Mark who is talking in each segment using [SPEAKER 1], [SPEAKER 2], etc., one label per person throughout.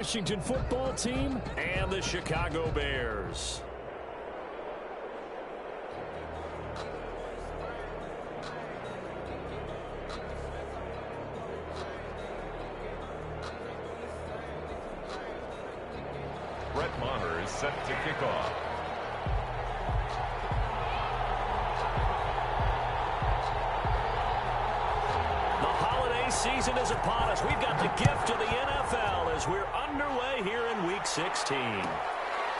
[SPEAKER 1] Washington football team and the Chicago Bears.
[SPEAKER 2] Brett Maher is set to kick off.
[SPEAKER 1] Season is upon us. We've got the gift of the NFL as we're underway here in Week 16.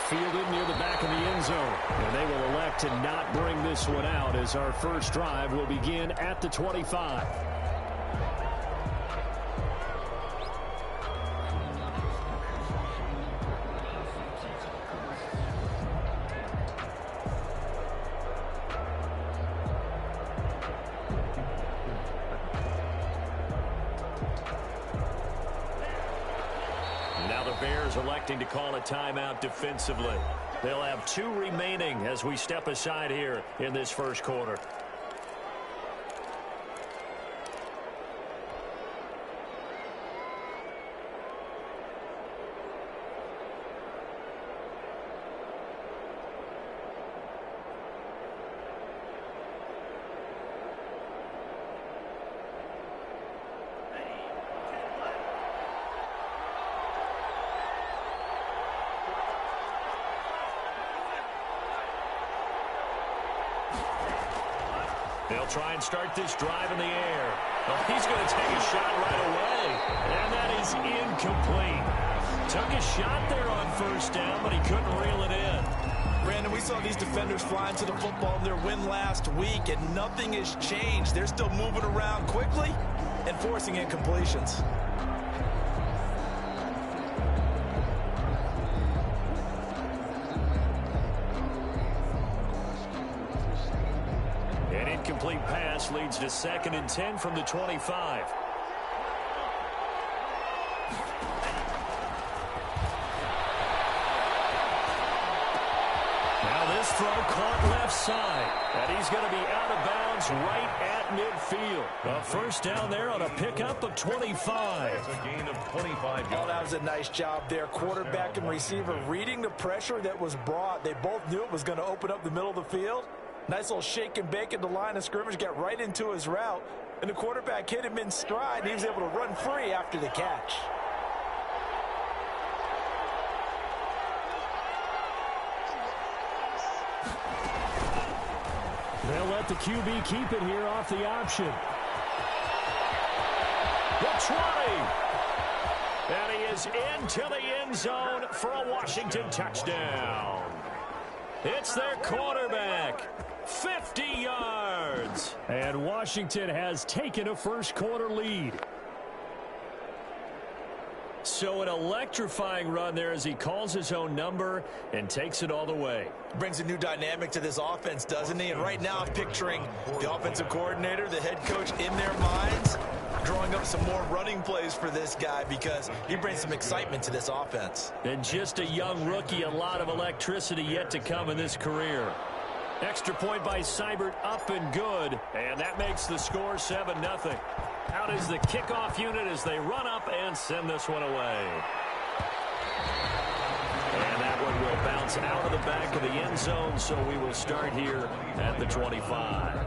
[SPEAKER 1] Fielded near the back of the end zone. And they will elect to not bring this one out as our first drive will begin at the 25. Electing to call a timeout defensively. They'll have 2 remaining as we step aside here in this first quarter. They'll try and start this drive in the air. Oh, he's going to take a shot right away. And that is incomplete. Took a shot there on first down, but he couldn't reel it in.
[SPEAKER 3] Brandon, we saw these defenders fly into the football in their win last week, and nothing has changed. They're still moving around quickly and forcing incompletions.
[SPEAKER 1] Incomplete pass leads to 2nd and 10 from the 25. Now this throw caught left side. And he's going to be out of bounds right at midfield. A first down there on a pickup of 25.
[SPEAKER 2] It's a gain of 25 yards.
[SPEAKER 3] Oh, that was a nice job there. Quarterback and receiver reading the pressure that was brought. They both knew it was going to open up the middle of the field. Nice little shake and bake at the line of scrimmage, got right into his route, and the quarterback hit him in stride, and he was able to run free after the catch.
[SPEAKER 1] They'll let the QB keep it here off the option. The 20. And he is into the end zone for a Washington touchdown. It's their quarterback. 50 yards. And Washington has taken a first quarter lead. So an electrifying run there as he calls his own number and takes it all the way.
[SPEAKER 3] Brings a new dynamic to this offense, doesn't he? And right now I'm picturing the offensive coordinator, the head coach in their minds, drawing up some more running plays for this guy because he brings some excitement to this offense.
[SPEAKER 1] And just a young rookie, a lot of electricity yet to come in this career. Extra point by Seibert, up and good. And that makes the score 7-0. Out is the kickoff unit as they run up and send this one away. And that one will bounce out of the back of the end zone, so we will start here at the 25.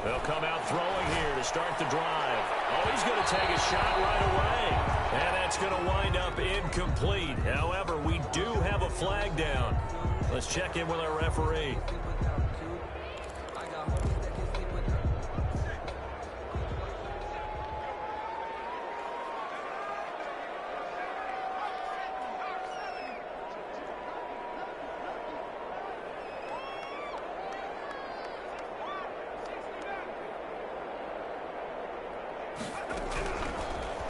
[SPEAKER 1] They'll come out throwing here to start the drive. Oh, he's going to take a shot right away. And that's going to wind up incomplete. However, we do have a flag down. Let's check in with our referee.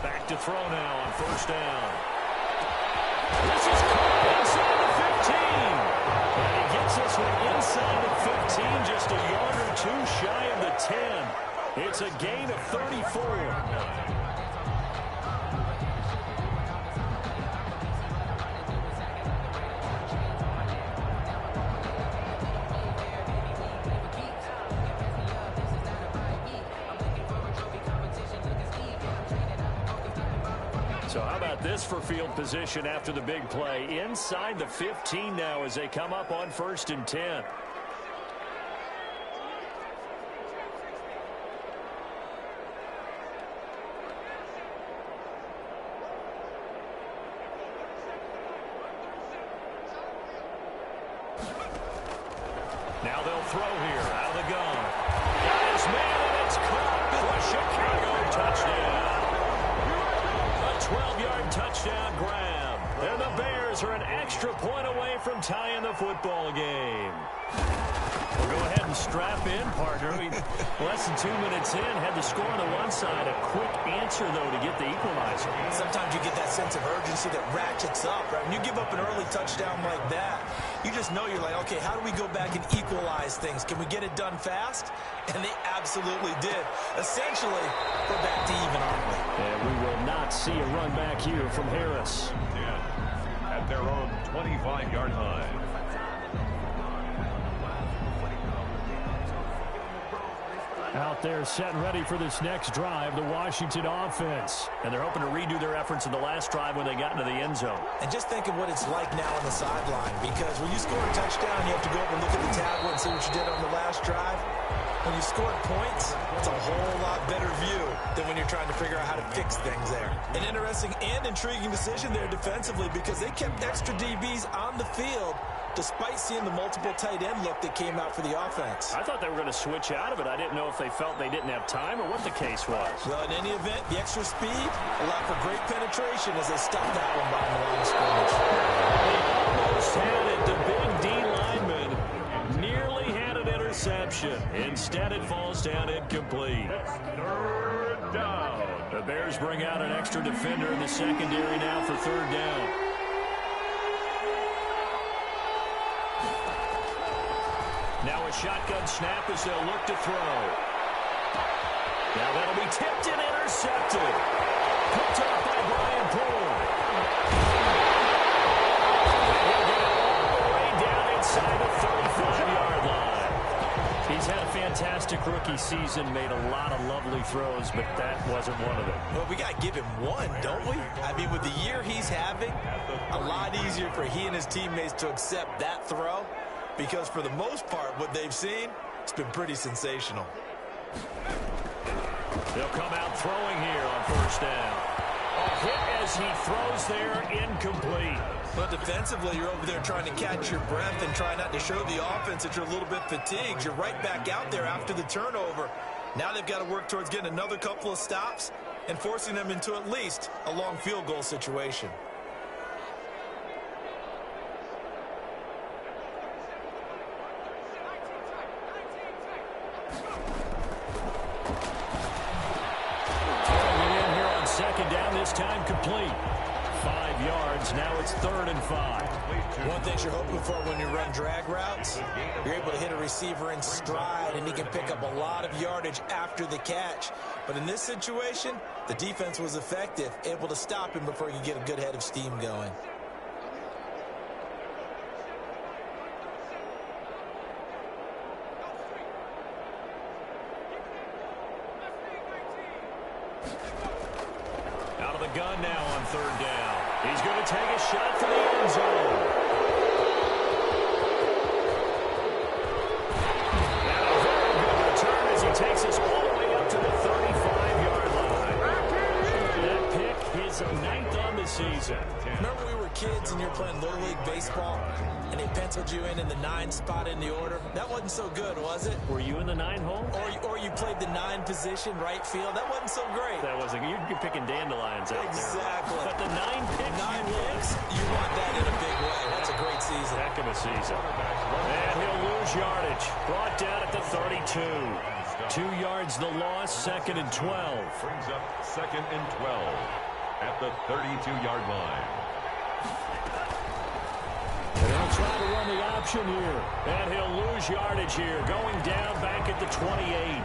[SPEAKER 1] Back to throw now on first down. This is caught inside the 15. And he gets us to inside the 15, just a yard or two shy of the 10. It's a gain of 34. So how about this for field position after the big play? Inside the 15 now as they come up on 1st and 10. Now they'll throw here out of the gun. Got his man, and it's caught for a Chicago touchdown. 12-yard touchdown grab. And the Bears are an extra point away from tying the football game. We'll go ahead and strap in, partner. Less than 2 minutes in, had the score on the one side. A quick answer, though, to get the equalizer.
[SPEAKER 3] Sometimes you get that sense of urgency that ratchets up, right? When you give up an early touchdown like that, you just know you're like, okay, how do we go back and equalize things? Can we get it done fast? And they absolutely did. Essentially, we're back to even, aren't we?
[SPEAKER 1] And we will not see a run back here from Harris.
[SPEAKER 2] Yeah, at their own 25-yard line.
[SPEAKER 1] Out there set and ready for this next drive, the Washington offense. And they're hoping to redo their efforts in the last drive when they got into the end zone.
[SPEAKER 3] And just think of what it's like now on the sideline, because when you score a touchdown, you have to go up and look at the tablet and see what you did on the last drive. When you scored points, it's a whole lot better view than when you're trying to figure out how to fix things there. An interesting and intriguing decision there defensively, because they kept extra DBs on the field despite seeing the multiple tight end look that came out for the offense.
[SPEAKER 1] I thought they were going to switch out of it. I didn't know if they felt they didn't have time or what the case was.
[SPEAKER 3] Well, in any event, the extra speed allowed for great penetration as they stopped that one behind the line of scrimmage.
[SPEAKER 1] They almost had it. The big D lineman nearly had an interception. Instead, it falls down incomplete.
[SPEAKER 2] Third down.
[SPEAKER 1] The Bears bring out an extra defender in the secondary now for third down. Now a shotgun snap as they'll look to throw. Now that'll be tipped and intercepted. Picked up by Brian Poole. He'll get it all the way down inside the 35-yard line. He's had a fantastic rookie season, made a lot of lovely throws, but that wasn't one of them.
[SPEAKER 3] Well, we got to give him one, don't we? I mean, with the year he's having, a lot easier for he and his teammates to accept that throw. Because for the most part, what they've seen, it's been pretty sensational.
[SPEAKER 1] They'll come out throwing here on first down. A hit as he throws there, incomplete.
[SPEAKER 3] But defensively, you're over there trying to catch your breath and try not to show the offense that you're a little bit fatigued. You're right back out there after the turnover. Now they've got to work towards getting another couple of stops and forcing them into at least a long field goal situation.
[SPEAKER 1] Second down, this time complete. 5 yards, now it's 3rd and 5.
[SPEAKER 3] One thing you're hoping for when you run drag routes, you're able to hit a receiver in stride, and he can pick up a lot of yardage after the catch. But in this situation, the defense was effective, able to stop him before he could get a good head of steam going.
[SPEAKER 1] Out of the gun now on 3rd down. He's going to take a shot for the end zone. And a very good return as he takes us all the way up to the 35-yard line. That pick is 9th on the season.
[SPEAKER 3] Remember we were kids and you were playing Little League Baseball, and they penciled you in the 9 spot in the order? That wasn't so good, was it?
[SPEAKER 1] Were you in the 9 hole?
[SPEAKER 3] Or you played the 9 position, right field? That wasn't so great.
[SPEAKER 1] That wasn't. You're picking dandelions out
[SPEAKER 3] exactly.
[SPEAKER 1] there. But the 9 picks,
[SPEAKER 3] 9 picks, you want that in a big way. That's a great season.
[SPEAKER 1] Heck of a season. And he'll lose yardage. Brought down at the 32. 2 yards the loss, 2nd and 12.
[SPEAKER 2] Brings up 2nd and 12 at the 32-yard line.
[SPEAKER 1] They'll try try to run the option here. And he'll lose yardage here, going down back at the 28.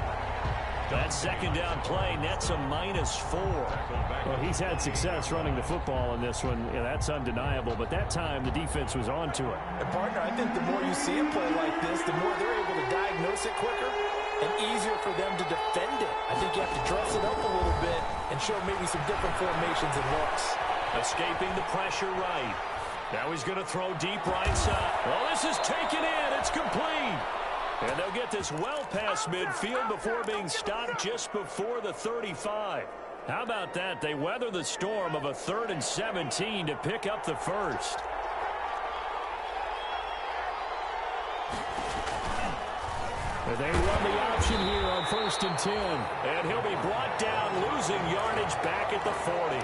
[SPEAKER 1] That second down play nets a -4.
[SPEAKER 4] Well, he's had success running the football in this one. Yeah, that's undeniable. But that time, the defense was on to it.
[SPEAKER 3] And, partner, I think the more you see a play like this, the more they're able to diagnose it quicker and easier for them to defend it. I think you have to dress it up a little bit and show maybe some different formations and looks.
[SPEAKER 1] Escaping the pressure right. Now he's going to throw deep right side. Well, this is taken in. It's complete. And they'll get this well past midfield before being stopped just before the 35. How about that? They weather the storm of a 3rd and 17 to pick up the first.
[SPEAKER 4] And they run the option here on 1st and 10.
[SPEAKER 1] And he'll be brought down, losing yardage back at the 40.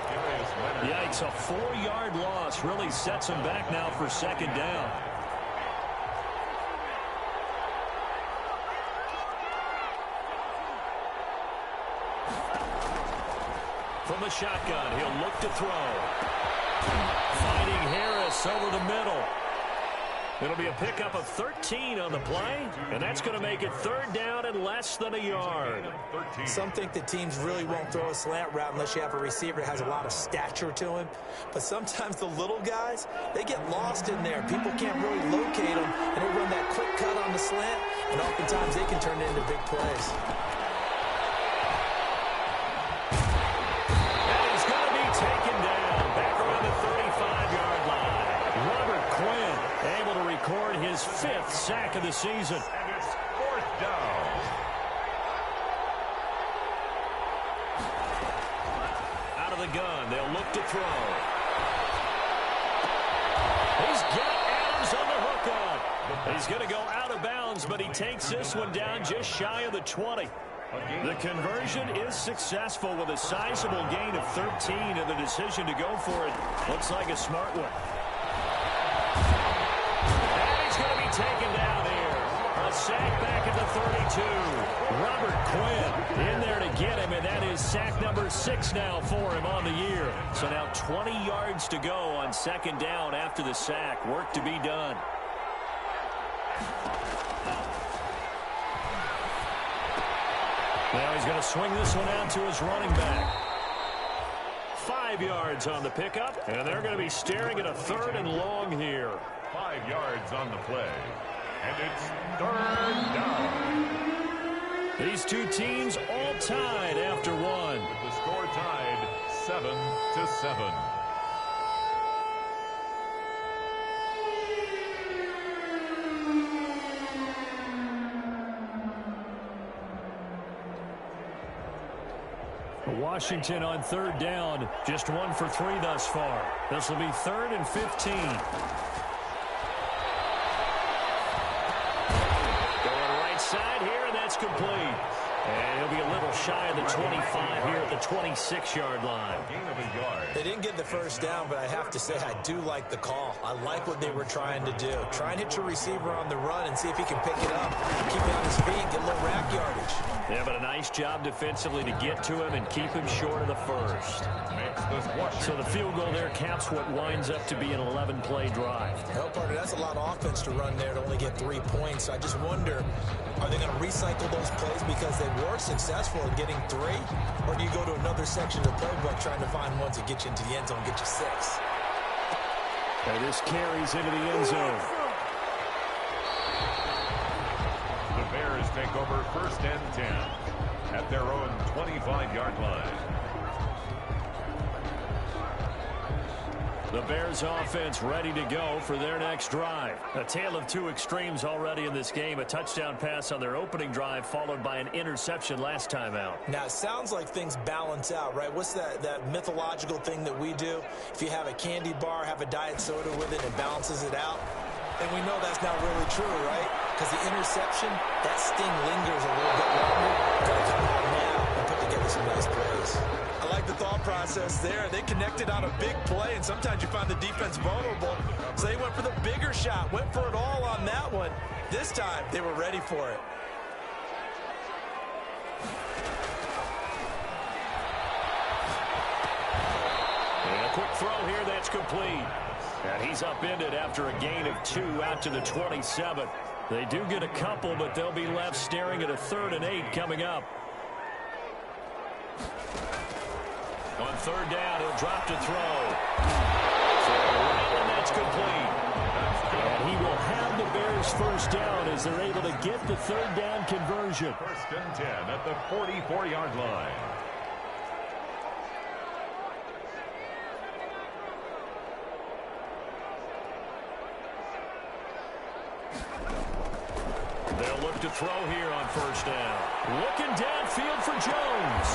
[SPEAKER 1] Yikes, a 4-yard loss really sets him back now for 2nd down. From the shotgun, he'll look to throw. Finding Harris over the middle. It'll be a pickup of 13 on the play, and that's going to make it 3rd down and less than a yard.
[SPEAKER 3] Some think that teams really won't throw a slant route unless you have a receiver that has a lot of stature to him. But sometimes the little guys, they get lost in there. People can't really locate them, and they run that quick cut on the slant, and oftentimes they can turn it into big plays.
[SPEAKER 1] Taken down back around the 35-yard line. Robert Quinn able to record his 5th sack of the season.
[SPEAKER 2] And it's 4th down.
[SPEAKER 1] Out of the gun, they'll look to throw. He's got Adams on the hookup. He's going to go out of bounds, but he takes this one down just shy of the 20. The conversion is successful with a sizable gain of 13, and the decision to go for it looks like a smart one. And he's going to be taken down here. A sack back at the 32. Robert Quinn in there to get him, and that is sack number 6 now for him on the year. So now 20 yards to go on 2nd down after the sack. Work to be done. Now he's going to swing this one out to his running back. 5 yards on the pickup, and they're going to be staring at a 3rd and long here.
[SPEAKER 2] 5 yards on the play, and it's 3rd down.
[SPEAKER 1] These two teams all tied after one.
[SPEAKER 2] With the score tied 7-7.
[SPEAKER 4] Washington on 3rd down, just 1 for 3 thus far. This will be 3rd and 15.
[SPEAKER 1] Going right side here, and that's complete. And he'll be a little shy of the 25 here at the 26-yard line.
[SPEAKER 2] Gain of a yard.
[SPEAKER 3] They didn't get the first down, but I have to say I do like the call. I like what they were trying to do. Try and hit your receiver on the run and see if he can pick it up. Keep him on his feet, get a little rack yardage.
[SPEAKER 1] Yeah, but a nice job defensively to get to him and keep him short of the first. So the field goal there caps what winds up to be an 11-play drive.
[SPEAKER 3] Well, partner, that's a lot of offense to run there to only get 3 points. I just wonder, are they going to recycle those plays because they were successful in getting 3? Or do you go to another section of the playbook trying to find ones that get you into the end zone and get you 6?
[SPEAKER 4] And this carries into the end zone.
[SPEAKER 2] The Bears take over 1st and 10 at their own 25-yard line.
[SPEAKER 1] The Bears offense ready to go for their next drive. A tale of 2 extremes already in this game. A touchdown pass on their opening drive followed by an interception last time out.
[SPEAKER 3] Now, it sounds like things balance out, right? What's that mythological thing that we do? If you have a candy bar, have a diet soda with it, it balances it out. And we know that's not really true, right? Because the interception, that sting lingers a little bit longer. Got to come out now and put together some nice plays. I like the thought process there. They connected on a big play, and sometimes you find the defense vulnerable. So they went for the bigger shot, went for it all on that one. This time, they were ready for it.
[SPEAKER 1] And a quick throw here that's complete.
[SPEAKER 4] And he's upended after a gain of 2 out to the 27. They do get a couple, but they'll be left staring at a 3rd and 8 coming up. On 3rd down, he'll drop to throw. And that's complete. And he will have the Bears first down as they're able to get the 3rd down conversion.
[SPEAKER 2] 1st and 10 at the 44-yard line.
[SPEAKER 4] They'll look to throw here on 1st down. Looking downfield for Jones.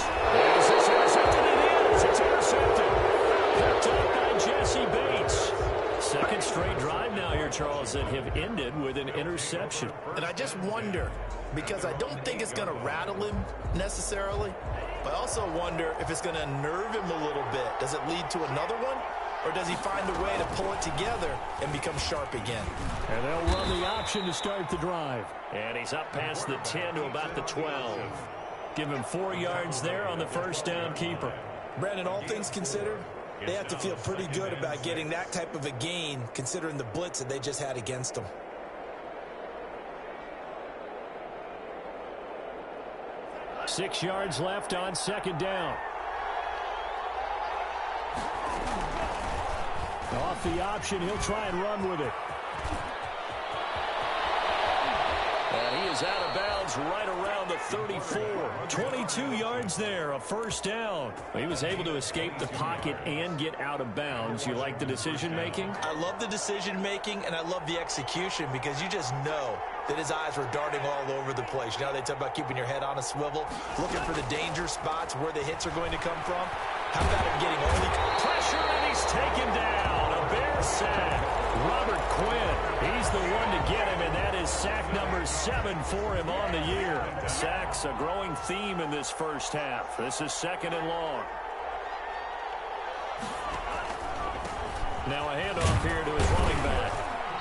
[SPEAKER 4] Is this intercepted? It is. It's intercepted. Picked up by Jesse Bates. 2nd straight drive now here, Charles, that have ended with an interception.
[SPEAKER 5] And I just wonder, because I don't think it's going to rattle him necessarily, but I also wonder if it's going to nerve him a little bit. Does it lead to another one? Or does he find a way to pull it together and become sharp again?
[SPEAKER 4] And they'll run the option to start the drive. And he's up past the 10 to about the 12. Give him 4 yards there on the 1st down keeper.
[SPEAKER 3] Brandon, all things considered, they have to feel pretty good about getting that type of a gain, considering the blitz that they just had against them.
[SPEAKER 4] Six yards left on 2nd down. Off the option, he'll try and run with it. And he is out of bounds right around the 34. 22 yards there, a 1st down. He was able to escape the pocket and get out of bounds. You like the decision-making?
[SPEAKER 5] I love the decision-making, and I love the execution, because you just know that his eyes were darting all over the place. You know, they talk about keeping your head on a swivel, looking for the danger spots where the hits are going to come from. How about him getting early
[SPEAKER 4] pressure, and he's taken down. A Bear sack. Robert Quinn, he's the one to get him, and that is sack number 7 for him on the year. Sacks a growing theme in this 1st half. This is 2nd and long. Now a handoff here to his running back.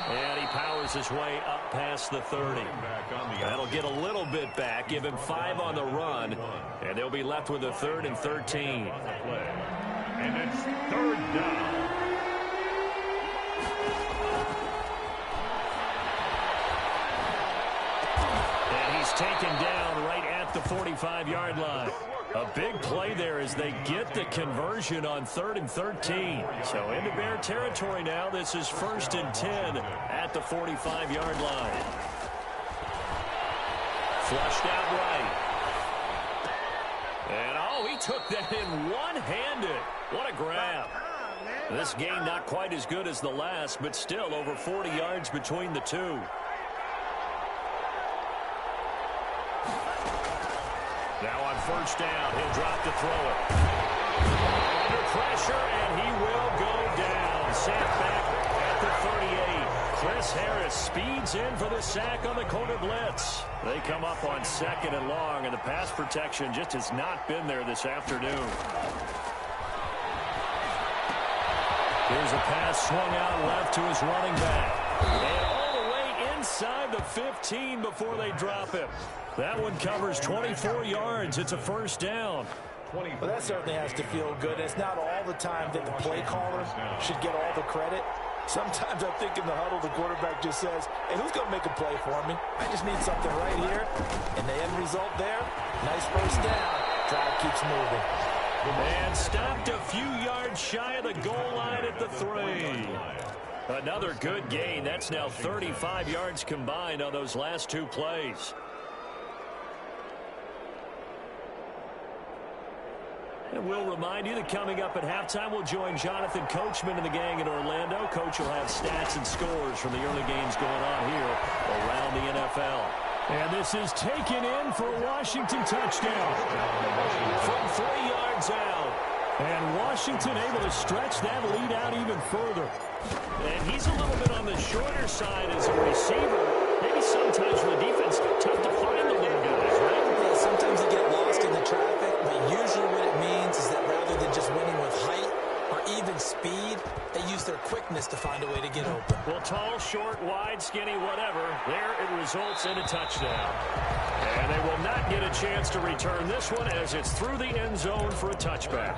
[SPEAKER 4] And he powers his way up past the 30. That'll get a little bit back, give him 5 on the run, and they'll be left with a 3rd and 13.
[SPEAKER 2] And it's 3rd down.
[SPEAKER 4] And he's taken down right at the 45-yard line. A big play there as they get the conversion on 3rd and 13. So into Bear territory now. This is 1st and 10 at the 45-yard line. Flushed out right. And, oh, he took that in one-handed. What a grab. This game not quite as good as the last, but still over 40 yards between the two. Now on 1st down, he'll drop to throw it. Under pressure, and he will go down. Sent back at the 38. Chris Harris speeds in for the sack on the corner blitz. They come up on 2nd and long, and the pass protection just has not been there this afternoon. Here's a pass swung out left to his running back. And all the way inside the 15 before they drop him. That one covers 24 yards. It's a 1st down.
[SPEAKER 3] Well, that certainly has to feel good. It's not all the time that the play caller should get all the credit. Sometimes I think in the huddle, the quarterback just says, hey, who's going to make a play for me? I just need something right here. And the end result there, nice 1st down. Drive keeps moving.
[SPEAKER 4] And stopped a few yards shy of the goal line at the 3. Another good gain. That's now 35 yards combined on those last 2 plays. And we'll remind you that coming up at halftime, we'll join Jonathan Coachman and the gang in Orlando. Coach will have stats and scores from the early games going on here around the NFL. And this is taken in for a Washington touchdown. From 3 yards out. And Washington able to stretch that lead out even further. And he's a little bit on the shorter side as a receiver. Maybe sometimes for the defense, tough to find the little guys, right?
[SPEAKER 3] Yeah, sometimes they get lost in the traffic, but usually what it means is that rather than just winning with height or even speed, they use their quickness to find a way to get open.
[SPEAKER 4] Well, tall, short, wide, skinny, whatever, there it results in a touchdown. And they will not get a chance to return this one as it's through the end zone for a touchback.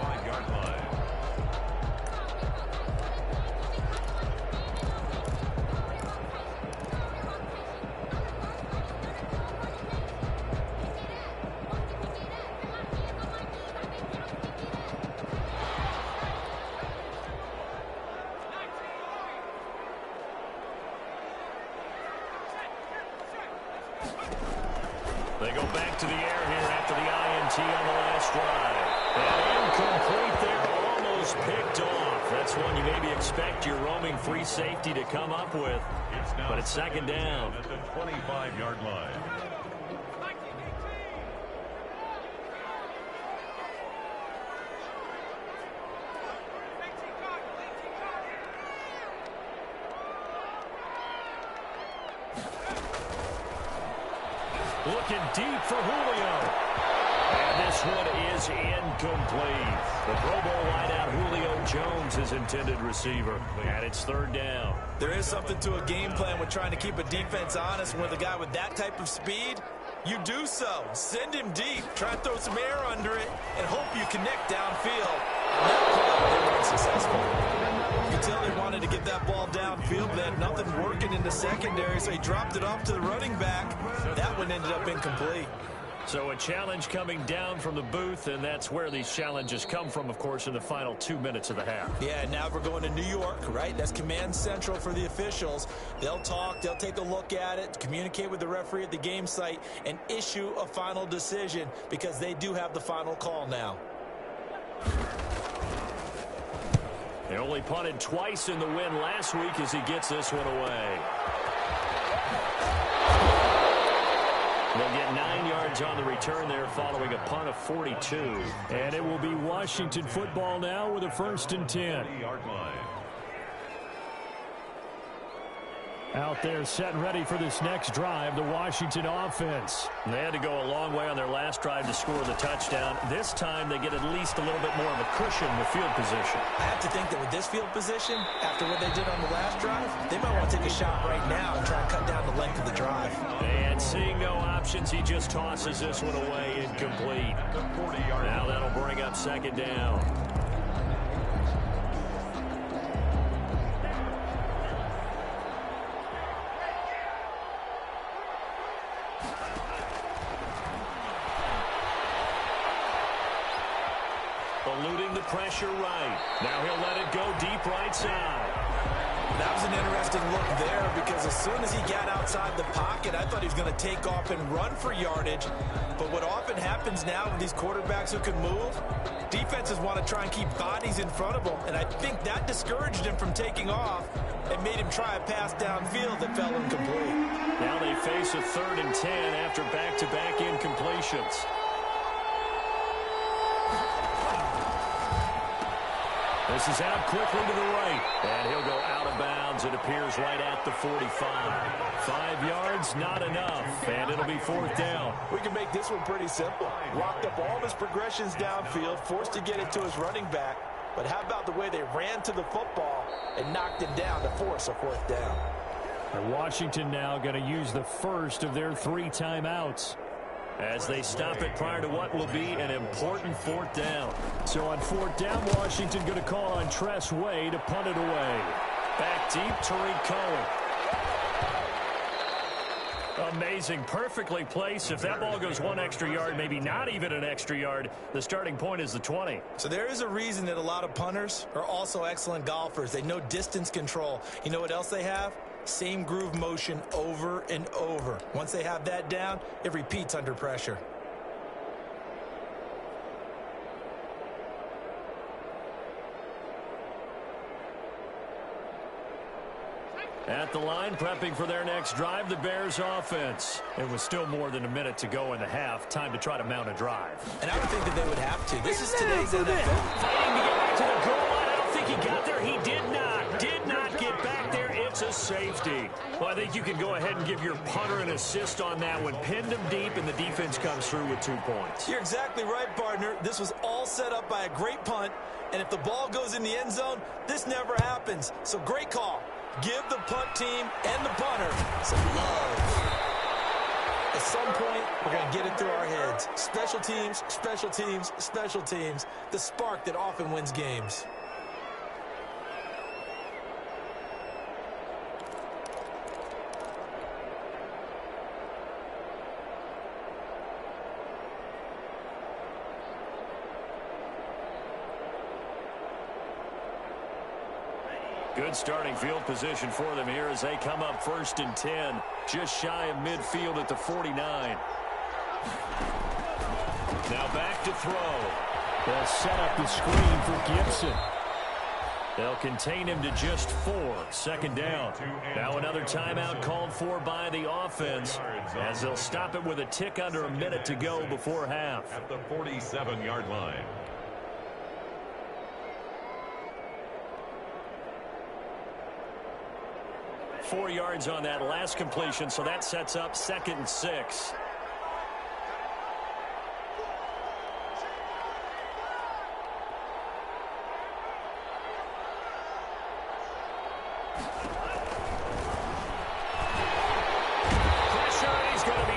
[SPEAKER 4] back to the air here after the INT on the last drive. And incomplete there, almost picked off. That's one you maybe expect your roaming free safety to come up with. But it's second down.
[SPEAKER 2] At the 25-yard line.
[SPEAKER 4] Looking deep for Julio. And this one is incomplete. The Pro Bowl wideout Julio Jones is intended receiver. And it's third down.
[SPEAKER 5] There is something to a game plan with trying to keep a defense honest. With a guy with that type of speed, you do so. Send him deep. Try and throw some air under it and hope you connect downfield. On that play, they weren't successful. You can tell they wanted to get that ball downfield, but they had nothing working in the secondary, so he dropped it off to the running back. That one ended up incomplete.
[SPEAKER 4] So a challenge coming down from the booth, and that's where these challenges come from, of course, in the final 2 minutes of the half.
[SPEAKER 5] Yeah, now we're going to New York, right? That's command central for the officials. They'll talk, they'll take a look at it, communicate with the referee at the game site, and issue a final decision because they do have the final call now.
[SPEAKER 4] They only punted twice in the win last week as he gets this one away. They'll get 9 yards on the return there following a punt of 42.
[SPEAKER 1] And it will be Washington football now with a 1st and 10.
[SPEAKER 2] 20-yard line.
[SPEAKER 1] Out there set and ready for this next drive, the Washington offense.
[SPEAKER 4] They had to go a long way on their last drive to score the touchdown. This time they get at least a little bit more of a cushion with field position.
[SPEAKER 5] I have to think that with this field position, after what they did on the last drive, they might want to take a shot right now and try and cut down the length of the drive.
[SPEAKER 4] And seeing no options, he just tosses this one away incomplete. Now that'll bring up second down. Eluding the pressure right. Now he'll let it go deep right side.
[SPEAKER 5] That was an interesting look there because as soon as he got outside the pocket, I thought he was going to take off and run for yardage. But what often happens now with these quarterbacks who can move, defenses want to try and keep bodies in front of them. And I think that discouraged him from taking off and made him try a pass downfield that fell incomplete.
[SPEAKER 4] Now they face a 3rd and 10 after back-to-back incompletions. This is out quickly to the right, and he'll go out of bounds. It appears right at the 45. 5 yards, not enough, and it'll be 4th down.
[SPEAKER 3] We can make this one pretty simple. Locked up all of his progressions downfield, forced to get it to his running back. But how about the way they ran to the football and knocked him down to force a 4th down?
[SPEAKER 1] And Washington now going to use the first of their 3 timeouts,
[SPEAKER 4] as they stop it prior to what will be an important 4th down.
[SPEAKER 1] So on 4th down, Washington going to call on Tress Way to punt it away.
[SPEAKER 4] Back deep, Tariq Cohen. Amazing, perfectly placed. If that ball goes 1 extra yard, maybe not even an extra yard, the starting point is the 20.
[SPEAKER 5] So there is a reason that a lot of punters are also excellent golfers. They know distance control. You know what else they have? Same groove motion over and over. Once they have that down, it repeats under pressure.
[SPEAKER 4] At the line, prepping for their next drive, the Bears offense.
[SPEAKER 1] It was still more than a minute to go in the half. Time to try to mount a drive.
[SPEAKER 5] And I would think that they would have to. This is today's NFL.
[SPEAKER 4] Fighting to get back to the goal line. I don't think he got there. He did not get back there. It's a safety. Well, I think you can go ahead and give your punter an assist on that one. Pinned him deep, and the defense comes through with 2 points.
[SPEAKER 5] You're exactly right, partner. This was all set up by a great punt. And if the ball goes in the end zone, this never happens. So great call. Give the punt team and the punter some love. At some point, we're going to get it through our heads. Special teams, special teams, special teams. The spark that often wins games.
[SPEAKER 4] Good starting field position for them here as they come up 1st and 10. Just shy of midfield at the 49. Now back to throw. They'll set up the screen for Gibson. They'll contain him to just 4. Second down. Now another timeout called for by the offense as they'll stop it with a tick under a minute to go before half.
[SPEAKER 2] At the 47-yard line.
[SPEAKER 4] Four yards on that last completion, so that sets up 2nd and 6.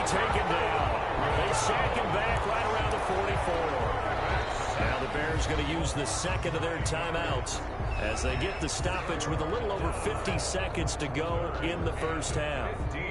[SPEAKER 1] Taken down. They sack him back right around the 44. Now the Bears going to use the second of their timeouts as they get the stoppage with a little over 50 seconds to go in the first half.
[SPEAKER 2] 15.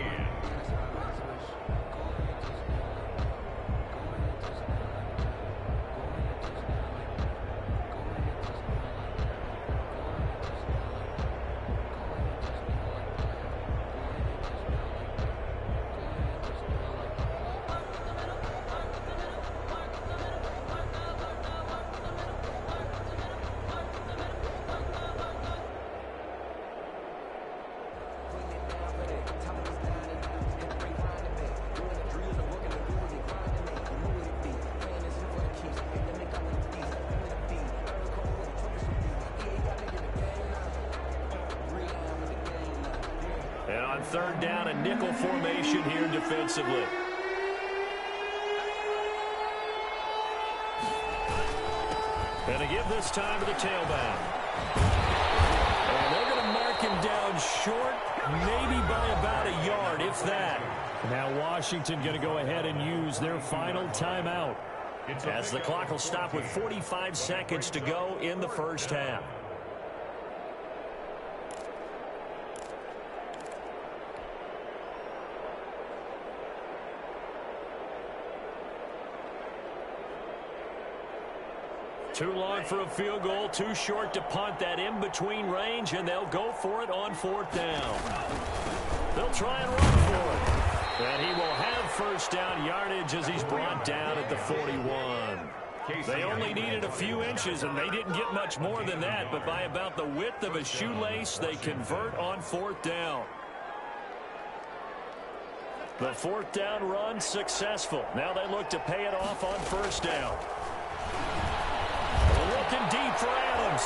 [SPEAKER 1] And on third down, a nickel formation here defensively. And they give this time to the tailback. And they're going to mark him down short, maybe by about a yard, if that.
[SPEAKER 4] Now Washington going to go ahead and use their final timeout
[SPEAKER 1] as the clock will stop with 45 seconds to go in the first half. Too long for a field goal, too short to punt that in-between range, and they'll go for it on 4th down. They'll try and run for it. And he will have first down yardage as he's brought down at the 41. They only needed a few inches, and they didn't get much more than that, but by about the width of a shoelace, they convert on 4th down. The 4th down run successful. Now they look to pay it off on 1st down. Looking deep for Adams.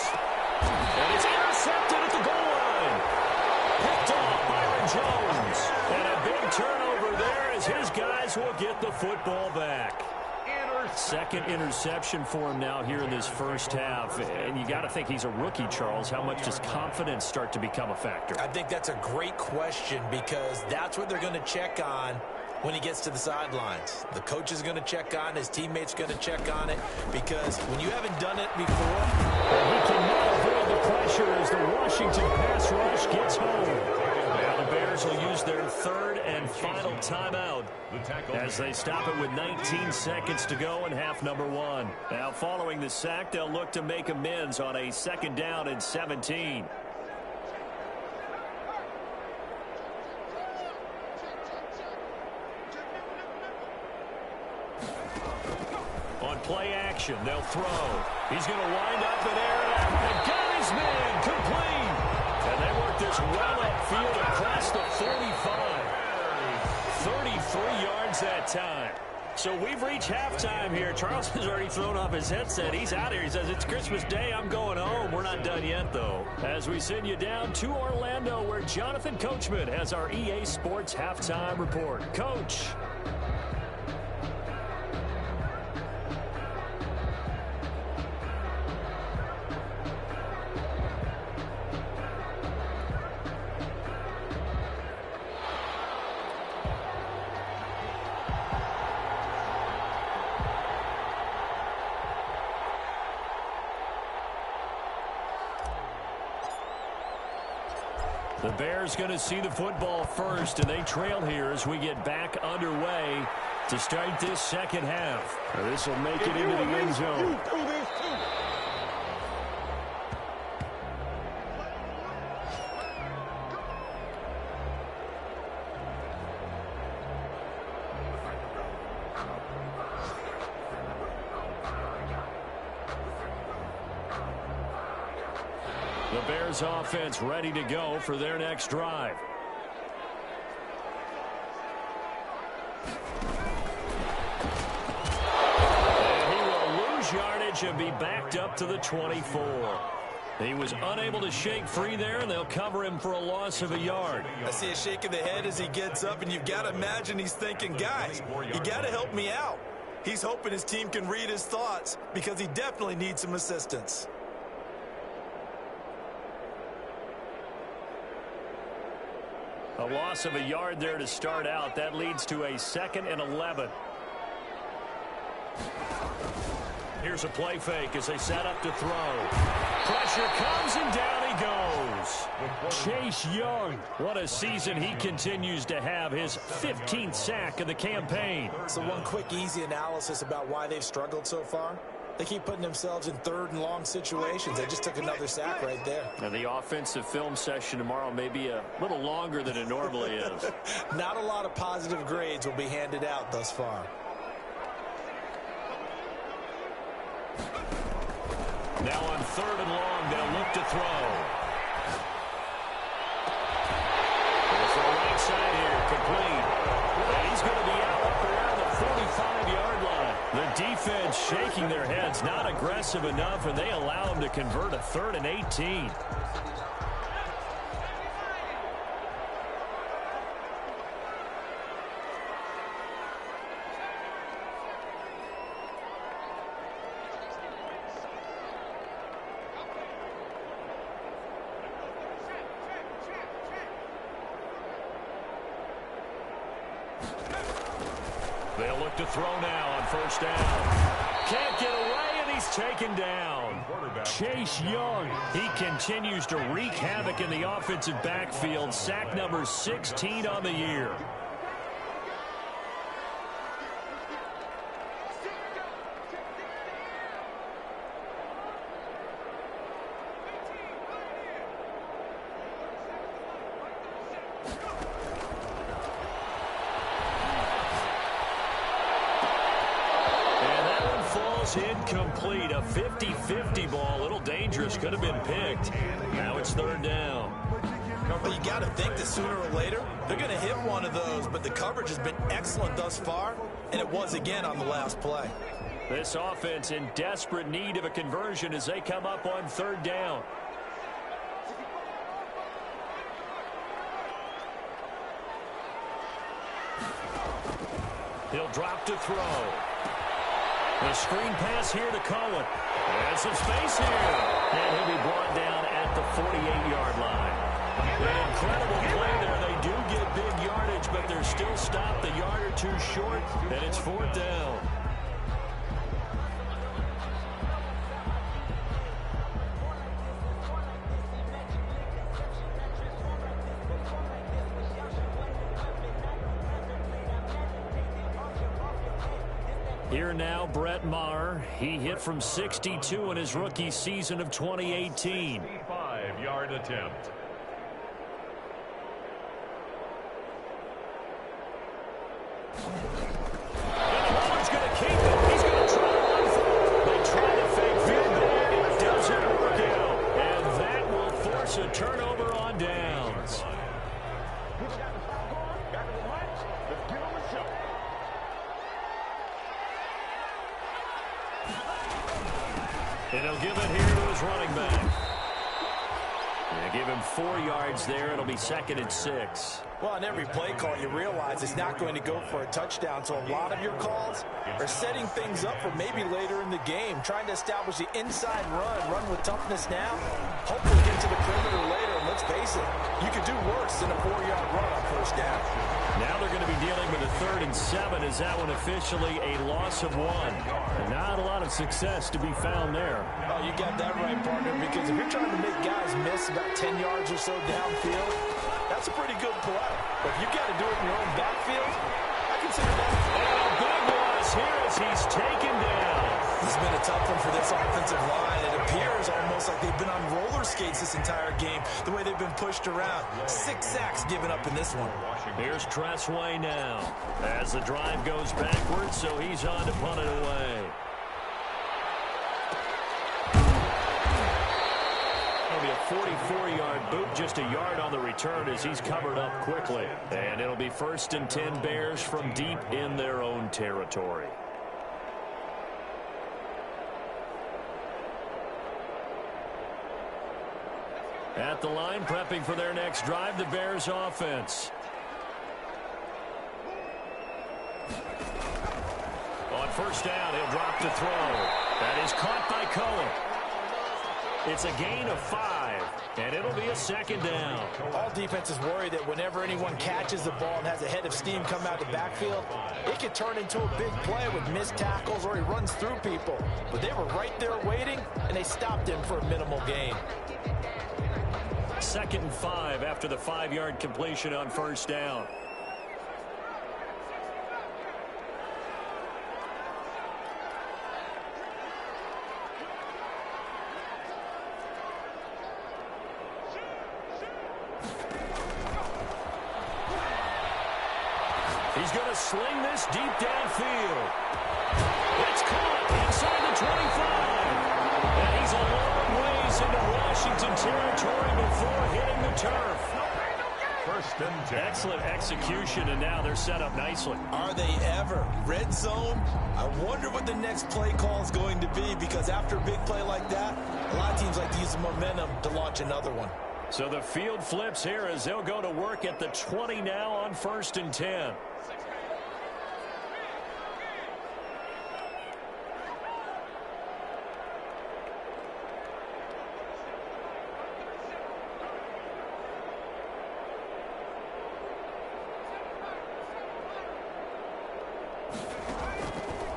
[SPEAKER 1] And it's intercepted at the goal line. Picked off Byron Jones. And a big turnover there as his guys will get the football back. Second interception for him now here in this first half. And you got to think he's a rookie, Charles. How much does confidence start to become a factor?
[SPEAKER 5] I think that's a great question because that's what they're going to check on when he gets to the sidelines. The coach is going to check on it. His teammates going to check on it because when you haven't done it before.
[SPEAKER 4] He cannot avoid the pressure as the Washington pass rush gets home.
[SPEAKER 1] Now the Bears will use their 3rd and final timeout as they stop it with 19 seconds to go in half number 1. Now following the sack, they'll look to make amends on a 2nd down and 17. On play action, they'll throw. He's going to wind up in air and got his man complete. And they work this well upfield across the 45. 33 yards that time. So we've reached halftime here. Charles has already thrown off his headset. He's out here. He says, it's Christmas Day. I'm going home. We're not done yet, though. As we send you down to Orlando, where Jonathan Coachman has our EA Sports halftime report. Coach. The Bears going to see the football first, and they trail here as we get back underway to start this second half. This will make it into the end zone.
[SPEAKER 4] The Bears offense ready to go for their next drive. And he will lose yardage and be backed up to the 24. He was unable to shake free there, and they'll cover him for a loss of a yard.
[SPEAKER 5] I see a shake of the head as he gets up, and you've got to imagine he's thinking, guys, you got to help me out. He's hoping his team can read his thoughts because he definitely needs some assistance.
[SPEAKER 4] A loss of a yard there to start out. That leads to a 2nd and 11. Here's a play fake as they set up to throw. Pressure comes and down he goes. Chase Young. What a season he continues to have. His 15th sack of the campaign.
[SPEAKER 3] So one quick, easy analysis about why they've struggled so far. They keep putting themselves in 3rd and long situations. They just took another sack right there.
[SPEAKER 4] Now the offensive film session tomorrow may be a little longer than it normally is.
[SPEAKER 3] Not a lot of positive grades will be handed out thus far.
[SPEAKER 4] Now on 3rd and long, they'll look to throw. For the right side here, complete. And he's going to be out up around the 45-yard line. The defense shaking their heads, not aggressive enough, and they allow him to convert a 3rd and 18. They'll look to throw now on 1st down. Can't get away, and he's taken down. Chase Young, he continues to wreak havoc in the offensive backfield. Sack number 16 on the year. Incomplete. A 50-50 ball. A little dangerous. Could have been picked. Now it's 3rd down.
[SPEAKER 5] Well, you got to think that sooner or later they're going to hit one of those, but the coverage has been excellent thus far, and it was again on the last play.
[SPEAKER 4] This offense in desperate need of a conversion as they come up on 3rd down. He'll drop to throw. The screen pass here to Cohen. And some space here. And he'll be brought down at the 48-yard line. An incredible play there. They do get big yardage, but they're still stopped a yard or two short, and it's 4th down. Here now, Brett Maher. He hit from 62 in his rookie season of 2018.
[SPEAKER 2] 5-yard attempt.
[SPEAKER 4] He's going to keep it. He's going to try to run for it. They try to fake field goal. It doesn't work out. And that will force a turnover on downs. And he'll give it here to his running back. And give him 4 yards there. It'll be 2nd and 6.
[SPEAKER 3] Well, on every play call, you realize it's not going to go for a touchdown. So a lot of your calls are setting things up for maybe later in the game, trying to establish the inside run with toughness now, hopefully get to the perimeter later. And let's face it, you could do worse than a 4-yard run on 1st down.
[SPEAKER 4] Now they're going to be dealing with a 3rd and 7. Is that one officially a loss of 1? Not a lot of success to be found there.
[SPEAKER 3] Oh, you got that right, partner, because if you're trying to make guys miss about 10 yards or so downfield, that's a pretty good play. But if you got to do it in your own backfield, I consider that.
[SPEAKER 4] And a big loss here as he's taken down.
[SPEAKER 5] This has been a tough one for this offensive line. It appears almost like they've been on roller skates this entire game, the way they've been pushed around. 6 sacks given up in this one.
[SPEAKER 4] Here's Tressway now as the drive goes backwards, so he's on to punt it away. That'll be a 44-yard boot, just a yard on the return as he's covered up quickly. And it'll be 1st and 10 Bears from deep in their own territory. At the line, prepping for their next drive, the Bears offense. On 1st down, he'll drop to throw. That is caught by Cohen. It's a gain of 5, and it'll be a 2nd down.
[SPEAKER 3] All defenses worry that whenever anyone catches the ball and has a head of steam come out of the backfield, it could turn into a big play with missed tackles or he runs through people. But they were right there waiting, and they stopped him for a minimal gain.
[SPEAKER 4] 2nd and 5 after the 5-yard completion on 1st down. He's going to sling this deep downfield. It's caught inside the 25. And he's a long ways into Washington territory before hitting the turf.
[SPEAKER 2] 1st and 10.
[SPEAKER 4] Excellent execution, and now they're set up nicely.
[SPEAKER 5] Are they ever? Red zone? I wonder what the next play call is going to be, because after a big play like that, a lot of teams like to use the momentum to launch another one.
[SPEAKER 4] So the field flips here as they'll go to work at the 20 now on 1st and 10.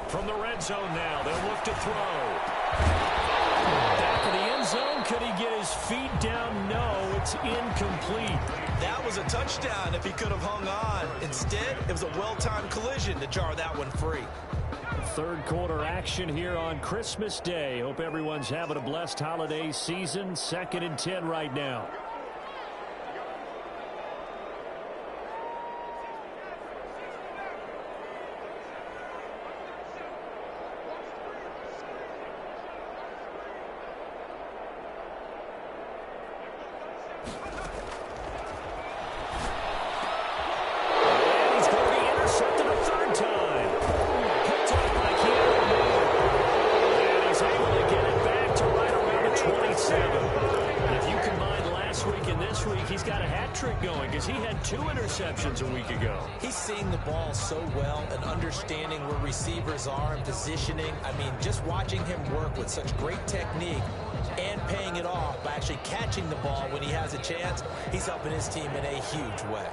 [SPEAKER 4] From the red zone now, they'll look to throw. Back of the end zone, could he get his feet down? No, it's incomplete.
[SPEAKER 5] That was a touchdown if he could have hung on. Instead, it was a well-timed collision to jar that one free.
[SPEAKER 4] 3rd quarter action here on Christmas Day. Hope everyone's having a blessed holiday season. 2nd and 10 right now. He's got a hat trick going because he had 2 interceptions a week ago.
[SPEAKER 5] He's seeing the ball so well and understanding where receivers are and positioning. I mean, just watching him work with such great technique and paying it off by actually catching the ball when he has a chance, he's helping his team in a huge way.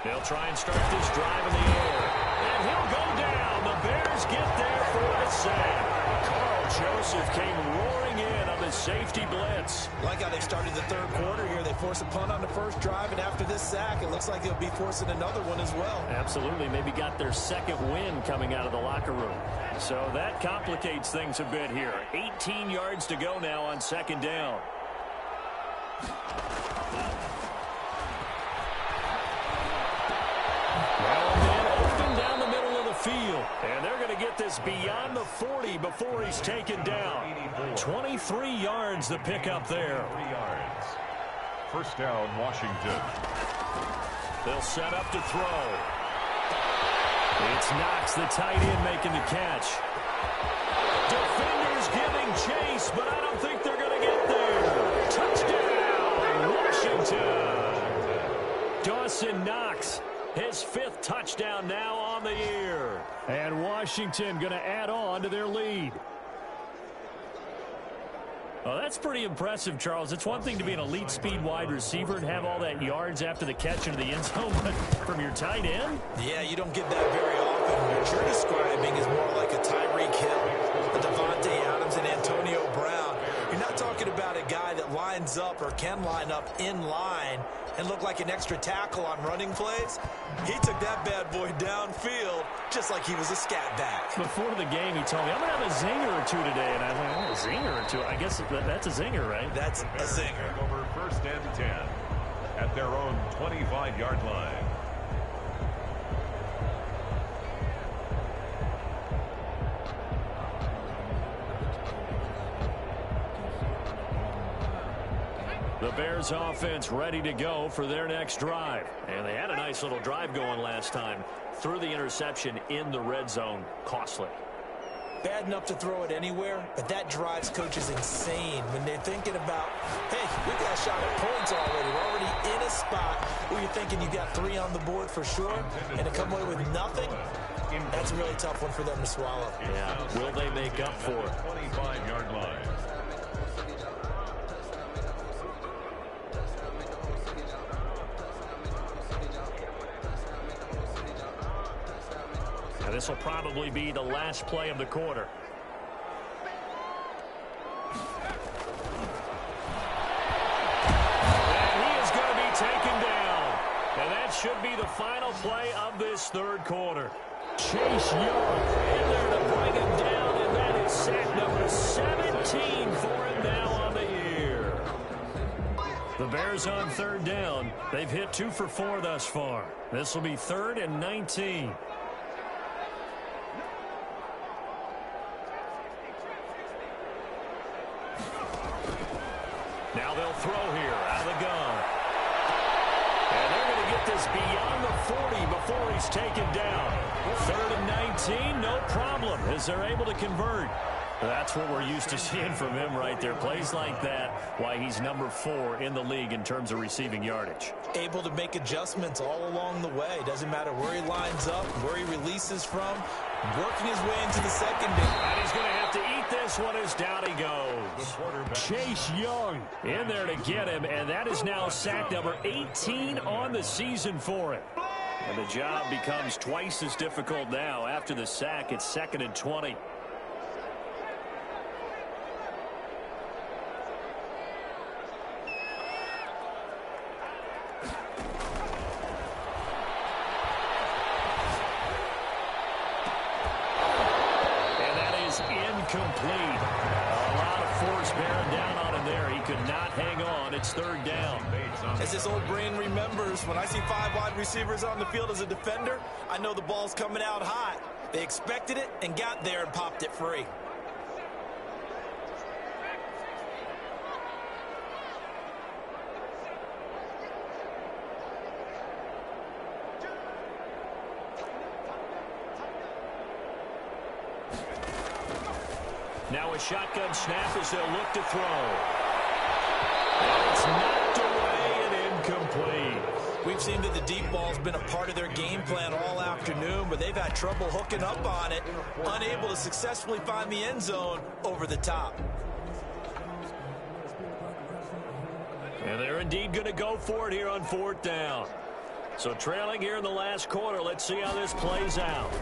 [SPEAKER 4] They'll try and start this drive in the air. And he'll go down. The Bears get there for the sack. Carl Joseph came roaring in on the safety blitz.
[SPEAKER 5] Like how they started the 3rd quarter here. They force a punt on the 1st drive, and after this sack, it looks like they'll be forcing another one as well.
[SPEAKER 4] Absolutely. Maybe got their 2nd win coming out of the locker room. So that complicates things a bit here. 18 yards to go now on 2nd down. Field, and they're going to get this beyond the 40 before he's taken down. 23 yards the pickup there.
[SPEAKER 2] 3 yards. 1st down, Washington.
[SPEAKER 4] They'll set up to throw. It's Knox, the tight end, making the catch. Defenders giving chase, but I don't think they're going to get there. Touchdown, Washington. Dawson Knox. His 5th touchdown now on the year. And Washington going to add on to their lead. Well, that's pretty impressive, Charles. It's one thing to be an elite speed wide receiver and have all that yards after the catch into the end zone, but from your tight end?
[SPEAKER 5] Yeah, you don't get that very often. What you're describing is more like a Tyreek Hill, a Devontae Adams, and Antonio Brown. You're not talking about a guy that lines up or can line up in line and look like an extra tackle on running plays. He took that bad boy downfield just like he was a scat back.
[SPEAKER 4] Before the game, he told me, I'm going to have a zinger or 2 today. And I was like, oh, a zinger or 2? I guess that's a zinger, right?
[SPEAKER 5] That's a zinger.
[SPEAKER 2] Over 1st and 10 at their own 25-yard line.
[SPEAKER 4] The Bears offense ready to go for their next drive. And they had a nice little drive going last time. Threw the interception in the red zone. Costly.
[SPEAKER 3] Bad enough to throw it anywhere, but that drives coaches insane when they're thinking about, hey, we got a shot at points already. We're already in a spot where you're thinking you got 3 on the board for sure, and to come away with nothing, that's a really tough one for them to swallow.
[SPEAKER 4] Yeah, will they make up for it?
[SPEAKER 2] 25-yard line.
[SPEAKER 4] This will probably be the last play of the quarter. And he is going to be taken down. And that should be the final play of this third quarter. Chase Young in there to bring him down, and that is sack number 17 for him now on the year. The Bears on third down. They've hit 2 for 4 thus far. This will be 3rd and 19. Now they'll throw here out of the gun. And they're going to get this beyond the 40 before he's taken down. 3rd and 19, no problem, as they're able to convert. That's what we're used to seeing from him right there. Plays like that, why he's number 4 in the league in terms of receiving yardage.
[SPEAKER 3] Able to make adjustments all along the way. Doesn't matter where he lines up, where he releases from, working his way into the secondary.
[SPEAKER 4] And he's going to have to eat this one as down he goes. Chase Young in there to get him, and that is now sack number 18 on the season for him. And the job becomes twice as difficult now. After the sack, it's 2nd and 20. Incomplete. A lot of force bearing down on him there. He could not hang on. It's 3rd down.
[SPEAKER 3] As his old brain remembers, when I see 5 wide receivers on the field as a defender, I know the ball's coming out hot. They expected it and got there and popped it free.
[SPEAKER 4] Now a shotgun snap as they'll look to throw. And it's knocked away and incomplete.
[SPEAKER 3] We've seen that the deep ball's been a part of their game plan all afternoon, but they've had trouble hooking up on it, unable to successfully find the end zone over the top.
[SPEAKER 4] And they're indeed going to go for it here on 4th down. So trailing here in the last quarter, let's see how this plays out.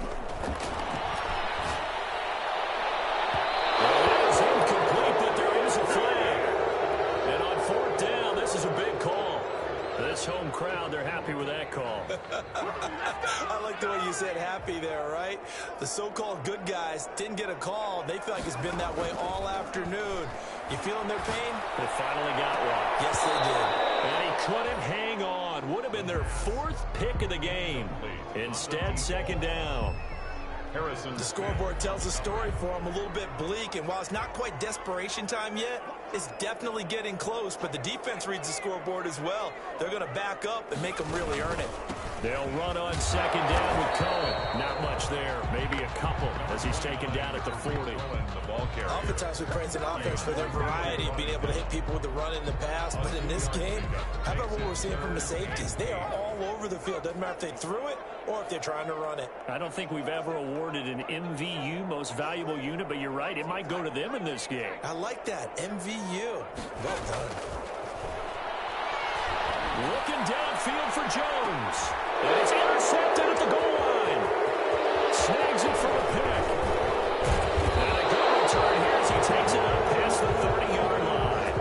[SPEAKER 4] Well, that is incomplete, but there is a flag. And on 4th down, this is a big call. This home crowd, they're happy with that call.
[SPEAKER 3] I like the way you said happy there, right? The so-called good guys didn't get a call. They feel like it's been that way all afternoon. You feeling their pain?
[SPEAKER 4] They finally got one.
[SPEAKER 3] Yes, they did.
[SPEAKER 4] And he couldn't hang on. Would have been their 4th pick of the game. Instead, 2nd down.
[SPEAKER 2] Harrison.
[SPEAKER 3] The scoreboard tells a story for him, a little bit bleak, and while it's not quite desperation time yet, it's definitely getting close, but the defense reads the scoreboard as well. They're going to back up and make them really earn it.
[SPEAKER 4] They'll run on 2nd down with Cohen. Not much there, maybe a couple as he's taken down at the 40.
[SPEAKER 3] Oftentimes we praise an offense for their variety of being able to hit people with the run in the pass, but in this game, how about what we're seeing from the safeties? They are all over the field. Doesn't matter if they threw it or if they're trying to run it.
[SPEAKER 4] I don't think we've ever awarded an MVU, most valuable unit, but you're right, it might go to them in this game.
[SPEAKER 3] I like that, MVU. Well done.
[SPEAKER 4] Looking downfield for Jones. And it's intercepted at the goal line. Snags it for a pick. And a good return here as he takes it up past the 30-yard line.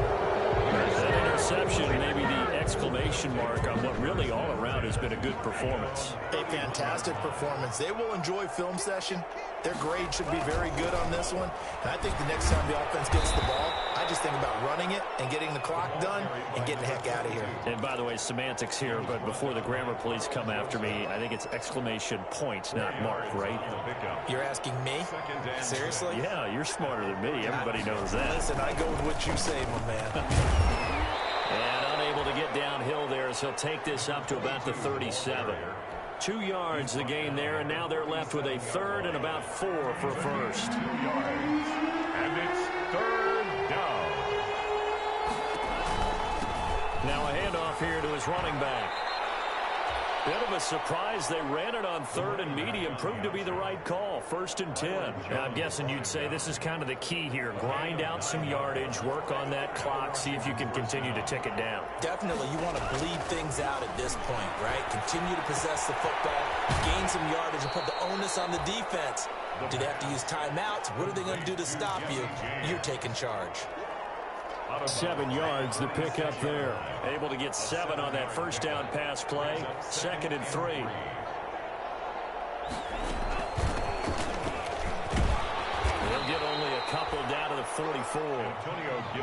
[SPEAKER 4] That interception, maybe the exclamation mark on what really all around has been a good performance.
[SPEAKER 5] A fantastic performance. They will enjoy film session. Their grade should be very good on this one. And I think the next time the offense gets the ball, I just think about running it and getting the clock done and getting the heck out of here.
[SPEAKER 4] And by the way, semantics here, but before the grammar police come after me, I think it's exclamation point, not mark, right?
[SPEAKER 3] You're asking me? Seriously?
[SPEAKER 4] Yeah, you're smarter than me. Everybody knows that.
[SPEAKER 3] Listen, I go with what you say, my man.
[SPEAKER 4] And bit downhill there as he'll take this up to about the 37. 2 yards the gain there, and now they're left with a third and about 4 for a first.
[SPEAKER 2] 2 yards. And it's third down.
[SPEAKER 4] Now a handoff here to his running back. Bit of a surprise. They ran it on third and medium. Proved to be the right call. 1st and 10.
[SPEAKER 1] Now, I'm guessing you'd say this is kind of the key here. Grind out some yardage, work on that clock, see if you can continue to tick it down.
[SPEAKER 5] Definitely, you want to bleed things out at this point, right? Continue to possess the football, gain some yardage, and put the onus on the defense. Do they have to use timeouts? What are they going to do to stop you? You're taking charge.
[SPEAKER 4] 7 yards the pick up there. Able to get 7 on that first down pass play. 2nd and 3. They'll get only a couple down to the 44.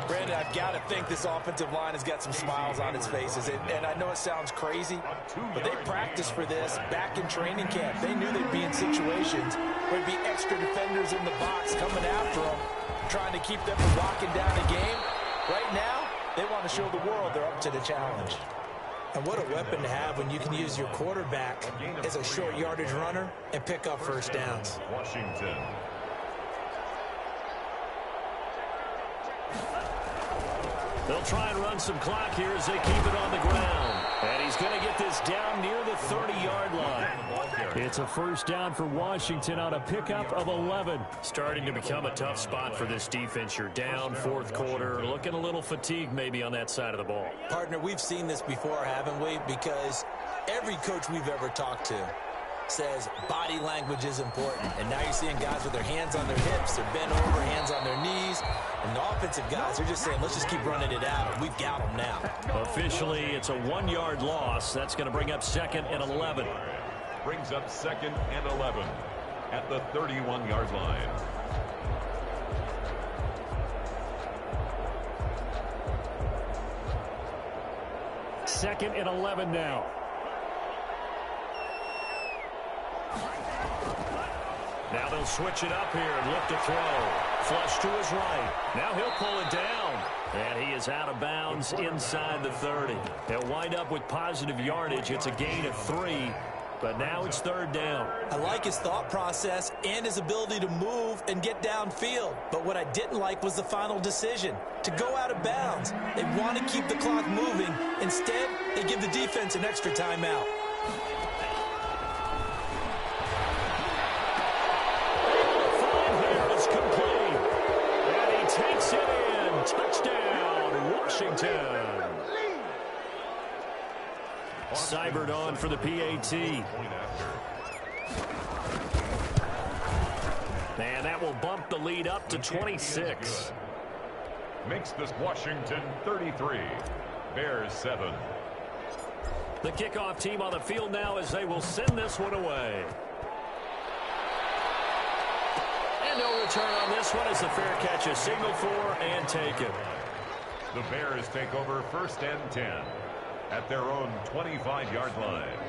[SPEAKER 3] Brandon, I've got to think this offensive line has got some smiles on its faces. And I know it sounds crazy, but they practiced for this back in training camp. They knew they'd be in situations where there'd be extra defenders in the box coming after them, trying to keep them from locking down the game. Right now, they want to show the world they're up to the challenge.
[SPEAKER 5] And what a weapon to have when you can use your quarterback as a short yardage runner and pick up first downs.
[SPEAKER 2] Washington.
[SPEAKER 4] They'll try and run some clock here as they keep it on the ground. And he's going to get this down near the 30-yard line. It's a first down for Washington on a pickup of 11.
[SPEAKER 1] Starting to become a tough spot for this defense. You're down 4th quarter, looking a little fatigued maybe on that side of the ball.
[SPEAKER 5] Partner, we've seen this before, haven't we? Because every coach we've ever talked to says body language is important. And now you're seeing guys with their hands on their hips, they're bent over, hands on their knees. And the offensive guys, they're just saying, let's just keep running it out. We've got them now.
[SPEAKER 4] Officially, it's a 1-yard loss. That's going to bring up 2nd and 11.
[SPEAKER 2] Brings up 2nd and 11 at the 31-yard line.
[SPEAKER 4] Second and 11 now. Now they'll switch it up here and look to throw. Flush to his right. Now he'll pull it down. And he is out of bounds inside the 30. They'll wind up with positive yardage. It's a gain of 3. But now it's 3rd down.
[SPEAKER 5] I like his thought process and his ability to move and get downfield. But what I didn't like was the final decision, to go out of bounds. They want to keep the clock moving. Instead, they give the defense an extra timeout.
[SPEAKER 4] Takes it in. Touchdown, Washington. Cybert on for the PAT. And that will bump the lead up to 26.
[SPEAKER 2] Makes this Washington 33. Bears 7.
[SPEAKER 4] The kickoff team on the field now as they will send this one away. No return on this one as the fair catch is signaled for and taken.
[SPEAKER 2] The Bears take over 1st and 10 at their own 25-yard line.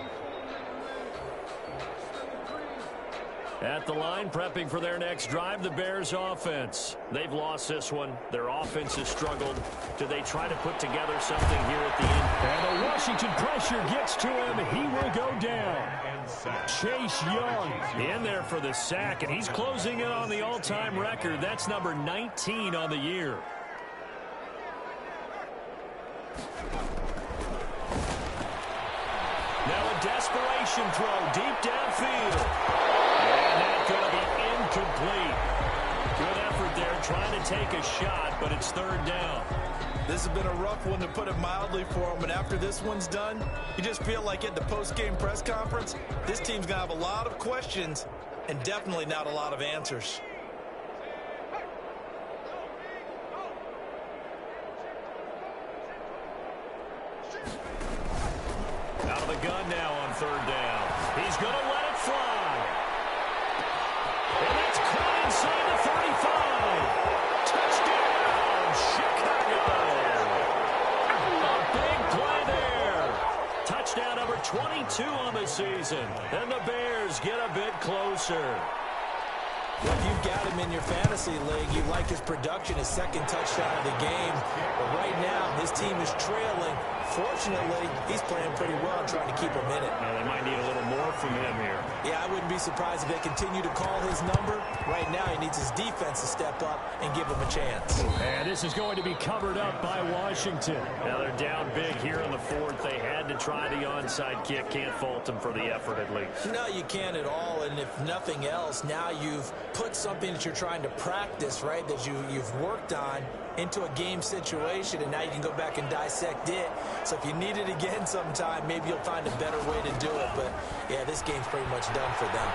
[SPEAKER 4] At the line, prepping for their next drive, the Bears offense. They've lost this one. Their offense has struggled. Do they try to put together something here at the end? And the Washington pressure gets to him. He will go down. Chase Young in there for the sack, and he's closing in on the all-time record. That's number 19 on the year. Now a desperation throw deep downfield. And that's going to be incomplete. Good effort there trying to take a shot, but it's 3rd down.
[SPEAKER 3] This has been a rough one, to put it mildly, for him. And after this one's done, you just feel like at the post-game press conference, this team's going to have a lot of questions and definitely not a lot of answers.
[SPEAKER 4] Out of the gun now on 3rd down. He's going to let it fly. And that's caught inside the 35. Touchdown, Chicago. A big play there. Touchdown number 22 on the season. And the Bears get a bit closer.
[SPEAKER 3] Well, if you've got him in your fantasy league, you like his production, his second touchdown of the game. But right now, his team is trailing. Fortunately, he's playing pretty well and trying to keep him in it.
[SPEAKER 4] They might need a little more from him here.
[SPEAKER 3] Yeah, I wouldn't be surprised if they continue to call his number. Right now, he needs his defense to step up and give him a chance.
[SPEAKER 4] And this is going to be covered up by Washington. Now they're down big here in the fourth. They had to try the onside kick. Can't fault them for the effort at least.
[SPEAKER 3] No, you can't at all. And if nothing else, now you've put something that you're trying to practice, right, that you've worked on into a game situation, and now you can go back and dissect it. So if you need it again sometime, maybe you'll find a better way to do it. But, yeah, this game's pretty much done for them.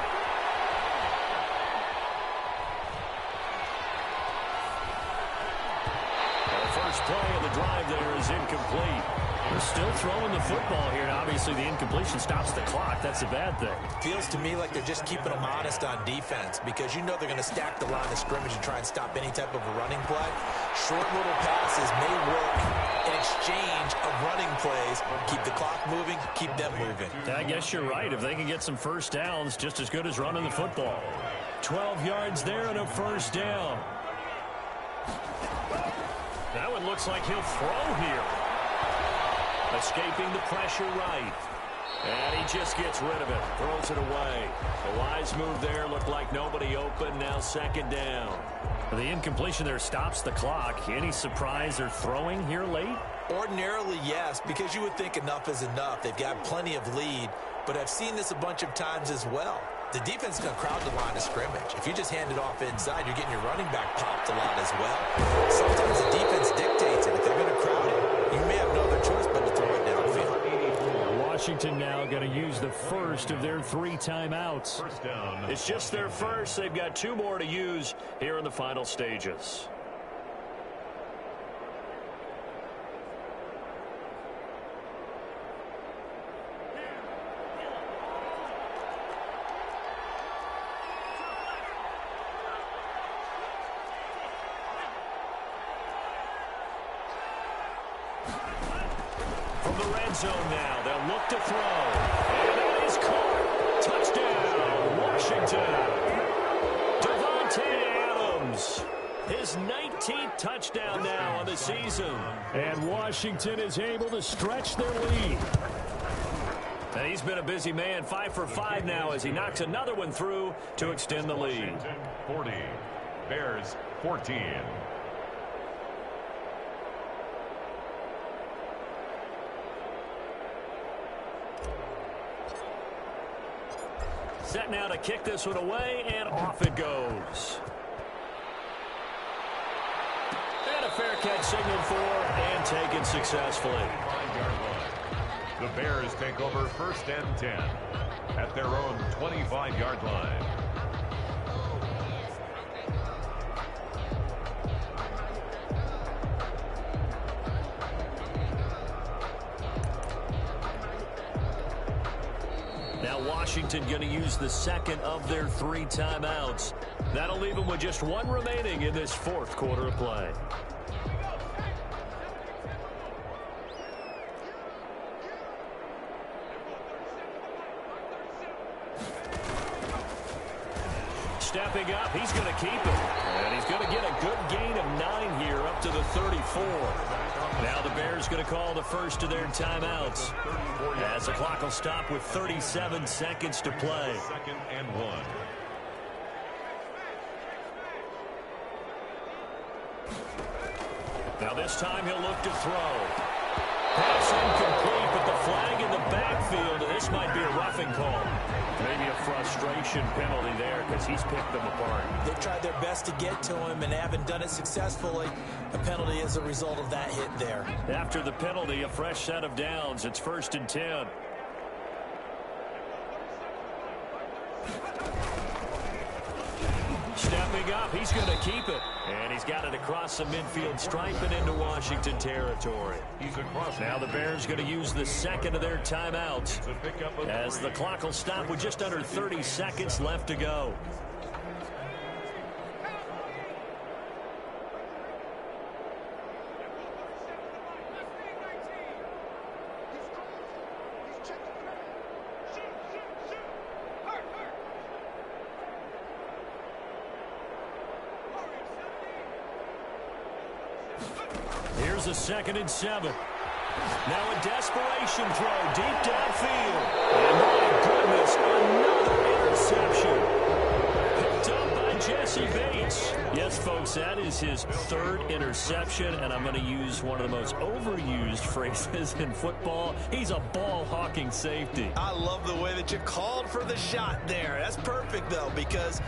[SPEAKER 4] The first play of the drive there is incomplete. They're still throwing the football here, and obviously the incompletion stops the clock. That's a bad thing.
[SPEAKER 3] Feels to me like they're just keeping them honest on defense, because you know they're going to stack the line of scrimmage and try and stop any type of a running play. Short little passes may work in exchange of running plays. Keep the clock moving, keep them moving.
[SPEAKER 4] I guess you're right. If they can get some first downs, just as good as running the football. 12 yards there and a first down. That one looks like he'll throw here. Escaping the pressure right. And he just gets rid of it. Throws it away. A wise move there. Looked like nobody open. Now second down. The incompletion there stops the clock. Any surprise they're throwing here late?
[SPEAKER 3] Ordinarily, yes, because you would think enough is enough. They've got plenty of lead, but I've seen this a bunch of times as well. The defense is going to crowd the line of scrimmage. If you just hand it off inside, you're getting your running back popped a lot as well. Sometimes the defense dictates it. If they're going to crowd it, you may have no other choice but to throw it downfield.
[SPEAKER 4] Washington now going to use the first of their 3 timeouts.
[SPEAKER 2] First down.
[SPEAKER 1] It's just their first. They've got 2 more to use here in the final stages. From the red zone now, they'll look to throw. And it is caught. Touchdown, Washington. Devontae Adams. His 19th touchdown now on the season.
[SPEAKER 4] And Washington is able to stretch their lead.
[SPEAKER 1] And he's been a busy man. 5 for 5 now as he knocks another one through to extend the lead.
[SPEAKER 2] Washington 40. Bears 14.
[SPEAKER 1] Set now to kick this one away, and off it goes. And a fair catch signaled for and taken successfully.
[SPEAKER 2] 5-yard line. The Bears take over first and 10 at their own 25-yard line.
[SPEAKER 1] Now Washington going to use the second of their 3 timeouts. That'll leave them with just 1 remaining in this 4th quarter of play. Stepping up, he's going to keep it. And he's going to get a good gain of 9 here up to the 34. Now the Bears going to call the first of their timeouts, as the clock will stop with 37 seconds to play.
[SPEAKER 2] 2nd and 1.
[SPEAKER 1] Now this time he'll look to throw. Pass incomplete, but the flag in the backfield, and this might be a roughing call. Maybe a frustration penalty there because he's picked them apart.
[SPEAKER 3] They've tried their best to get to him and haven't done it successfully. A penalty as a result of that hit there.
[SPEAKER 1] After the penalty, a fresh set of downs. It's 1st and 10. Stepping up, he's going to keep it. And he's got it across the midfield stripe and into Washington territory.
[SPEAKER 2] He's across.
[SPEAKER 1] Now the Bears going to use the second of their timeouts, as the clock will stop with just under 30 seconds left to go.
[SPEAKER 4] goes a 2nd and 7. Now a desperation throw deep downfield. And my goodness, another interception. Picked up by Jesse Bates. Yes, folks, that is his 3rd interception, and I'm going to use one of the most overused phrases in football. He's a ball-hawking safety.
[SPEAKER 5] I love the way that you called for the shot there. That's perfect, though, because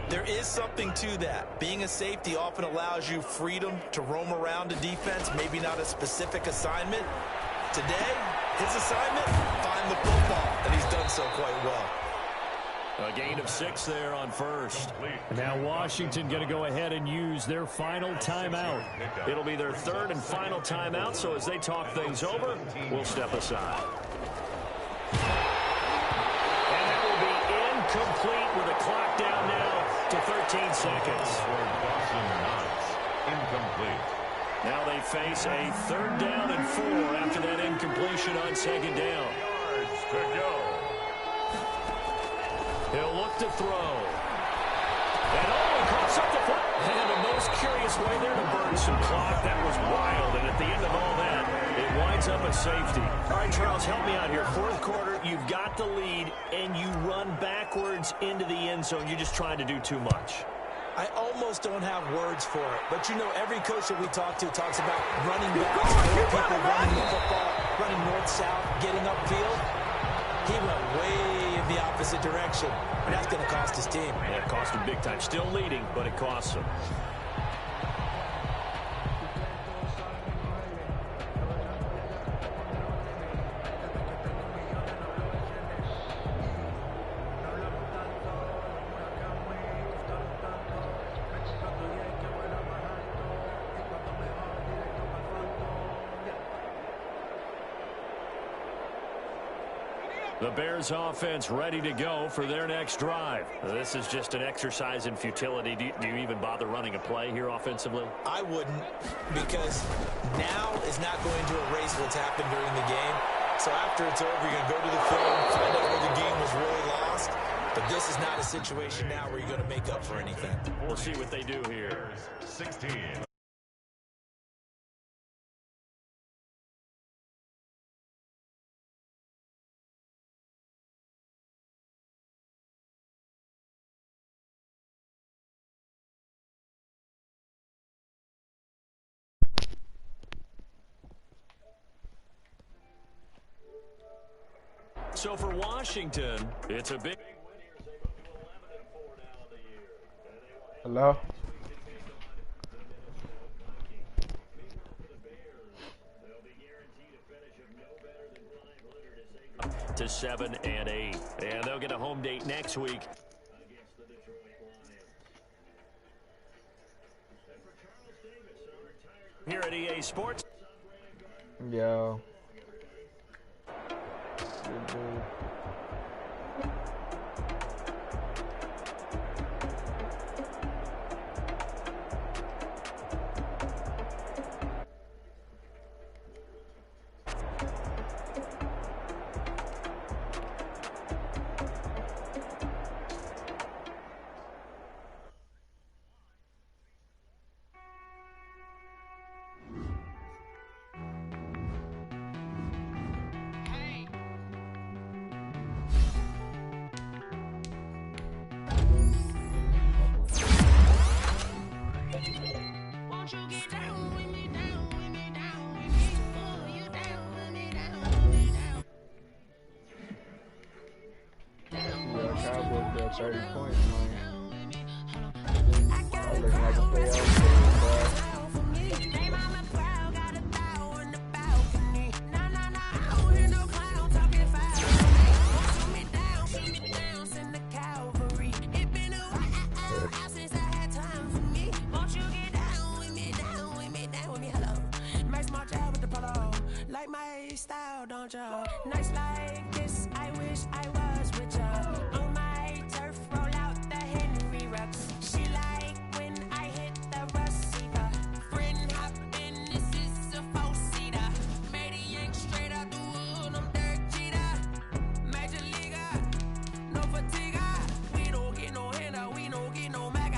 [SPEAKER 5] there is something to that. Being a safety often allows you freedom to roam around a defense, maybe not a specific assignment. Today, his assignment, find the football, and he's done so quite well.
[SPEAKER 4] A gain of 6 there on first. Now Washington going to go ahead and use their final timeout. It'll be their 3rd and final timeout, so as they talk things over, we'll step aside. And that will be incomplete with a clock down now to 13 seconds.
[SPEAKER 2] Incomplete.
[SPEAKER 4] Now they face a 3rd down and 4 after that incompletion on 2nd down.
[SPEAKER 2] Yards to go.
[SPEAKER 4] He'll look to throw. And he coughs up the foot. And the most curious way there to burn some clock. That was wild. And at the end of all that, it winds up a safety. All right, Charles, help me out here. 4th quarter, you've got the lead, and you run backwards into the end zone. You're just trying to do too much.
[SPEAKER 3] I almost don't have words for it. But, you know, every coach that we talk to talks about running backs, people running the football, running north-south, getting upfield. He went way in the opposite direction, and that's going to cost his team.
[SPEAKER 4] Yeah, it cost him big time. Still leading, but it costs him. The Bears offense ready to go for their next drive. This is just an exercise in futility. Do you even bother running a play here offensively?
[SPEAKER 3] I wouldn't, because now is not going to erase what's happened during the game. So after it's over, you're going to go to the film, find out where the game was really lost. But this is not a situation now where you're going to make up for anything.
[SPEAKER 4] We'll see what they do here.
[SPEAKER 2] 16.
[SPEAKER 4] So for Washington, it's a big...
[SPEAKER 6] Hello?
[SPEAKER 4] To 7 and 8. And they'll get a home date next week. Here at EA Sports.
[SPEAKER 6] Yo. Cowboys got 30 points, man. That looking like a playoff team, boy.
[SPEAKER 7] Like my style, don't you? Nights like this, I wish I was with you. On my turf, roll out the Henry Rux. She like when I hit the receiver. Friend hop in, this is a four-seater. Made a yank straight out the wood, I'm Derek Jeter. Major leaguer, no fatigue. We don't get no handout, we don't get no mag.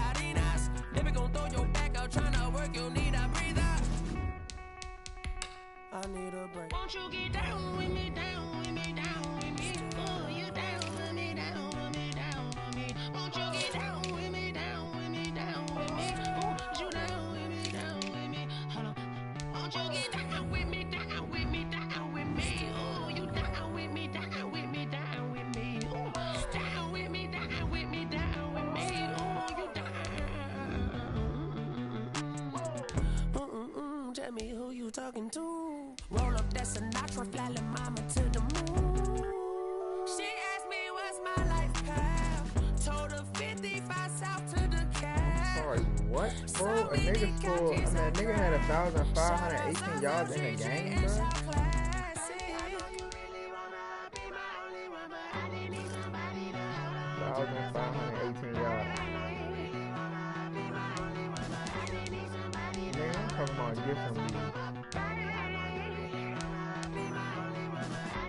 [SPEAKER 7] Won't you get down with me, down with me, down with me? Oh, you down with me, down with me, down with me. Won't you get down with me, down with me, down with me? Oh, you down with me, down with me. Hold on. Won't you get down with me, down with me, down with me? Oh, you down with me, down with me, down with me. Oh, down with me, down with me, down with me. Oh, you down. Tell me who you talking to. Roll up that Sinatra, fly la mama to the moon. She asked me what's my life path. Told her 55 south to the cap.
[SPEAKER 6] Sorry, what, bro? A nigga scored. I mean, a nigga had 1,518 yards in the game, bro. 1,518 yards. Nigga, I'm talking about get some lead.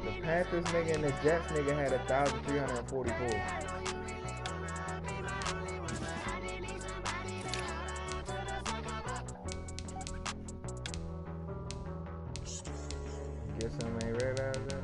[SPEAKER 6] The Panthers nigga and the Jets nigga had 1,344. Guess I ain't realize that.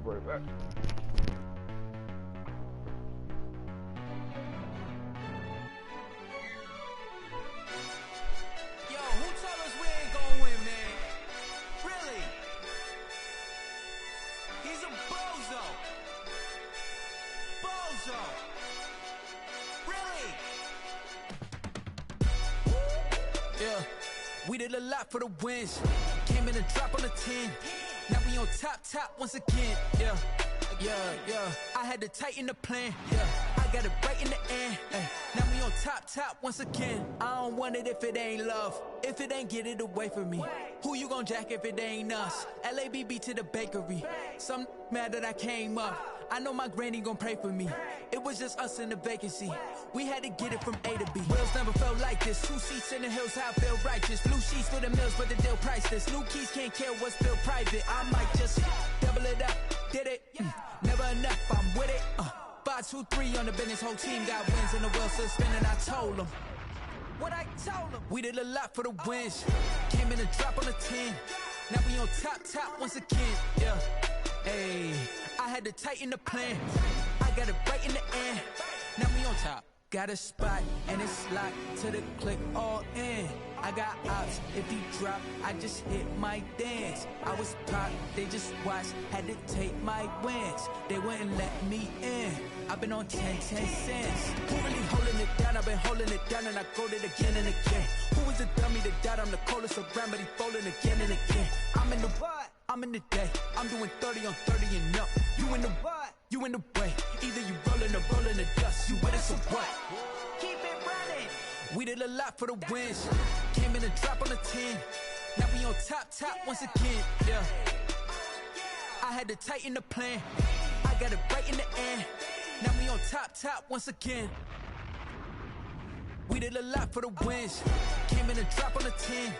[SPEAKER 6] Right back.
[SPEAKER 7] Yo, who told us we ain't gonna win, man? Really? He's a bozo. Bozo. Really? Yeah, we did a lot for the wins. Came in a drop on the 10. Now we on top once again. Yeah. I had to tighten the plan. Yeah, I got it right in the end. Now we on top once again. I don't want it if it ain't love. If it ain't, get it away from me. Who you gon' jack if it ain't us? LABB to the bakery. Some mad that I came up. I know my granny gon' pray for me. It was just us in the vacancy. We had to get it from A to B. Wheels never felt like this. 2 seats in the hills, how I feel righteous. Blue sheets for the mills, but the deal priceless. New keys can't care what's still private. I might just double it up. Did it? Never enough, I'm with it. 5, 2, 3 on the business. Whole team got wins and the wheels still spinning. I told them what I told them. We did a lot for the wins. Came in a drop on the 10. Now we on top once again. Yeah. Hey, I had to tighten the plan. I got it right in the end. Now we on top. Got a spot and it's locked to the click all in. I got ops, if he drop, I just hit my dance. I was popped, they just watched, had to take my wins. They wouldn't let me in. I've been on 10 cents. Who really holding it down? I've been holding it down and I go it again and again. Who was the dummy that died? I'm the coldest around, but he folding again and again. I'm in the what? I'm in the day. I'm doing 30 on 30 and up. You in the what? You in the way. Either you rolling or rolling the dust. You with us or what? Keep it running. We did a lot for the wins. Came in a drop on the 10. Now we on top once again. Yeah. I had to tighten the plan. I got it right in the end. Now we on top once again. We did a lot for the wins. Came in a drop on the 10.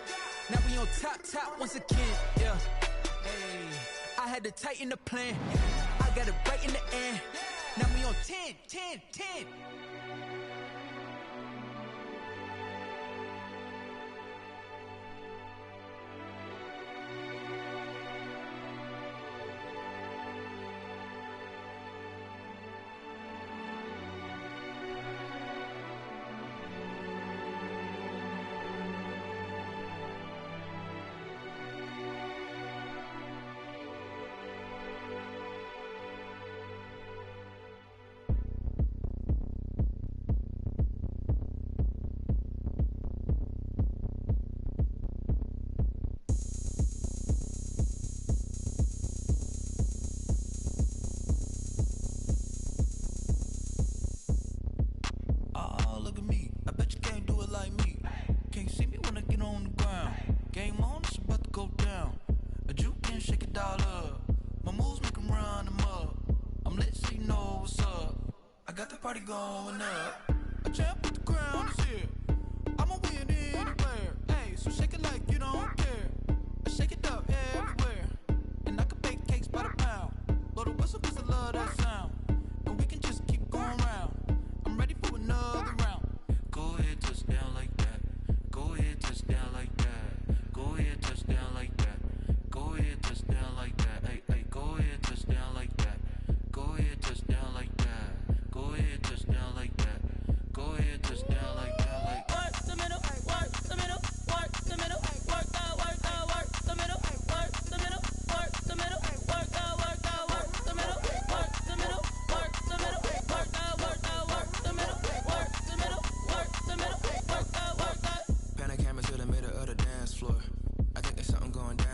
[SPEAKER 7] Now we on top once again. Yeah. Hey, I had to tighten the plan. I got it right in the end. Now we on 10.
[SPEAKER 8] look at me. I bet you can't do it like me. Can't see me when I get on the ground. Game on, it's about to go down. A juke can shake it all up. My moves make them run them up. I'm lit so you know what's up. I got the party going up. A champ with the crown is here. I'ma win anywhere. Hey, so shake it like you don't care. I shake it up everywhere. And I can bake cakes by the pound. Blow the whistle cause I love that sound. And we can just keep going round. I'm ready for another round. Go ahead, touch down like that. Go ahead, touch down like that. Go ahead, touch down like that. Go ahead, touch down like that. Hey, hey, go ahead, touch down like that. Go ahead, touch down like that. Go ahead, touch down like that. Go ahead, touch down like that. Like work the middle, work the middle, work the middle, work out, work the middle, work the middle, work the middle, work out, work the middle, work the middle, work the middle, work out, work the middle, work the middle, work the middle, work out, work out. Pan the camera to the middle of the dance floor. I think there's something going down.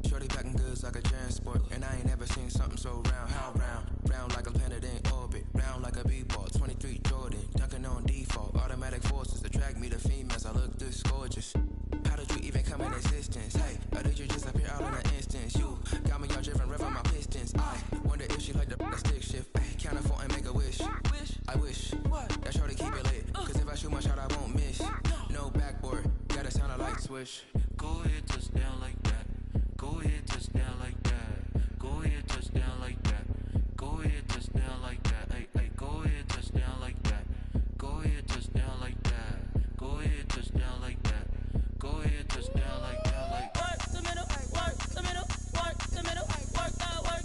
[SPEAKER 8] Shorty packing goods like a transport, and I ain't never seen something so round. How round? Round like a planet in orbit, round like a b-ball. 23 Jordan, dunking on default. Automatic forces attract me to females. I look this gorgeous. How did you even come in existence? Hey, or did you just appear out in an instance? You got me all driven, revving my pistons. I wonder if she like the stick shift. Ay, count a four and make a wish. I wish that shorty keep it lit. Cause if I shoot my shot, I won't miss. No backboard, gotta sound a light switch. Go ahead, touch down like that. Go ahead, touch down like that. Go ahead, touch down like that. Go ahead, touch down like that. Hey, hey, go ahead, touch down like that. Go ahead, touch down like that. Go ahead, touch down like that. Go ahead, touch down like that. Like work the middle, work the middle, work the middle, work out, work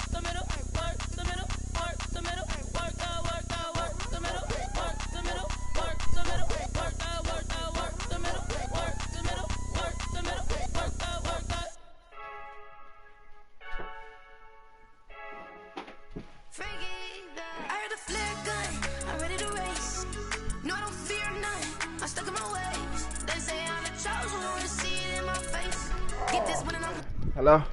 [SPEAKER 8] the middle, work the middle, work the middle, work out, work the middle, work the middle, work the middle, work out, work the middle, work the middle, work the middle, work out, work out.
[SPEAKER 7] I heard a flare gun, I'm ready to race. No, I don't fear none, I'm stuck in my ways. They say I'm the chosen one, see it in my face. Get this one and I'm...
[SPEAKER 6] Hello?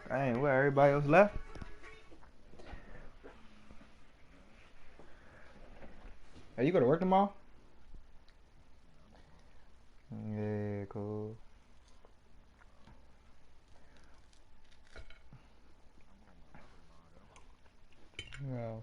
[SPEAKER 6] Dang, where everybody else left? Hey, you go to work tomorrow? Yeah, cool. Yeah.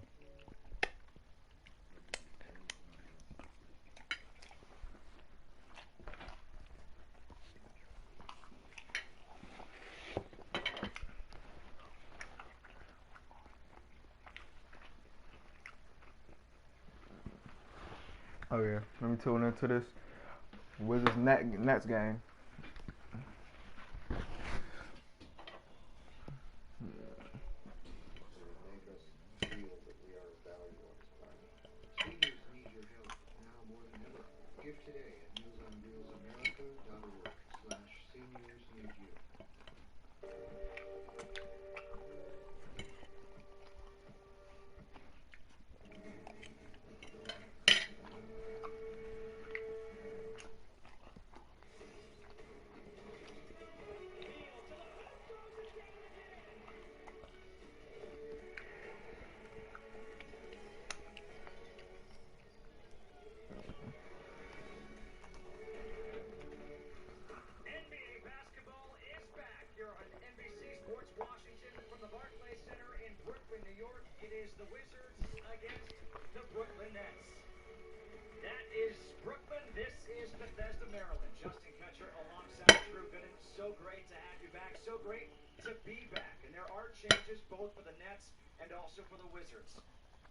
[SPEAKER 6] Oh yeah, let me tune into this Wizards Nets game.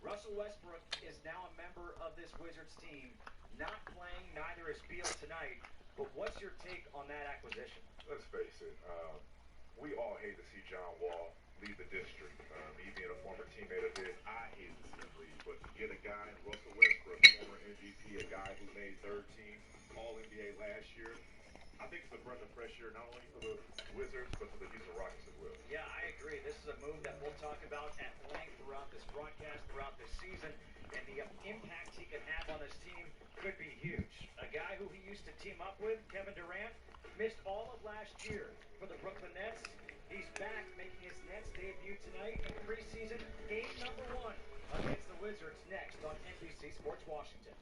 [SPEAKER 9] Russell Westbrook is now a member of this Wizards team, not playing, neither is Beal tonight. But what's your take on that acquisition?
[SPEAKER 2] Let's face it, we all hate to see John Wall leave the district. Me being a former teammate of his, I hate to see him leave. But to get a guy, Russell Westbrook, former MVP, a guy who made third team All-NBA last year, I think it's a breath of fresh air, not only for the Wizards, but for the Houston Rockets as well.
[SPEAKER 9] Yeah, I agree. This is a move that we'll talk about at length throughout this broadcast, throughout this season, and the impact he can have on this team could be huge. A guy who he used to team up with, Kevin Durant, missed all of last year for the Brooklyn Nets. He's back making his Nets debut tonight in preseason game number 1 against the Wizards. Wizards next on NBC Sports Washington.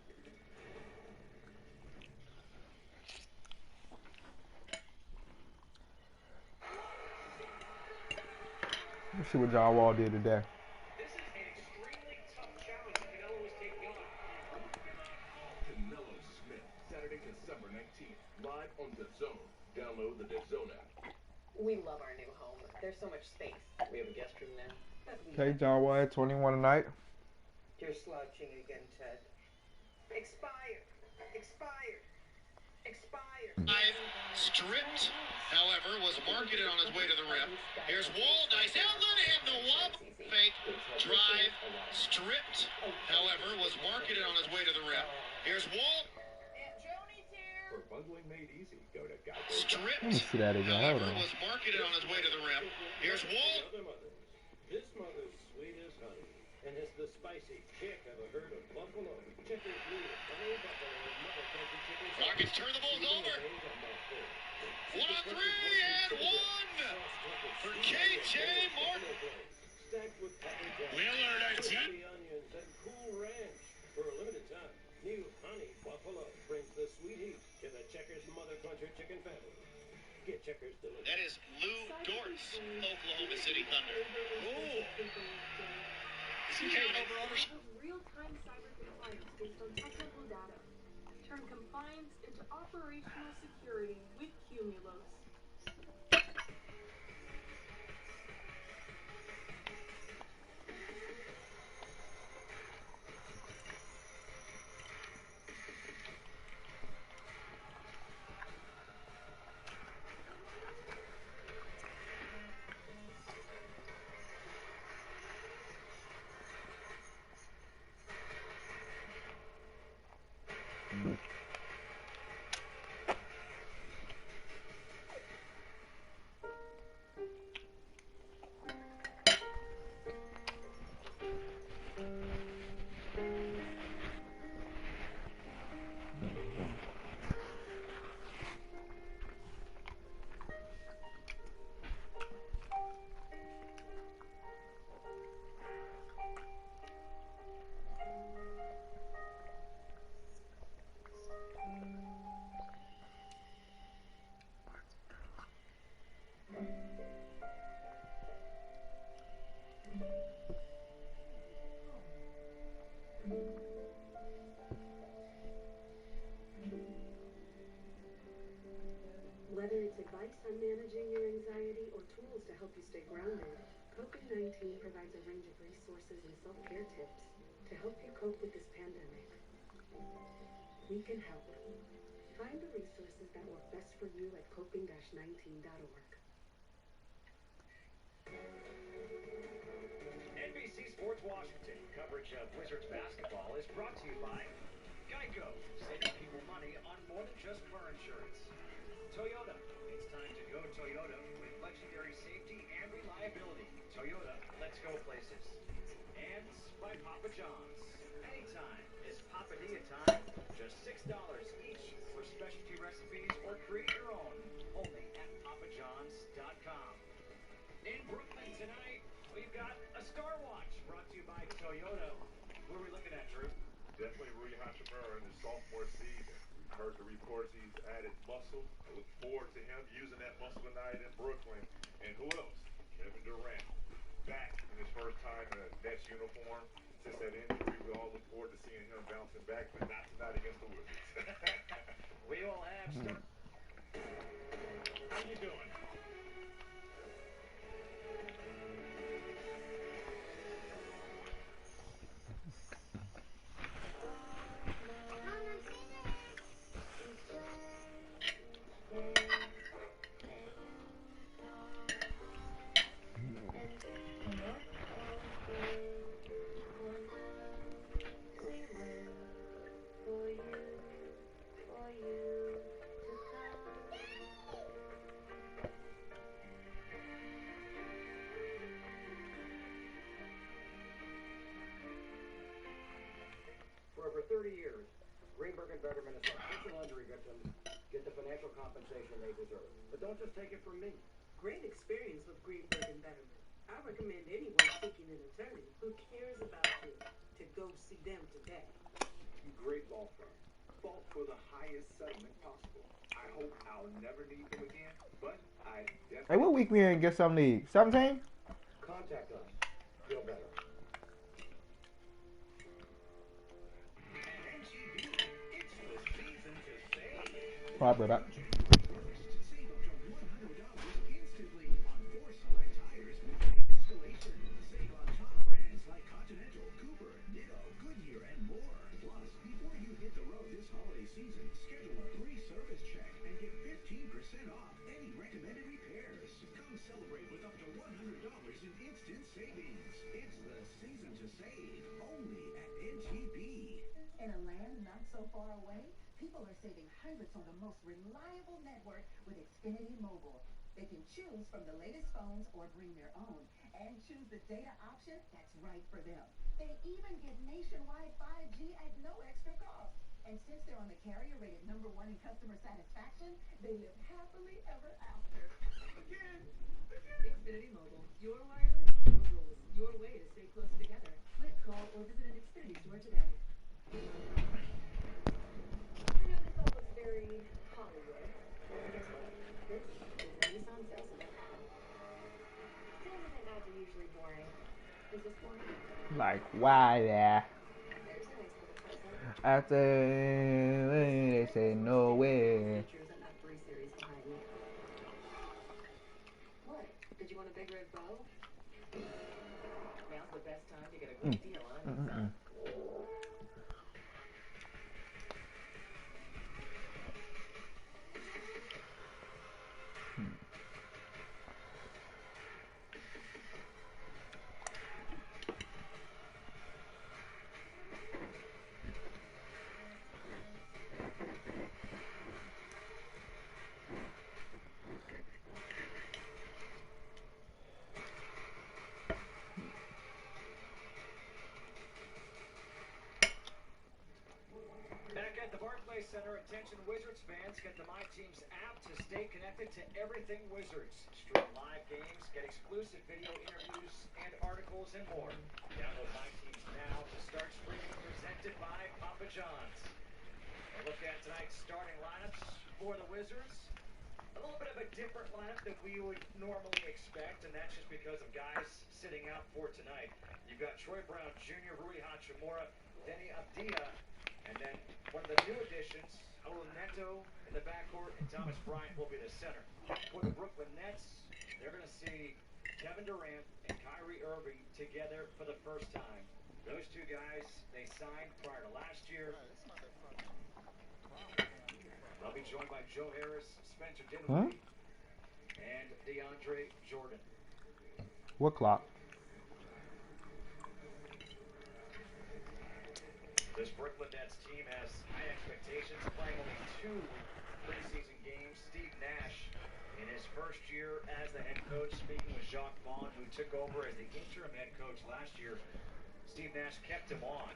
[SPEAKER 6] Let's see what John Wall did today.
[SPEAKER 9] This is an extremely tough challenge Canelo is taking on.
[SPEAKER 2] Canelo Smith, Saturday, December 19th, live on DAZN. Download the DAZN app.
[SPEAKER 10] We love our new home. There's so much space. We have a guest room now.
[SPEAKER 6] Okay, John Wall at 21 tonight.
[SPEAKER 11] You're slouching again, Ted. Expired. Expired. Expired.
[SPEAKER 12] Stripped, however, was marketed on his way to the rim. Here's Wall, nice outlet, and the wall fake drive. Stripped, however, was marketed on his way to the rim. Here's Wall.
[SPEAKER 2] For bundling made easy, go to Geico.
[SPEAKER 12] Stripped,
[SPEAKER 6] Let me see that again. Hold
[SPEAKER 12] however,
[SPEAKER 6] on.
[SPEAKER 12] was marketed on his way to the rim. Here's Wall.
[SPEAKER 13] This mother's sweet as honey, and has the spicy kick of a herd of buffalo. Chicken meat, honey buffalo, mother country chicken.
[SPEAKER 12] Rockets turn the Bulls over. 1 on 3 and 1 for KJ Martin.
[SPEAKER 13] Stacked with pepper
[SPEAKER 12] Willard, our team.
[SPEAKER 13] onions and cool ranch. For a limited time, new honey buffalo brings the sweet heat to the Checkers mother country chicken family. Get Checkers delivered.
[SPEAKER 12] That is Lou Dort's Oklahoma City Thunder. Ooh. Is he taking over ownership?
[SPEAKER 14] Real-time cyber compliance based on technical data. Turn compliance into operational security with Cumulus.
[SPEAKER 15] Whether it's advice on managing your anxiety or tools to help you stay grounded, COVID-19 provides a range of resources and self-care tips to help you cope with this pandemic. We can help. Find the resources that work best for you at coping-19.org.
[SPEAKER 9] NBC Sports Washington coverage of Wizards basketball is brought to you by Geico, saving people money on more than just car insurance. Toyota, it's time to go Toyota with legendary safety and reliability. Toyota, let's go places. And by Papa John's. Anytime is Papadilla time. Just $6 each for specialty recipes or create your own. Only at papajohns.com. In Brooklyn tonight, we've got a Star Watch brought to you by Toyota. What are we looking at, Drew?
[SPEAKER 2] Definitely Rui Hachimura in his sophomore season. We've heard the reports he's added muscle. I look forward to him using that muscle tonight in Brooklyn. And who else? Kevin Durant. Back in his first time in a Nets uniform. Since that injury, we all look forward to seeing him bouncing back, but not tonight against the Wizards.
[SPEAKER 9] We all have Star. How you doing?
[SPEAKER 13] For over 30 years, Greenberg and Betterman has helped personal injury victims get the financial compensation they deserve. But don't just take it from me.
[SPEAKER 15] Great experience with Greenberg and Betterman. I recommend anyone seeking an attorney who cares about you to go
[SPEAKER 2] hope I'll never need them again, but I definitely...
[SPEAKER 6] Hey, what week we in get some league? 17?
[SPEAKER 13] Contact us. Feel better.
[SPEAKER 6] Probably back.
[SPEAKER 16] In a land not so far away, people are saving hundreds on the most reliable network with Xfinity Mobile. They can choose from the latest phones or bring their own and choose the data option that's right for them. They even get nationwide 5G at no extra cost. And since they're on the carrier-rated #1 in customer satisfaction, they live happily ever after. Again. Xfinity Mobile. Your wireless, your rules. Your way to stay closer together. Click, call, or visit an Xfinity store today. I know this all looks very Hollywood, but guess what? This is the Nissan sales event. Sales event ads are usually boring. Is this boring?
[SPEAKER 6] Like, why there?
[SPEAKER 16] There's a nice little present.
[SPEAKER 6] After they say no way.
[SPEAKER 16] Features and F3 series behind me. What? Did you want a big red bow? Now's the best time to get a great deal on Nissan.
[SPEAKER 9] Back at the Barclays Center, attention Wizards fans, get the My Teams app to stay connected to everything Wizards. Stream live games, get exclusive video interviews and articles and more. Download My Teams now to start streaming, presented by Papa John's. A look at tonight's starting lineups for the Wizards. A little bit of a different lineup than we would normally expect, and that's just because of guys sitting out for tonight. You've got Troy Brown Jr., Rui Hachimura, Denny Abdia, and then one of the new additions, Neto in the backcourt, and Thomas Bryant will be the center. For the Brooklyn Nets, they're going to see Kevin Durant and Kyrie Irving together for the first time. Those two guys, they signed prior to last year. They'll be joined by Joe Harris, Spencer Dinwiddie, and DeAndre Jordan.
[SPEAKER 6] What clock?
[SPEAKER 9] This Brooklyn Nets team has high expectations, playing only 2 preseason games. Steve Nash, in his first year as the head coach, speaking with Jacques Vaughn, who took over as the interim head coach last year, Steve Nash kept him on.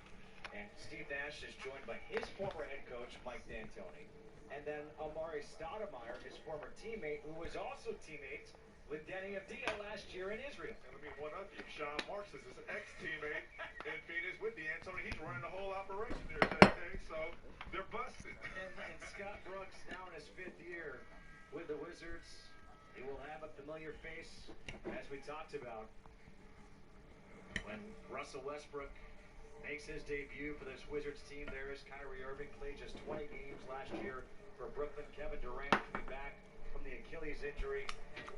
[SPEAKER 9] And Steve Nash is joined by his former head coach, Mike D'Antoni. And then Amari Stoudemire, his former teammate, who was also teammates with Denny Abdia last year in Israel.
[SPEAKER 2] And let me one up you. Sean Marks is his ex-teammate in Phoenix with D'Antoni. He's running the whole operation there today, so they're busted.
[SPEAKER 9] And Scott Brooks, now in his 5th year with the Wizards, he will have a familiar face, as we talked about. When Russell Westbrook makes his debut for this Wizards team, there is Kyrie Irving, played just 20 games last year for Brooklyn. Kevin Durant coming back from the Achilles injury.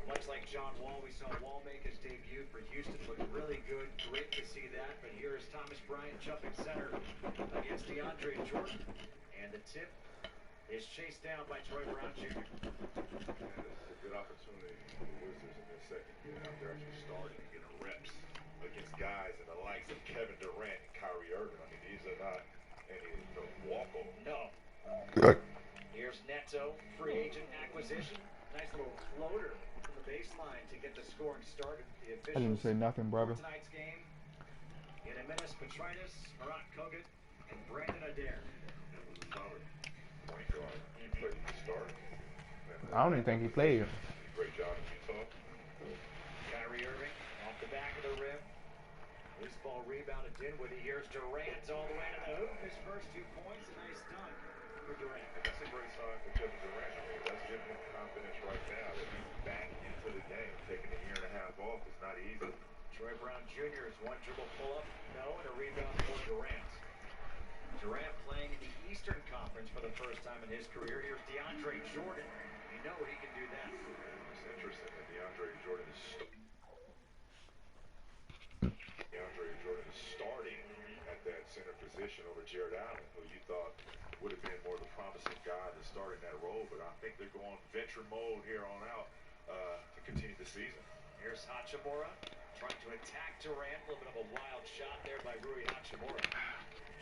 [SPEAKER 9] Much like John Wall, we saw Wall make his debut for Houston. Looked really good. Great to see that. But here is Thomas Bryant jumping center against DeAndre Jordan. And the tip is chased down by Troy Brown Jr.
[SPEAKER 2] And this is a good opportunity for the Wizards in their second year out there actually starting and getting reps against guys in the likes of Kevin Durant and Kyrie Irving. I mean, these are not any walkovers.
[SPEAKER 9] No. Here's Neto, free agent acquisition. Nice little floater from the baseline to get the scoring started. The officials
[SPEAKER 6] I didn't say nothing, brother.
[SPEAKER 9] for tonight's game: Iemenis Petritis, Marat Kogut, and Brandon Adair.
[SPEAKER 2] That was a solid point guard. He played the start.
[SPEAKER 6] I don't even think he played.
[SPEAKER 2] Great job in Utah.
[SPEAKER 9] Kyrie Irving off the back of the rim. Loose ball rebound to Dinwiddie. Here's Durant all the way to the hoop. His first 2 points, a nice dunk. for Durant.
[SPEAKER 2] That's a great sign for Kevin Durant. I mean, that's giving him confidence right now that he's back into the game. Taking a year and a half off is not easy.
[SPEAKER 9] Troy Brown Jr.'s one dribble pull-up, no, and a rebound for Durant. Durant playing in the Eastern Conference for the first time in his career. Here's DeAndre Jordan. You know he can do that.
[SPEAKER 2] It's interesting that DeAndre Jordan is starting at that center position over Jared Allen, who you thought would have been more the promising guy to start in that role. But I think they're going veteran mode here on out to continue the season.
[SPEAKER 9] Here's Hachimura trying to attack Durant. A little bit of a wild shot there by Rui Hachimura.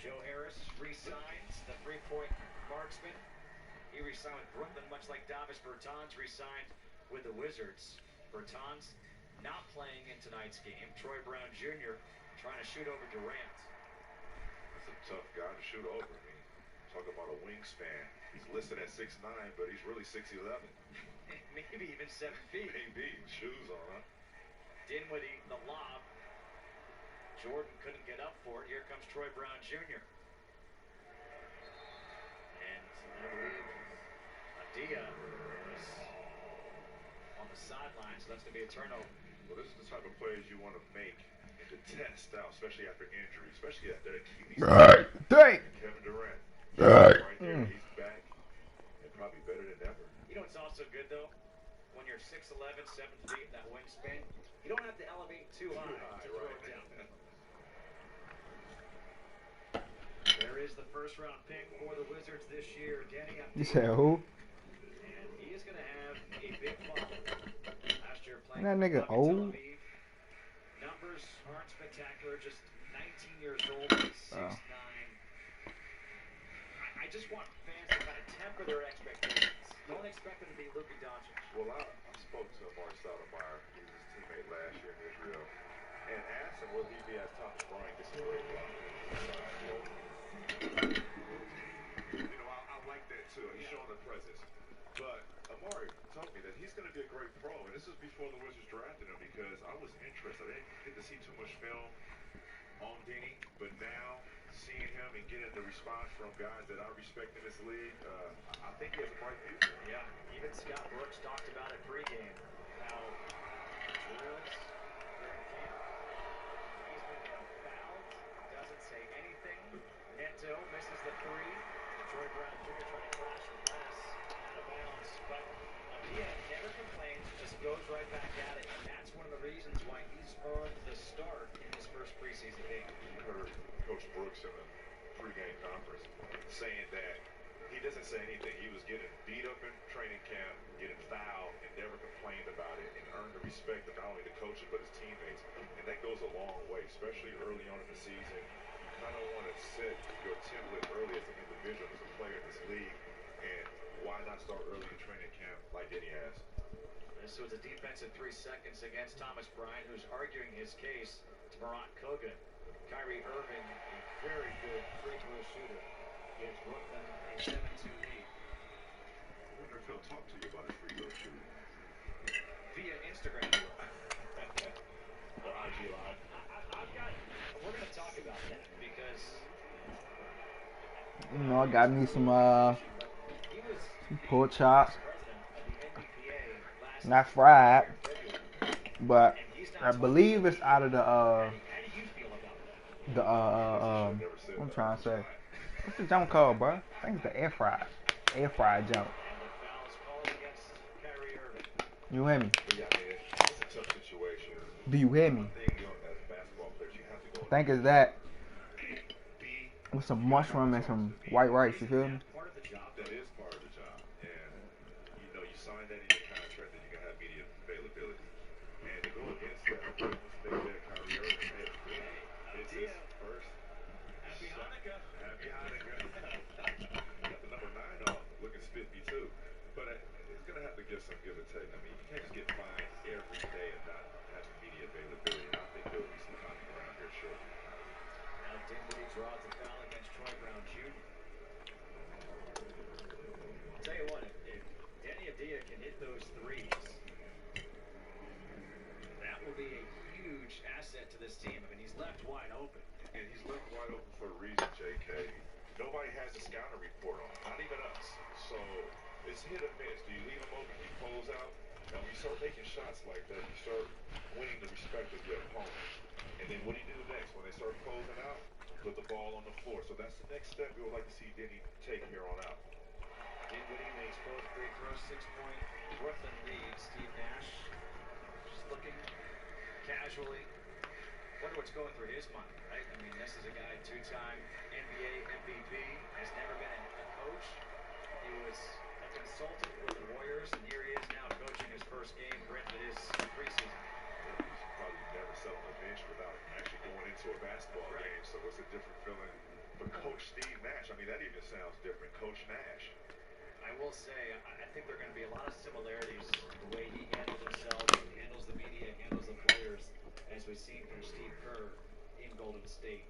[SPEAKER 9] Joe Harris re-signs the three-point marksman. He re-signed with Brooklyn, much like Davis Bertans re-signed with the Wizards. Bertans not playing in tonight's game. Troy Brown Jr. trying to shoot over Durant.
[SPEAKER 2] That's a tough guy to shoot over. I mean, talk about a wingspan. He's listed at 6'9", but he's really 6'11".
[SPEAKER 9] Maybe even 7 feet.
[SPEAKER 2] Maybe. Shoes on, huh?
[SPEAKER 9] Dinwiddie, the lob. Jordan couldn't get up for it. Here comes Troy Brown Jr. And I believe Adia was on the sideline, so that's going to be a turnover.
[SPEAKER 2] Well, this is the type of plays you want to make and to test out, especially after injury, especially after Achilles.
[SPEAKER 6] Right.
[SPEAKER 2] Kevin Durant.
[SPEAKER 6] Right.
[SPEAKER 2] Right there, he's back and probably better than ever.
[SPEAKER 9] You know what's also good, though? When you're 6'11", 7 feet, that wingspan, you don't have to elevate too high to throw it down. There is the first-round pick for the Wizards this year, Danny Abdul.
[SPEAKER 6] You said who?
[SPEAKER 9] And he is going to have a big bump. Last year playing
[SPEAKER 6] That nigga
[SPEAKER 9] for
[SPEAKER 6] old.
[SPEAKER 9] Tel Aviv. Numbers aren't spectacular, just 19 years old, 6'9". I just want fans to kind of temper their expectations. Don't expect him to be Luka Doncic.
[SPEAKER 2] Well, I spoke to Mark Stoudemire, he was his teammate last year in Israel, and asked him will he be as Thomas Bryant gets a great block. You know, I like that too. He's showing the presence. But Amari told me that he's going to be a great pro, and this is before the Wizards drafted him because I was interested. I didn't get to see too much film on Denny, but now seeing him and getting the response from guys that I respect in this league, I think he has a bright future.
[SPEAKER 9] Yeah, even Scott Brooks talked about it pregame. How drills during camp. He's been fouled, doesn't say anything. Neto misses the three. Troy Brown Jr. trying to crash the glass out of bounds. But Adia never complains, just goes right back at it. And that's one of the reasons why he's earned the start in his first preseason game.
[SPEAKER 2] You heard Coach Brooks in the pregame conference saying that he doesn't say anything. He was getting beat up in training camp, getting fouled, and never complained about it, and earned the respect of not only the coaches but his teammates. And that goes a long way, especially early on in the season. You kind of want to set your template early as an individual, as a player in this league, and why not start early in training camp like Denny has?
[SPEAKER 9] This was a defensive 3 seconds against Thomas Bryant, who's arguing his case to Morant Kogan. Kyrie Irving, a very good free throw shooter, gives Brooklyn a 7-2 lead.
[SPEAKER 2] I wonder if he'll talk to you about his free throw shooting.
[SPEAKER 9] Via Instagram.
[SPEAKER 2] Or IG Live.
[SPEAKER 9] We're going to talk about that because...
[SPEAKER 6] You know, I got me some pork chops. Not fried, but I believe it's out of what I'm trying to say. What's the junk called, bro? I think it's the air fried junk. You hear me?
[SPEAKER 2] Yeah, I mean, it's a tough situation.
[SPEAKER 6] Do you hear me?
[SPEAKER 2] One thing, you know, as basketball players, you have to go.
[SPEAKER 6] I think it's that with some mushroom and some white rice. You feel me?
[SPEAKER 2] That is part of the job, and you know you sign that in your contract that you can have media availability, and to go against that, Kyrie Irving, it's his first. Happy Hanukkah. Happy Hanukkah. Got the number 9 on, looking spiffy too, but it's gonna have to give some give and take. I mean, you can't just get fined every day and not have media availability. And I think there'll be some time around here shortly.
[SPEAKER 9] Now Dinwiddie draws the foul against Troy Brown Jr. I'll tell you what, if Danny Adia can hit those threes, that will be a huge asset to this team. I mean, he's left wide open.
[SPEAKER 2] And he's left wide open for a reason, JK. nobody has a scouting report on, not even us. So it's hit or miss. Do you leave them open? Do you close out? Now, when you start making shots like that, you start winning the respect of your opponent. And then what do you do next? When they start closing out, put the ball on the floor. So that's the next step we would like to see Denny take here on out.
[SPEAKER 9] Dinwiddie makes both great throws. 6-point Brooklyn lead. Steve Nash just looking casually. Wonder what's going through his mind, right? I mean, this is a guy, two-time NBA MVP, has never been a coach. He was a consultant with the Warriors, and here he is now coaching his first game. Granted, it is preseason.
[SPEAKER 2] He's probably never sat on the bench without actually going into a basketball game. So it's a different feeling. But Coach Steve Nash, I mean, that even sounds different. Coach Nash.
[SPEAKER 9] I will say, I think there are going to be a lot of similarities the way he handles himself, handles the media, handles the players, as we've seen from Steve Kerr in Golden State.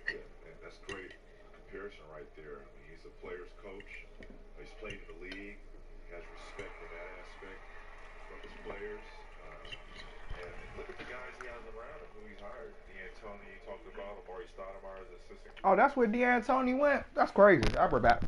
[SPEAKER 2] Yeah, and that's great comparison right there. I mean, he's a player's coach. He's played in the league. He has respect for that aspect from his players. And look at the guys he has around him, who he's hired. D'Antoni, he talked about Amari Stoudemire as assistant.
[SPEAKER 6] Oh, that's where D'Antoni went? That's crazy. I'll be back.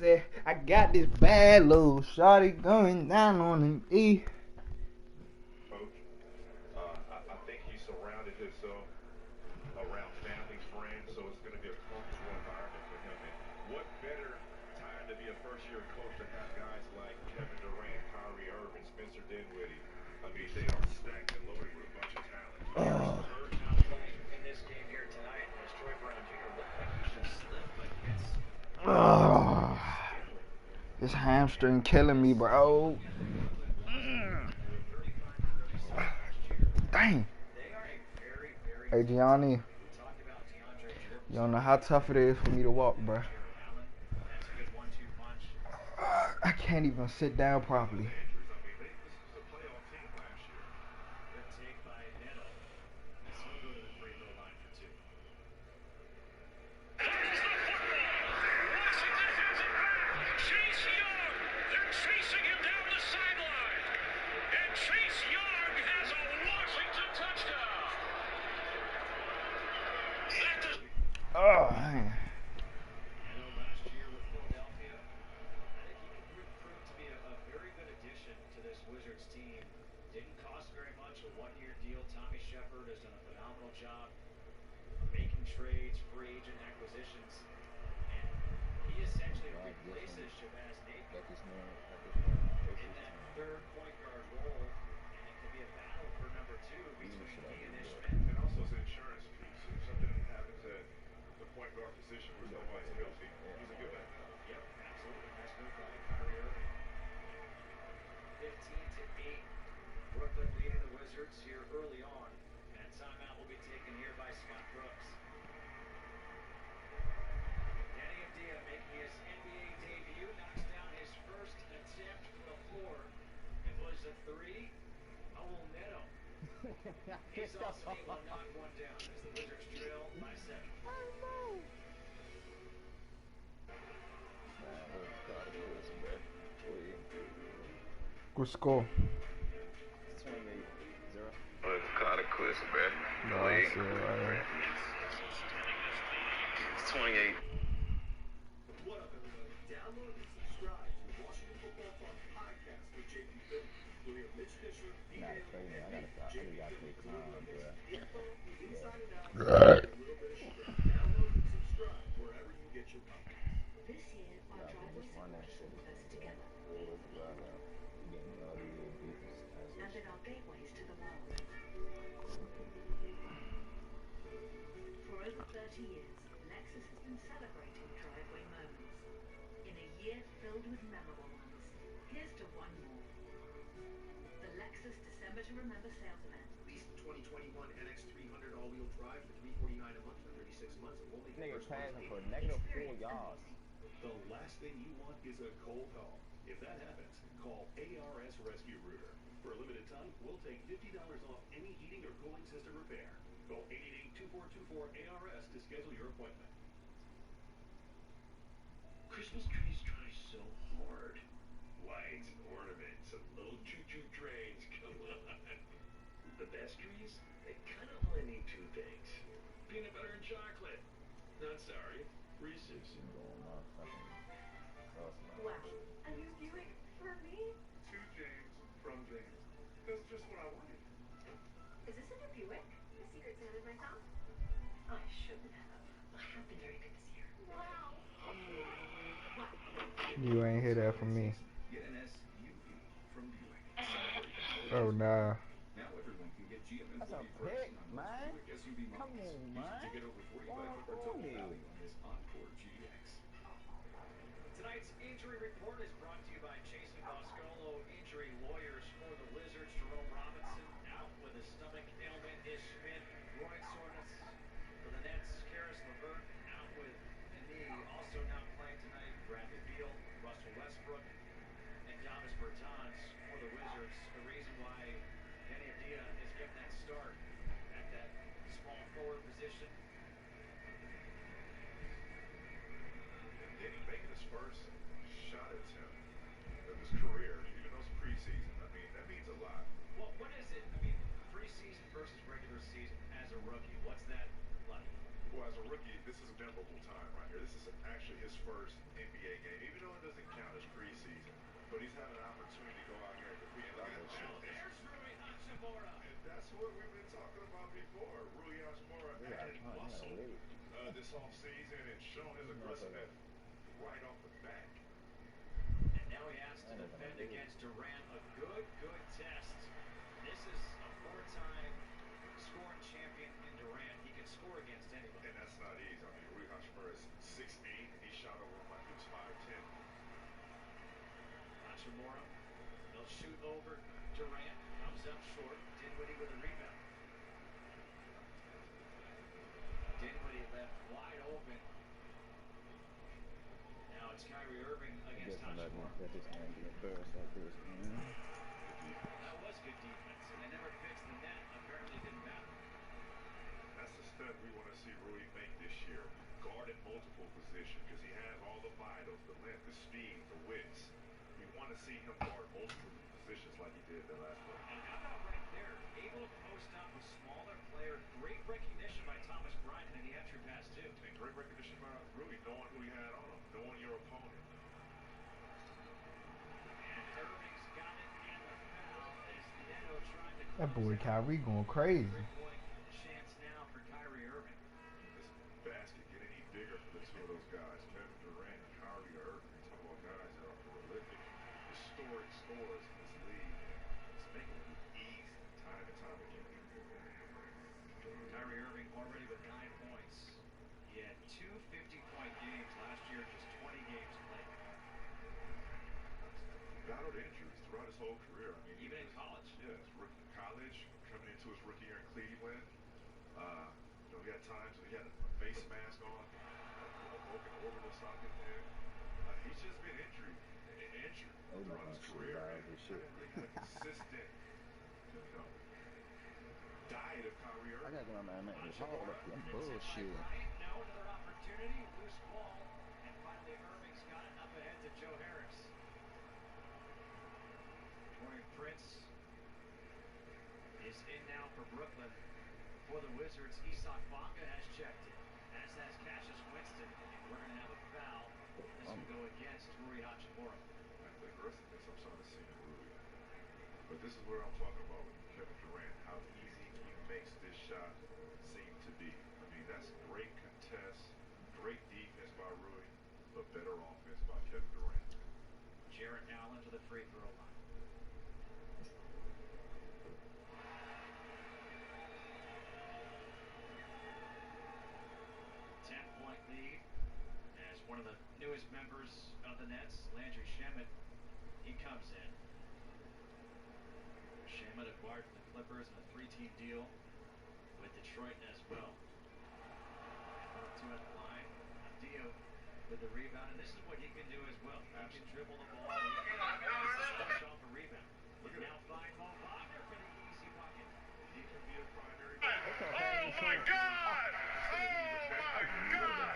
[SPEAKER 6] Say, I got this bad little shawty going down on an E.
[SPEAKER 2] Coach, I think he surrounded himself around family, friends, so it's going to be a comfortable environment for him. And what better time to be a first-year coach to have guys like Kevin Durant, Kyrie Irving, Spencer Dinwiddie. I mean, they are stacked and loaded with a bunch of talent.
[SPEAKER 9] Spurs now playing in this game here tonight, as Troy Brown Jr. looked like he should slip, but gets
[SPEAKER 6] This hamstring killing me, bro. Dang. Hey, Gianni. You don't know how tough it is for me to walk, bro. I can't even sit down properly. Oh, man.
[SPEAKER 9] last year with Philadelphia. I think he could prove to be a very good addition trades, free agent acquisitions. And he essentially replaces Shabazz Napier in that third point guard role. And it can be a battle for number 2 between he and Ish Smith.
[SPEAKER 2] And also it's an insurance piece. If something happens at the point guard position where nobody's healthy, he's a good backup.
[SPEAKER 9] Yep, absolutely. Nice move by Kyrie Irving. 15-8. Brooklyn leading the Wizards here early on. And a timeout will be taken here by Scott Brooks. Danny Avdija making his NBA debut, knocks down his first attempt from the floor. It was a 3. Raul Neto. He's also able to knock one down as the Wizards trail by 7.
[SPEAKER 6] Good score.
[SPEAKER 17] 28-0.
[SPEAKER 18] Let's call it quits, man.
[SPEAKER 6] No, I see it right here.
[SPEAKER 18] It's 28.
[SPEAKER 19] What up, everybody? Download and subscribe to the Washington Football Talk podcast with JP Phillips. We'll hear Mitch Fisher,
[SPEAKER 17] Not crazy. I gotta take mine, bro.
[SPEAKER 19] info, the inside and out,
[SPEAKER 6] Right.
[SPEAKER 19] and a little bit of sugar. Download and subscribe wherever you get your podcasts.
[SPEAKER 15] This year, our drivers
[SPEAKER 17] Run that shit.
[SPEAKER 15] closer together,
[SPEAKER 17] Getting all these beats.
[SPEAKER 15] and in our gateways to the world. For over 30 years, Lexus has been celebrating driveway moments. In a year filled with memorable ones, here's to one more. The Lexus December to Remember sales event.
[SPEAKER 19] Lease 2021 NX300 all-wheel drive for $349 a month for 36 months. Only
[SPEAKER 17] Nigga
[SPEAKER 19] first
[SPEAKER 17] passing
[SPEAKER 19] month's
[SPEAKER 17] for -4 yards.
[SPEAKER 19] The last thing you want is a cold call. If that happens, call ARS Rescue Router. For a limited time, we'll take $50 off any heating or cooling system repair. Call 888-2424-ARS to schedule your appointment. Christmas trees try so hard. Lights, ornaments, and little choo-choo trains, come on. The best trees, they kind of only need 2 things. Peanut butter and chocolate. Not sorry, Reese's.
[SPEAKER 15] Wow. Are you viewing for me?
[SPEAKER 2] To James from James. That's just what I wanted.
[SPEAKER 15] Is this a new Buick? The Secret Santa's my top? I shouldn't have. I have been very good this year. Wow.
[SPEAKER 6] You ain't hear that from me.
[SPEAKER 19] Get an SUV from Buick.
[SPEAKER 6] Oh, nah.
[SPEAKER 19] Now everyone can get GM
[SPEAKER 17] That's a
[SPEAKER 19] employee
[SPEAKER 17] pick,
[SPEAKER 19] pricing on
[SPEAKER 17] man.
[SPEAKER 19] most Buick SUV
[SPEAKER 17] Come
[SPEAKER 19] models.
[SPEAKER 17] on,
[SPEAKER 19] Use it
[SPEAKER 17] man.
[SPEAKER 19] to get over 4,500 total value on this Encore GX.
[SPEAKER 9] Tonight's injury report is brought to you by Jason Boscolo, injury lawyers for the Wizards. Jerome Robinson out with a stomach ailment. Ish Smith, groin soreness. For the Nets, Karis LeVert out with a knee. Also not playing tonight, Bradley Beal, Russell Westbrook, and Davis Bertans for the Wizards. The reason why Danny Avdija is getting that start at that small forward position.
[SPEAKER 2] And Denny making his first shot attempt of his career, even though it's preseason. I mean, that means a lot.
[SPEAKER 9] Well, what is it? I mean, preseason versus regular season as a rookie. What's that like?
[SPEAKER 2] Well, as a rookie, this is a memorable time right here. This is actually his first NBA game, even though it doesn't count as preseason. But he's having an opportunity to go out here and compete. Look at that.
[SPEAKER 9] There's Rui Hachimura.
[SPEAKER 2] And that's what we've been talking about before. Rui Hachimura added muscle this offseason and shown his aggressiveness right off the bat.
[SPEAKER 9] And now he has to defend against Durant. A good test. This is a 4-time scoring champion in Durant. He can score against anybody.
[SPEAKER 2] And that's not easy. I mean, Rui Hachimura is 6'8". He shot over him like he was 5'10".
[SPEAKER 9] Hachimura, they'll shoot over Durant. Comes up short. Dinwiddie with a rebound. Dinwiddie left wide open. Now it's Kyrie Irving against Hachimura.
[SPEAKER 17] That this man be embarrassed like this, man.
[SPEAKER 9] That was good defense, and they never fixed the net. Apparently it didn't matter.
[SPEAKER 2] That's the step we want to see Rui make this year. Guard at multiple positions because he has all the vitals, the length, the speed, the width. We want to see him guard multiple positions like he did the last one.
[SPEAKER 9] And how about right there? Able to post up a smaller player. Great recognition by Thomas Bryant and the entry pass, too.
[SPEAKER 2] And great recognition by Rui, knowing who he had on him, knowing your opponent.
[SPEAKER 9] And Irving's got it and the foul as Neto trying to
[SPEAKER 6] That boy Kyrie going crazy.
[SPEAKER 9] Three-point chance now for Kyrie Irving.
[SPEAKER 2] his whole career. I mean,
[SPEAKER 9] even in college.
[SPEAKER 2] Yeah, his college, coming into his rookie year in Cleveland. He had times when he had a face mask on, a broken orbital socket there. He's just been injured throughout his career. And hasn't really had a consistent, diet of Kyrie Irving.
[SPEAKER 17] I gotta go on there and make this hard up here. I'm bullshit.
[SPEAKER 9] No, another opportunity, loose ball, and finally Irving's got it up ahead to Joe Harris. Torian Prince is in now for Brooklyn. For the Wizards, Isak Bonga has checked in, as has Cassius Winston. And we're going to have a foul. This will go against Rui Hachimura.
[SPEAKER 2] The aggressiveness I'm starting to see in Rui. But this is where I'm talking about with Kevin Durant, how easy he makes this shot seem to be. I mean, that's great contest, great defense by Rui, but better offense by Kevin Durant.
[SPEAKER 9] Jarrett Allen to the free throw line. 10-point lead as one of the newest members of the Nets, Landry Shamet, he comes in. Shamet acquired from the Clippers in a 3-team deal with Detroit as well. Up to at the line, Dio with the rebound, and this is what he can do as well. He can dribble the ball, he can push off a rebound. Look now find Mo Wagner for the easy bucket.
[SPEAKER 2] He can be a primary.
[SPEAKER 12] Oh my God! Oh my God!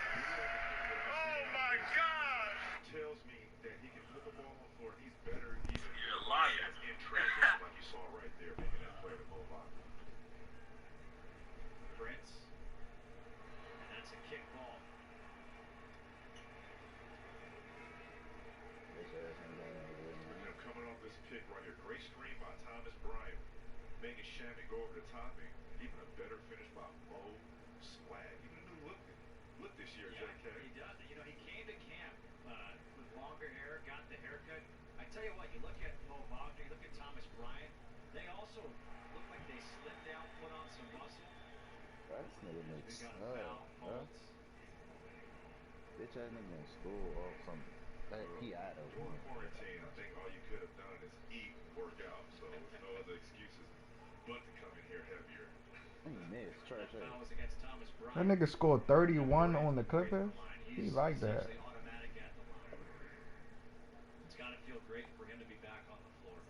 [SPEAKER 12] Oh my God!
[SPEAKER 2] Tells me that he can put the ball on the floor. He's better even. You're lying. In transition, like you saw right there, making that play to Mo Wagner.
[SPEAKER 9] Prince, and that's a kick ball.
[SPEAKER 2] Coming off this pick right here, great screen by Thomas Bryant, making Shamet go over the top, and even a better finish by Mo Swag. Even a new look this year,
[SPEAKER 9] Yeah,
[SPEAKER 2] JK.
[SPEAKER 9] he does. You know, he came to camp with longer hair, got the haircut. I tell you what, you look at Mo Wagner, you look at Thomas Bryant, they also look like they slimmed down, put on some muscle.
[SPEAKER 17] This nigga makes
[SPEAKER 9] We got a
[SPEAKER 17] snug,
[SPEAKER 9] foul,
[SPEAKER 17] bro.
[SPEAKER 9] Holtz.
[SPEAKER 17] Bitch ass nigga in school or something. He out of
[SPEAKER 2] During quarantine, I think all you could have done is eat and work out. So no other excuses but to come in here heavier.
[SPEAKER 9] That foul was against Thomas Bryant.
[SPEAKER 6] That nigga scored 31 on the Clippers. He like that.
[SPEAKER 9] Essentially automatic at the line. It's got to feel great for him to be back on the floor.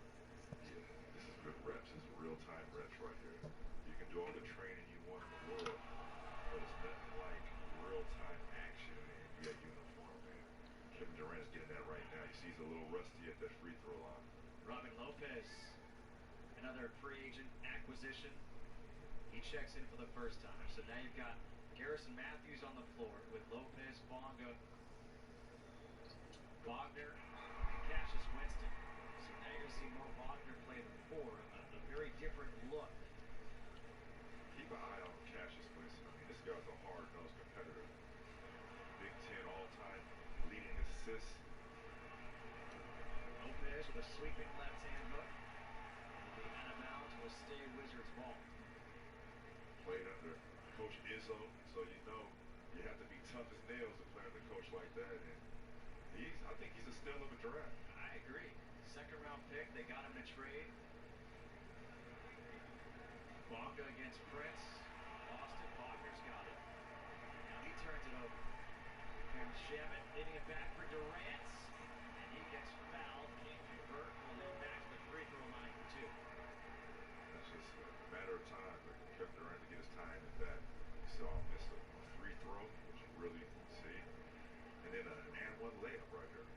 [SPEAKER 2] Yeah, this is good reps. This is real-time reps right here. You can do all the training you want in the world, but it's nothing like real-time action in an NBA uniform, man. Kevin Durant's getting that right now. You see he's a little rusty at that free throw line.
[SPEAKER 9] Robin Lopez, another free agent acquisition. He checks in for the first time. So now you've got Garrison Matthews on the floor with Lopez, Bonga, Wagner, and Cassius Winston. So now you're going to see Mo Wagner play the 4, a very different look.
[SPEAKER 2] Keep an eye on Cassius Winston. I mean, this guy's a hard-nosed competitor. Big Ten all-time leading assists.
[SPEAKER 9] Lopez with a sweeping left-hand hook. Will be out of bounds, will stay Wizards ball.
[SPEAKER 2] Played under Coach Izzo, so you know you have to be tough as nails to play under a coach like that. And I think he's a steal of a draft.
[SPEAKER 9] I agree. Second-round pick. They got him in a trade. Bonga against Prince. Lost it. Wagner's got it. Now he turns it over. Here's Shamet hitting it back for Durant. And he gets fouled. Can't convert. Will head back to the free throw line for 2.
[SPEAKER 2] It's just a matter of time for Kevin Durant to get his time in back. You saw him miss a free throw, which you really see. And then an and one layup right here.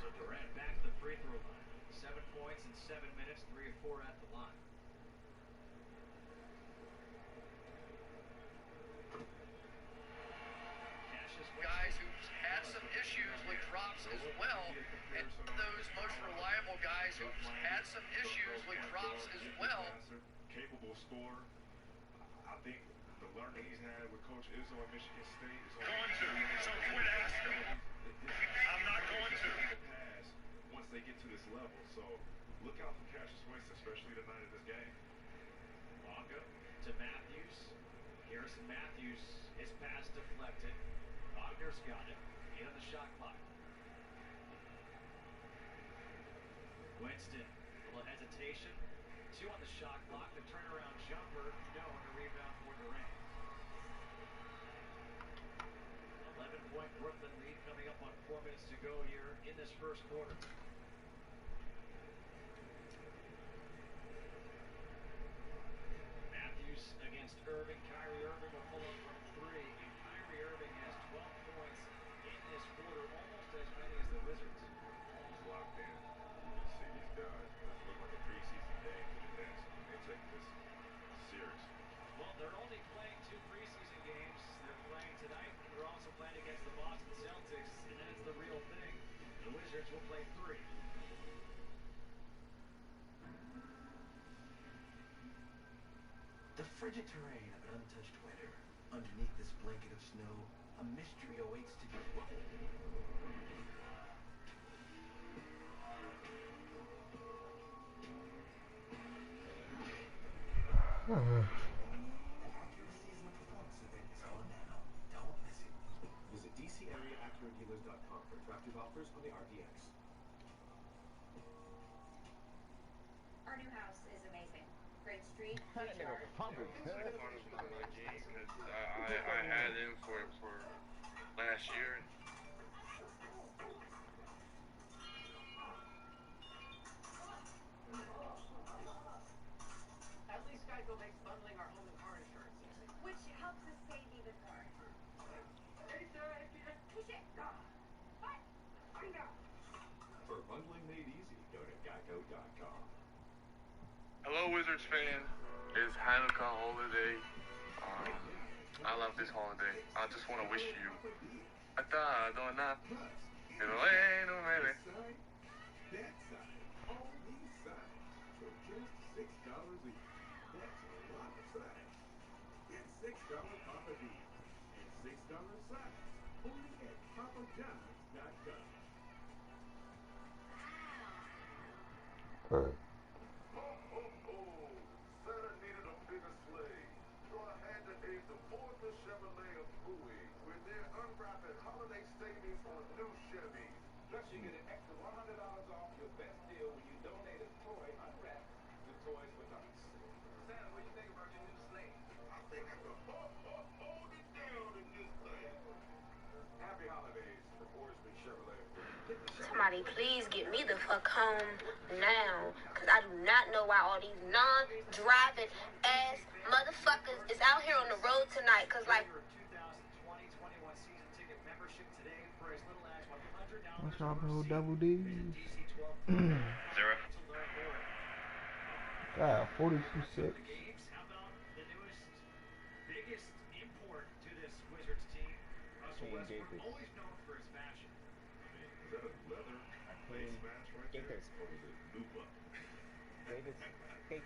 [SPEAKER 9] So Durant back to the free throw line. 7 points in 7 minutes, 3 of 4 at the line.
[SPEAKER 12] Guys who've had some issues with drops as well, and those most reliable guys who've had some issues with drops as well.
[SPEAKER 2] Capable scorer. I think the learning he's had with Coach Izzo at Michigan State is
[SPEAKER 12] Going to, so quit asking. I'm not going to.
[SPEAKER 2] Pass once they get to this level. So look out for Cassius Winston, especially tonight in this game.
[SPEAKER 9] Bonga to Matthews. Garrison Matthews, his pass deflected. Wagner's got it. 8 on the shot clock. Winston, a little hesitation. 2 on the shot clock. The turnaround jumper, no, and a rebound for Durant. 11-point Brooklyn lead coming up on 4 minutes to go here in this first quarter. Matthews against Irving. Kyrie Irving will pull up from 3, and Kyrie Irving has 12 points in this quarter, almost as many as the Wizards.
[SPEAKER 2] He's locked in. You see these guys. This looks like a preseason game for the Nets. They take this serious.
[SPEAKER 9] Well, they're only playing 2 preseason games. They're playing tonight. They're also playing against the Boston Celtics, and then it's the real thing. The Wizards will play 3.
[SPEAKER 8] The frigid terrain of an untouched winter. Underneath this blanket of snow, a mystery awaits to be season performance event is on now. Don't miss it. Visit DCAreaAcuraDealers.com for attractive offers on the RDX.
[SPEAKER 20] Our new house is amazing. Great street,
[SPEAKER 18] I
[SPEAKER 20] great yard.
[SPEAKER 18] had him for last year.
[SPEAKER 9] At least Geico makes bundling our home and car insurance easy.
[SPEAKER 20] Which helps us save even more.
[SPEAKER 9] Hey, sir,
[SPEAKER 20] Push it. What?
[SPEAKER 8] For bundling made easy, go to Geico.com.
[SPEAKER 18] Hello, Wizards fan. It's Hanukkah holiday. I love this holiday. I just want to wish you a Adonai.
[SPEAKER 8] That side, all these sides, for just $6 each. That's a lot of sides. Get $6 Papa D's and $6 sides only at PapaJohns.com.
[SPEAKER 2] Santa needed a bigger sleigh, so I had to aid the boys of Chevrolet of Bowie with their unwrapped holiday savings on new Chevys.
[SPEAKER 8] Plus, you get an extra $100 off your best deal when you donate a toy unwrapped to Toys for Tots. Santa, what do you think about your new sleigh?
[SPEAKER 2] I think I can hold it down in this thing.
[SPEAKER 8] Happy holidays from Orangeman Chevrolet.
[SPEAKER 21] Somebody please get me the fuck home now, because I do not know why all these non-driving ass motherfuckers is out here on the road tonight, because like...
[SPEAKER 9] 2020-21 season ticket membership today for as little as $100.
[SPEAKER 6] What's up, bro? Double D's.
[SPEAKER 18] Zero.
[SPEAKER 6] God, 42-6.
[SPEAKER 9] How about the newest, biggest import to this Wizards team? Russell Westbrook, always known for his fashion.
[SPEAKER 2] Is that a leather face mask right there? Or was it Lupa? I like it.
[SPEAKER 9] I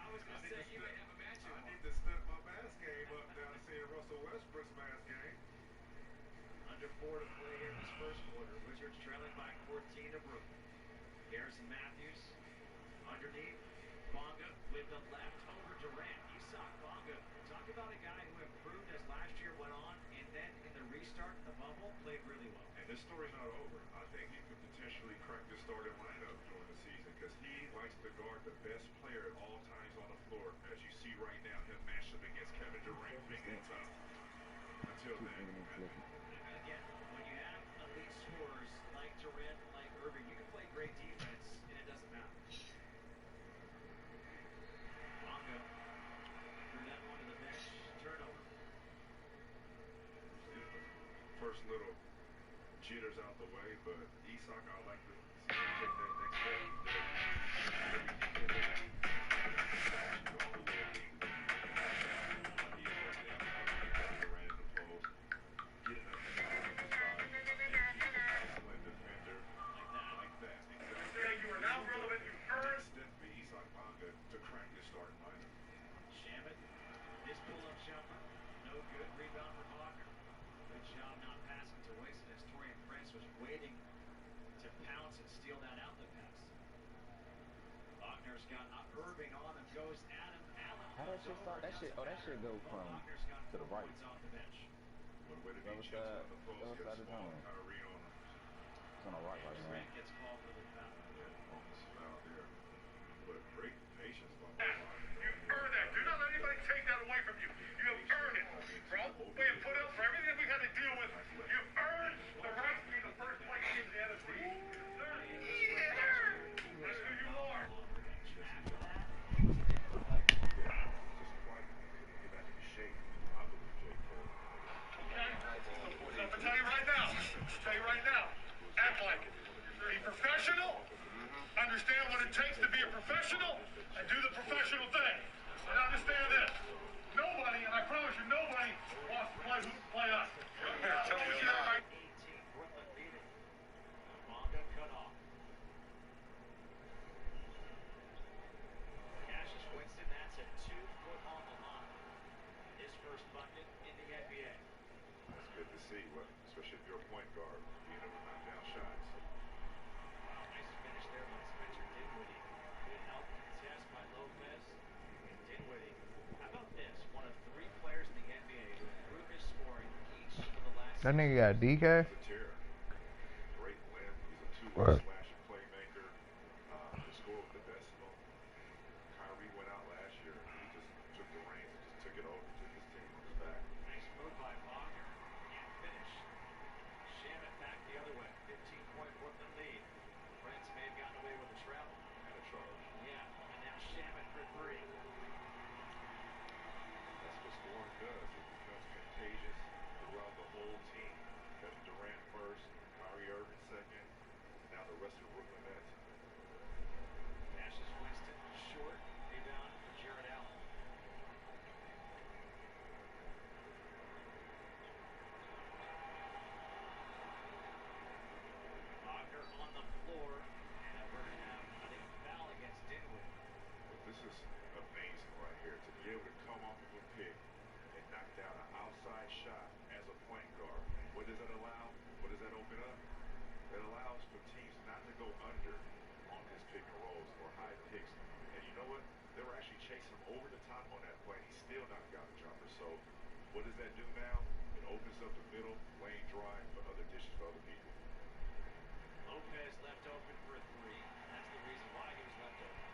[SPEAKER 9] was going to say, you might have a matchup.
[SPEAKER 2] I need to step my mask game up now to see Russell Westbrook's mask game.
[SPEAKER 9] Under 4 to play here in this first quarter. Wizards trailing by 14 to Brooklyn. Harrison Matthews underneath. Bonga with the left over Durant. Isak Bonga. Talk about a guy who improved as last year went on, and then in the restart, the bubble, played really well.
[SPEAKER 2] And this story's not over. I think he could potentially crack the starting lineup during the season because he likes to guard the best player at all times on the floor. As you see right now, him matched up against Kevin Durant, making it tough. Until then.
[SPEAKER 9] Again, when you have elite scorers like Durant, like Irving, you can play great defense, and it doesn't matter. Bonga threw that one to the bench. Turnover.
[SPEAKER 2] First little jitters out the way, but Isak, I like to see him take that next step.
[SPEAKER 12] You are now relevant. You earned.
[SPEAKER 2] Step for Isak Bonga to crack this starting lineup.
[SPEAKER 9] Shamit, his pull-up jumper, no good. Rebound for Wagner. Good job not passing to Waston as Torian Prince was waiting to pounce and steal that outlet pass. Wagner's got Irving on him, goes at him. Allen.
[SPEAKER 17] How that shit start? That shit, that shit go from to the right.
[SPEAKER 9] Off the bench.
[SPEAKER 2] One way to
[SPEAKER 17] That
[SPEAKER 2] be
[SPEAKER 17] was
[SPEAKER 2] chips on the post,
[SPEAKER 17] that
[SPEAKER 2] get a
[SPEAKER 17] was
[SPEAKER 2] small
[SPEAKER 17] zone.
[SPEAKER 2] Kyrie on him.
[SPEAKER 17] It's on the right right now.
[SPEAKER 9] Durant gets called for the foul.
[SPEAKER 2] but great patience by
[SPEAKER 12] You earned that. Do not let anybody take that away from you. You have earned it. For all we have put up, for everything we had to deal with, you've earned the right to be the first place team in the NFC. Yeah. That's who you are. So I'm tell you right now, act like it. Be professional, understand what it takes to be a professional, and do the professional thing. And understand this. Nobody, and I promise you, nobody wants to play us. Tell me that.
[SPEAKER 9] Cassius Winston, that's a 2-foot on the line. His first bucket in the NBA.
[SPEAKER 2] That's good to see, especially if you're a point guard, being able to knock down shots.
[SPEAKER 9] Wow, nice finish there by Spencer Dinwiddie. Good help contest by Lopez. And Dinwiddie, how about this? One of 3 players in the NBA to improve his scoring each of the last
[SPEAKER 6] That nigga got DK?
[SPEAKER 2] Great win. He's a two-way slashing playmaker. He scored with the best of them. Kyrie went out last year. He just took the reins and just took it over, took his team on his back.
[SPEAKER 9] Nice move by Wagner. And finish. Shamet back the other way. 15-point Brooklyn lead. Prince may have gotten away with a travel.
[SPEAKER 2] And a charge.
[SPEAKER 9] Yeah, and now Shamet for 3.
[SPEAKER 2] That's what scoring does. It becomes contagious throughout the whole team. Kevin Durant first, Kyrie Irving second, and now the rest of the Brooklyn Nets.
[SPEAKER 9] Cassius Winston short. Rebound for Jared Allen. Wagner on the floor. And we're going to have, I think, a foul against Dinwiddie.
[SPEAKER 2] But this is amazing right here. To be able to come off of a pick and knock down an outside shot as a point guard. What does that allow? What does that open up? It allows for teams not to go under on his pick and rolls or high picks. And you know what? They were actually chasing him over the top on that play. He still knocked out a jumper. So what does that do now? It opens up the middle, lane drive for other dishes for other people.
[SPEAKER 9] Lopez left open for a 3. That's the reason why he was left open.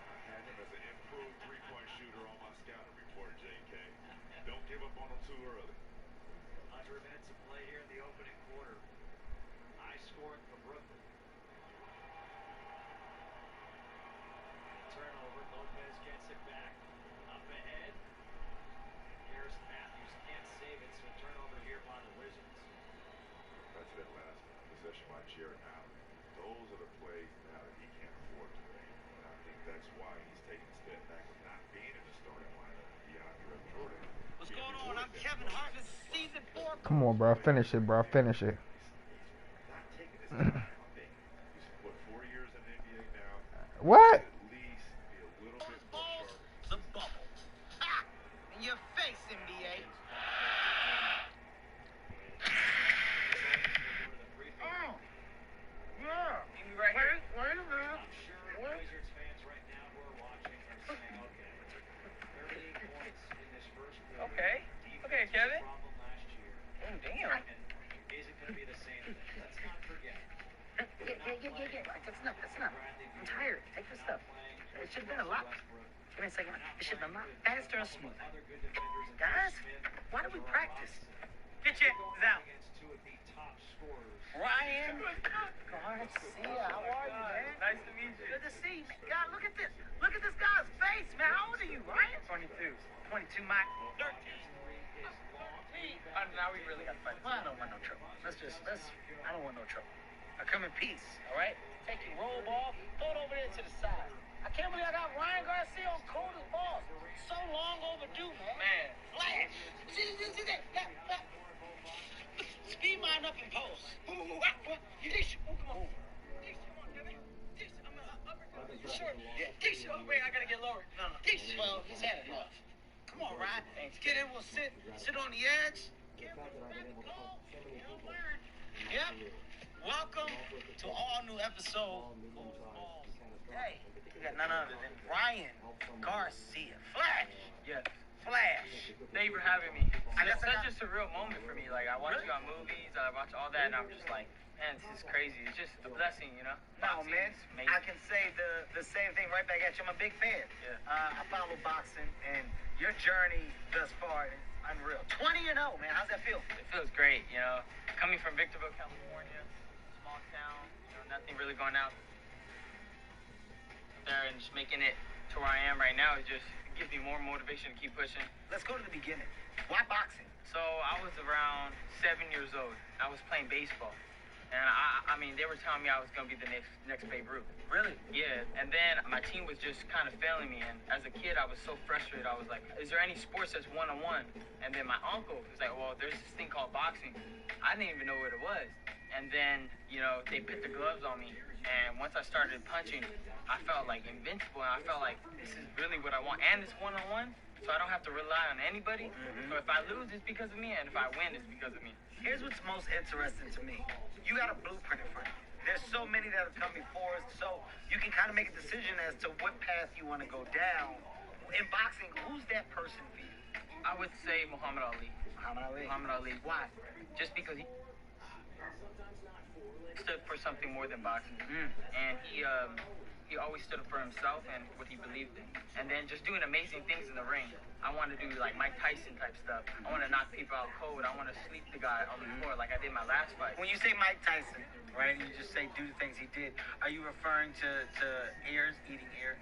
[SPEAKER 2] I had him as an improved three-point shooter on my scouting report, JK. Don't give up on him too early.
[SPEAKER 9] 100 minutes of play here in the opening quarter. High scoring for Brooklyn. Turnover. Lopez gets it back. Up ahead. Harrison Matthews can't save it, so a turnover here by the Wizards.
[SPEAKER 2] Back to that last possession by Jared Allen. Those are the plays now that he can't afford to make. And I think that's why he's taking a step back with not being in the starting lineup. DeAndre Jordan.
[SPEAKER 1] What's going on? I'm Kevin Hart. This is season 4.
[SPEAKER 6] Come on, bro. Finish it, bro. Finish it.
[SPEAKER 2] Not taking his time. He's 4 years in the NBA now.
[SPEAKER 6] What?
[SPEAKER 2] At least be a little bit more sharp.
[SPEAKER 1] The bubble. Ha! In your face, NBA. Oh. Yeah. You right here. Wait a minute.
[SPEAKER 9] I'm sure Wizards fans right now who are watching are saying, okay, 38 points in this first quarter.
[SPEAKER 1] Okay. Okay, Kevin.
[SPEAKER 9] Problem last year.
[SPEAKER 1] Oh, damn.
[SPEAKER 9] And is it going to be the same thing? Let's not forget.
[SPEAKER 1] Yeah. That's enough. I'm tired. Take your stuff. It should have been a lot. Give me a second. It should have been a lot faster and smoother. Guys, why do we practice? Get your hands out. Ryan Garcia, how are you, man? Nice to meet you. Good to see you. God, look at this. Look at this guy's face, man. How old are you, Ryan? 22. 22, Mike. 13. Now we really got to fight. Well, I don't want no trouble. I don't want no trouble. I come in peace, all right? Take your roll ball, throw it over there to the side. I can't believe I got Ryan Garcia on cold as balls. So long overdue, man. Flash. See that? Speed mine up and post. Dish. Oh, come on. Dish, come on, Kevin. Dish, I'm upper. Sure. Yeah. Dish, oh, wait, I gotta get lower. No. Dish, well, he's had enough. Come on, Ryan. Get in, we'll sit on the edge. Get ready to go. You'll learn. Yep. Welcome to an all-new episode of Balls. Hey, we got none other than Ryan Garcia. Flash. Yes. Flash.
[SPEAKER 5] Thank you for having me.
[SPEAKER 1] I guess
[SPEAKER 5] It's
[SPEAKER 1] I
[SPEAKER 5] such
[SPEAKER 1] got-
[SPEAKER 5] a surreal moment for me. Like, I watch you on movies, I watch all that, and I'm just like, man, this is crazy. It's just a blessing, you know?
[SPEAKER 1] No,
[SPEAKER 5] Boxing
[SPEAKER 1] man.
[SPEAKER 5] is amazing.
[SPEAKER 1] I can say the same thing right back at you. I'm a big fan.
[SPEAKER 5] Yeah.
[SPEAKER 1] I follow boxing, and your journey thus far is unreal. 20-0, man. How's that feel?
[SPEAKER 5] It feels great, you know? Coming from Victorville, California, small town, you know, nothing really going out there, and just making it to where I am right now, it gives me more motivation to keep pushing.
[SPEAKER 1] Let's go to the beginning. Why boxing?
[SPEAKER 5] So I was around 7 years old. I was playing baseball. And I mean, they were telling me I was going to be the next Babe Ruth.
[SPEAKER 1] Really?
[SPEAKER 5] Yeah. And then my team was just kind of failing me. And as a kid, I was so frustrated. I was like, is there any sports that's one-on-one? And then my uncle was like, well, there's this thing called boxing. I didn't even know what it was. And then, you know, they put the gloves on me. And once I started punching, I felt like invincible. And I felt like this is really what I want. And it's one-on-one, so I don't have to rely on anybody. So if I lose, it's because of me. And if I win, it's because of me.
[SPEAKER 1] Here's what's most interesting to me. You got a blueprint in front of you. There's so many that have come before us, so you can kind of make a decision as to what path you want to go down. In boxing, who's that person for you?
[SPEAKER 5] I would say Muhammad Ali.
[SPEAKER 1] Muhammad Ali.
[SPEAKER 5] Muhammad Ali.
[SPEAKER 1] Why?
[SPEAKER 5] Just because he stood for something more than boxing. And he always stood up for himself and what he believed in. And then just doing amazing things in the ring. I want to do like Mike Tyson type stuff. I want to knock people out cold. I want to sleep the guy on the floor like I did my last fight.
[SPEAKER 1] When you say Mike Tyson, right, and you just say do the things he did, are you referring to ears, eating ears?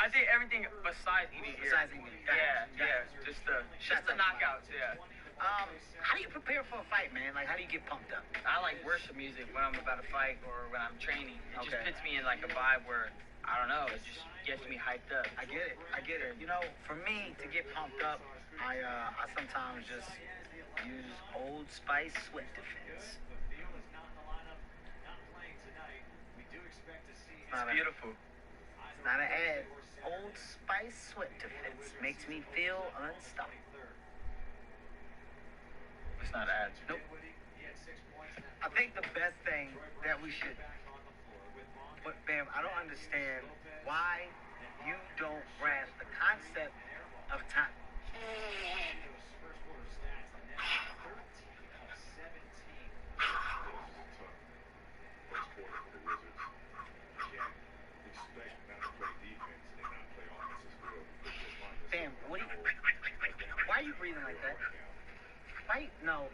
[SPEAKER 5] I say everything besides eating ears.
[SPEAKER 1] Besides eating ears.
[SPEAKER 5] Yeah. Just the knockouts, yeah.
[SPEAKER 1] How do you prepare for a fight, man? Like, how do you get pumped up?
[SPEAKER 5] I like worship music when I'm about to fight or when I'm training. It just puts me in like a vibe where, I don't know, it just gets me hyped up.
[SPEAKER 1] I get it. You know, for me to get pumped up, I sometimes just use Old Spice sweat defense.
[SPEAKER 5] It's beautiful.
[SPEAKER 1] It's not an ad. Old Spice sweat defense makes me feel unstoppable.
[SPEAKER 5] It's not an ad.
[SPEAKER 1] Nope. I think the best thing that we should put, Bam, I don't understand why you don't grasp the concept of time. Bam, why are you breathing like that? No.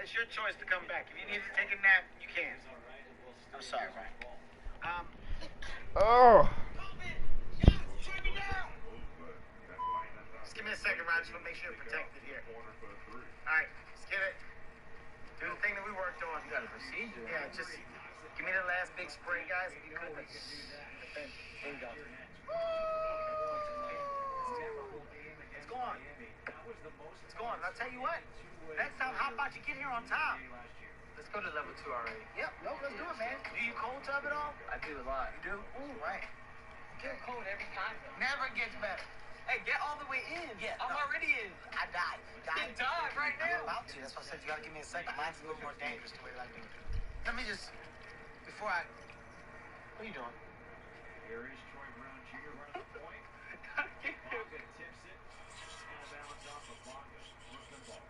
[SPEAKER 1] It's your choice to come back. If you need to take a nap, you can. I'm sorry, Ryan. Just give me a second, Ryan. Just want to make sure you're protected here. Alright, let's get it. Do the thing that we worked on.
[SPEAKER 5] You got a procedure.
[SPEAKER 1] Yeah, just give me the last big spray, guys, if you could. There you go. It's gone. It's gone. I'll tell you what. Next time, how about you get here on time?
[SPEAKER 5] Let's go to level 2 already.
[SPEAKER 1] Yep, no, let's do it, man. Do you cold tub at all?
[SPEAKER 5] I do a lot.
[SPEAKER 1] You do? Ooh, right. Get cold every time. Never gets better.
[SPEAKER 5] Hey, get all the way in.
[SPEAKER 1] Yeah,
[SPEAKER 5] I'm already in.
[SPEAKER 1] I died.
[SPEAKER 5] You died right now.
[SPEAKER 1] I'm about to. That's why I said you gotta give me a second. Mine's a little more dangerous the way that I do it. Let me just, before I, what are you doing?
[SPEAKER 9] Here's Troy Brown Jr. running the point. Baca tips it. Out of bounds off of Baca. Brooklyn ball.